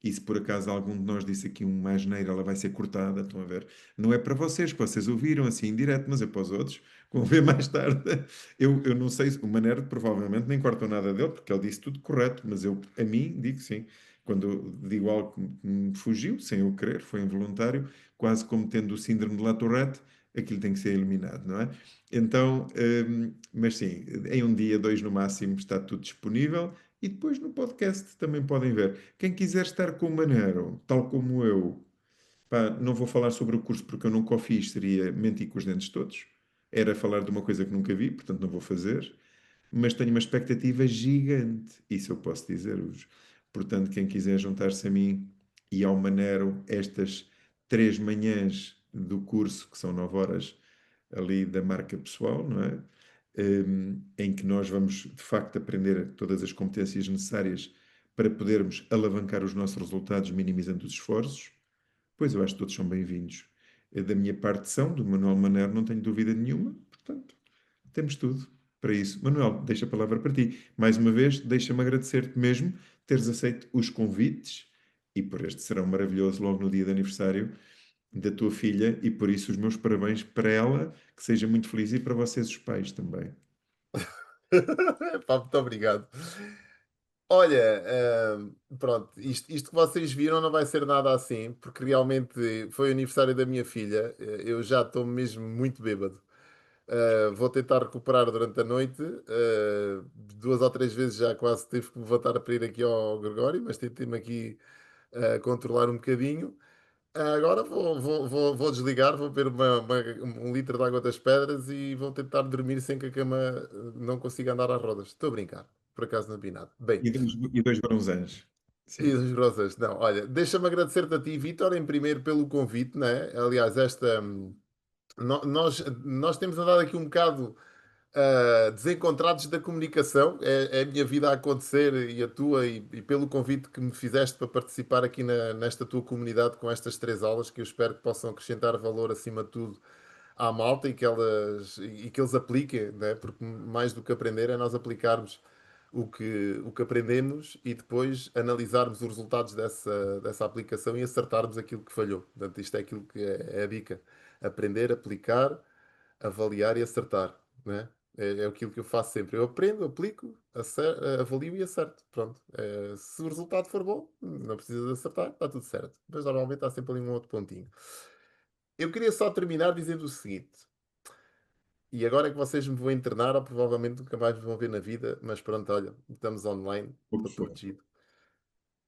E se por acaso algum de nós disse aqui uma asneira, ela vai ser cortada, estão a ver? Não é para vocês, que vocês ouviram assim em direto, mas é para os outros, que vão ver mais tarde. Eu não sei, o Manero provavelmente nem cortou nada dele, porque ele disse tudo correto, mas eu, a mim, digo sim. Quando eu digo algo que me fugiu, sem eu querer, foi involuntário, quase como tendo o síndrome de La Tourette, aquilo tem que ser eliminado, não é? Então, mas sim, em um dia, dois no máximo, está tudo disponível. E depois no podcast também podem ver. Quem quiser estar com o Manero, tal como eu, pá, não vou falar sobre o curso porque eu nunca o fiz, seria mentir com os dentes todos. Era falar de uma coisa que nunca vi, portanto não vou fazer. Mas tenho uma expectativa gigante, isso eu posso dizer-vos. Portanto, quem quiser juntar-se a mim e ao Manero estas 3 manhãs do curso, que são 9 horas ali da marca pessoal, não é? Em que nós vamos de facto aprender todas as competências necessárias para podermos alavancar os nossos resultados, minimizando os esforços, pois eu acho que todos são bem-vindos. Da minha parte são, do Manuel Manero, não tenho dúvida nenhuma, portanto, temos tudo para isso. Manuel, deixo a palavra para ti. Mais uma vez, deixa-me agradecer-te mesmo teres aceito os convites e por este serão maravilhoso logo no dia de aniversário da tua filha e por isso os meus parabéns para ela, que seja muito feliz e para vocês os pais também. Pá, muito obrigado. Olha, pronto, isto que vocês viram não vai ser nada assim, porque realmente foi o aniversário da minha filha. Eu já estou mesmo muito bêbado. Vou tentar recuperar durante a noite. 2 ou 3 vezes já quase tive que me levantar para ir aqui ao Gregório, mas tentei-me aqui controlar um bocadinho. Agora vou desligar, vou beber um litro de água das pedras e vou tentar dormir sem que a cama não consiga andar às rodas. Estou a brincar, por acaso não vi nada. Bem, E dois bronzãs. e Sim. as rosas, não, olha, deixa-me agradecer-te a ti, Vítor, em primeiro pelo convite, né? Aliás, nós temos andado aqui um bocado desencontrados da comunicação. É a minha vida a acontecer e a tua, e pelo convite que me fizeste para participar aqui nesta tua comunidade com estas 3 aulas, que eu espero que possam acrescentar valor acima de tudo à malta e que eles apliquem, né? Porque mais do que aprender é nós aplicarmos o que aprendemos e depois analisarmos os resultados dessa aplicação e acertarmos aquilo que falhou. Portanto, isto é aquilo que é a dica: aprender, aplicar, avaliar e acertar, né? É aquilo que eu faço sempre. Eu aprendo, aplico, avalio e acerto. Pronto. Se o resultado for bom, não precisa de acertar, está tudo certo. Mas normalmente há sempre ali um outro pontinho. Eu queria só terminar dizendo o seguinte, e agora é que vocês me vão internar, ou provavelmente nunca mais me vão ver na vida, mas pronto, olha, estamos online, O está que for. protegido.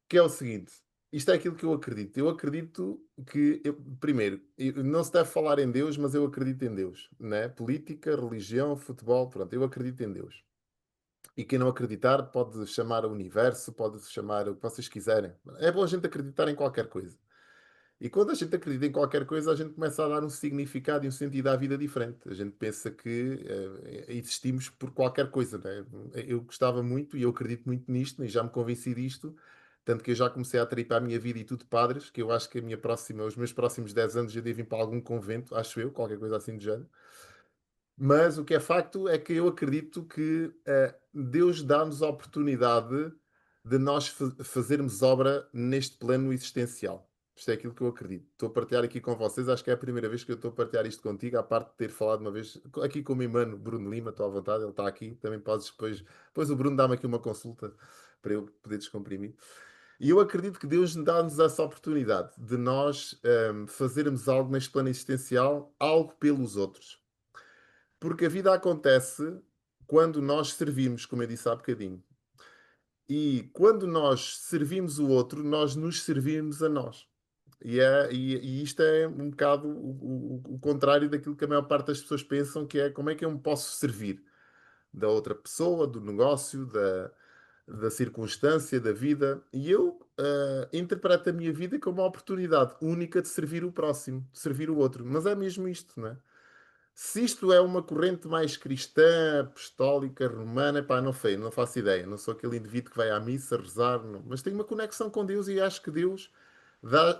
Que é o seguinte. isto é aquilo que eu acredito. Eu acredito que, primeiro, não se deve falar em Deus, mas eu acredito em Deus, né? Política, religião, futebol, pronto, eu acredito em Deus. E quem não acreditar pode chamar o universo, pode chamar o que vocês quiserem. É bom a gente acreditar em qualquer coisa. E quando a gente acredita em qualquer coisa, a gente começa a dar um significado e um sentido à vida diferente. A gente pensa que existimos por qualquer coisa, né? Eu gostava muito e eu acredito muito nisto, e já me convenci disto, tanto que eu já comecei a atrair para a minha vida e tudo padres, que eu acho que os meus próximos 10 anos eu devo ir para algum convento, acho eu, qualquer coisa assim do género. Mas o que é facto é que eu acredito que Deus dá-nos a oportunidade de nós fazermos obra neste plano existencial. Isto é aquilo que eu acredito. Estou a partilhar aqui com vocês, acho que é a primeira vez que eu estou a partilhar isto contigo, à parte de ter falado uma vez aqui com o meu irmão Bruno Lima, estou à vontade, ele está aqui, também podes depois o Bruno dá-me aqui uma consulta para eu poder descomprimir. E eu acredito que Deus dá-nos essa oportunidade de nós fazermos algo neste plano existencial, algo pelos outros. Porque a vida acontece quando nós servimos, como eu disse há bocadinho. E quando nós servimos o outro, nós nos servimos a nós. E isto é um bocado o contrário daquilo que a maior parte das pessoas pensam, que é como é que eu me posso servir da outra pessoa, do negócio, da circunstância, da vida. E eu interpreto a minha vida como uma oportunidade única de servir o próximo, de servir o outro. Mas é mesmo isto, não é? Se isto é uma corrente mais cristã, apostólica, romana, pá, não sei, não faço ideia. Não sou aquele indivíduo que vai à missa rezar, não. Mas tenho uma conexão com Deus e acho que Deus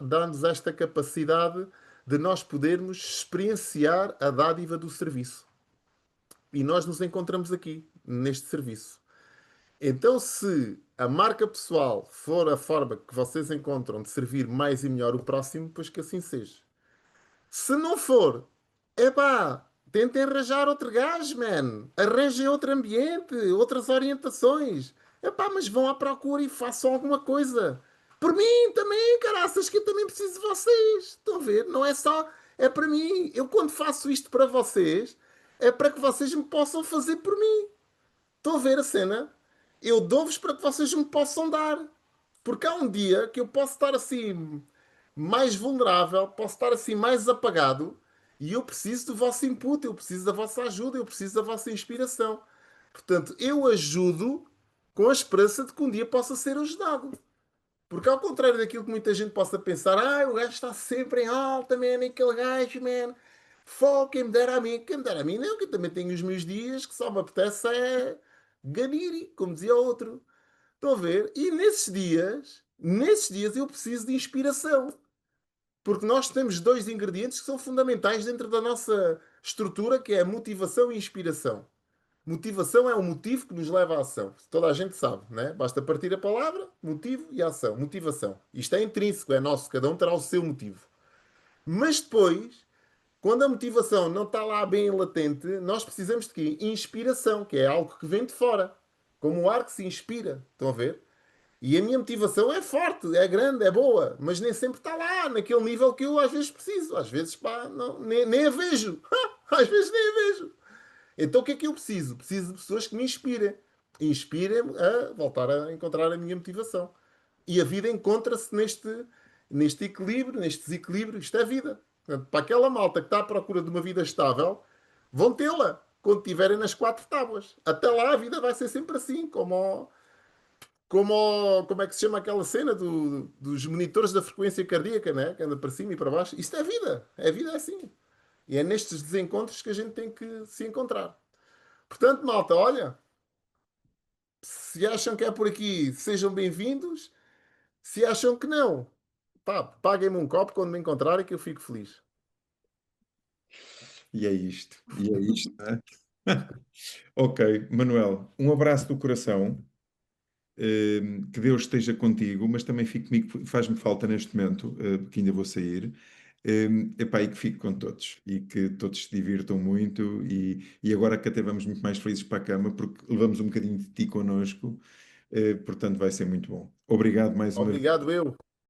dá-nos esta capacidade de nós podermos experienciar a dádiva do serviço. E nós nos encontramos aqui, neste serviço. Então, se a marca pessoal for a forma que vocês encontram de servir mais e melhor o próximo, pois que assim seja. Se não for, epá, tentem arranjar outro gajo, man. Arranjem outro ambiente, outras orientações. Epá, mas vão à procura e façam alguma coisa. Por mim também, caraças, que eu também preciso de vocês. Estão a ver? Não é só. É para mim. Eu, quando faço isto para vocês, é para que vocês me possam fazer por mim. Estão a ver a cena? Eu dou-vos para que vocês me possam dar. Porque há um dia que eu posso estar assim mais vulnerável, posso estar assim mais apagado e eu preciso do vosso input, eu preciso da vossa ajuda, eu preciso da vossa inspiração. Portanto, eu ajudo com a esperança de que um dia possa ser ajudado. Porque ao contrário daquilo que muita gente possa pensar, o gajo está sempre em alta, man, aquele gajo, man. Fogo, quem me dera a mim não, que eu também tenho os meus dias que só me apetece é ganir, como dizia outro. Estão a ver? E nesses dias eu preciso de inspiração. Porque nós temos dois ingredientes que são fundamentais dentro da nossa estrutura, que é a motivação e a inspiração. Motivação é o motivo que nos leva à ação. Toda a gente sabe, né? Basta partir a palavra, motivo e ação. Motivação. Isto é intrínseco, é nosso, cada um terá o seu motivo. Mas depois, quando a motivação não está lá bem latente, nós precisamos de quê? Inspiração, que é algo que vem de fora. Como o ar que se inspira. Estão a ver? E a minha motivação é forte, é grande, é boa, mas nem sempre está lá, naquele nível que eu às vezes preciso. Às vezes, pá, não, nem a vejo. Às vezes nem a vejo. Então o que é que eu preciso? Preciso de pessoas que me inspirem. Inspirem-me a voltar a encontrar a minha motivação. E a vida encontra-se neste equilíbrio, neste desequilíbrio. Isto é vida. Portanto, para aquela malta que está à procura de uma vida estável, vão tê-la quando estiverem nas quatro tábuas. Até lá a vida vai ser sempre assim, como é que se chama aquela cena dos monitores da frequência cardíaca, né? Que anda para cima e para baixo. Isto é vida. A vida é assim. E é nestes desencontros que a gente tem que se encontrar. Portanto, malta, olha, se acham que é por aqui, sejam bem-vindos. Se acham que não, pá, paguem-me um copo quando me encontrarem que eu fico feliz. E é isto. E é isto, né? Ok, Manuel, um abraço do coração. Que Deus esteja contigo, mas também fique comigo, faz-me falta neste momento, que ainda vou sair. Epá, e que fique com todos e que todos se divirtam muito e agora que até vamos muito mais felizes para a cama porque levamos um bocadinho de ti connosco, portanto vai ser muito bom. Obrigado mais uma vez. Obrigado, eu.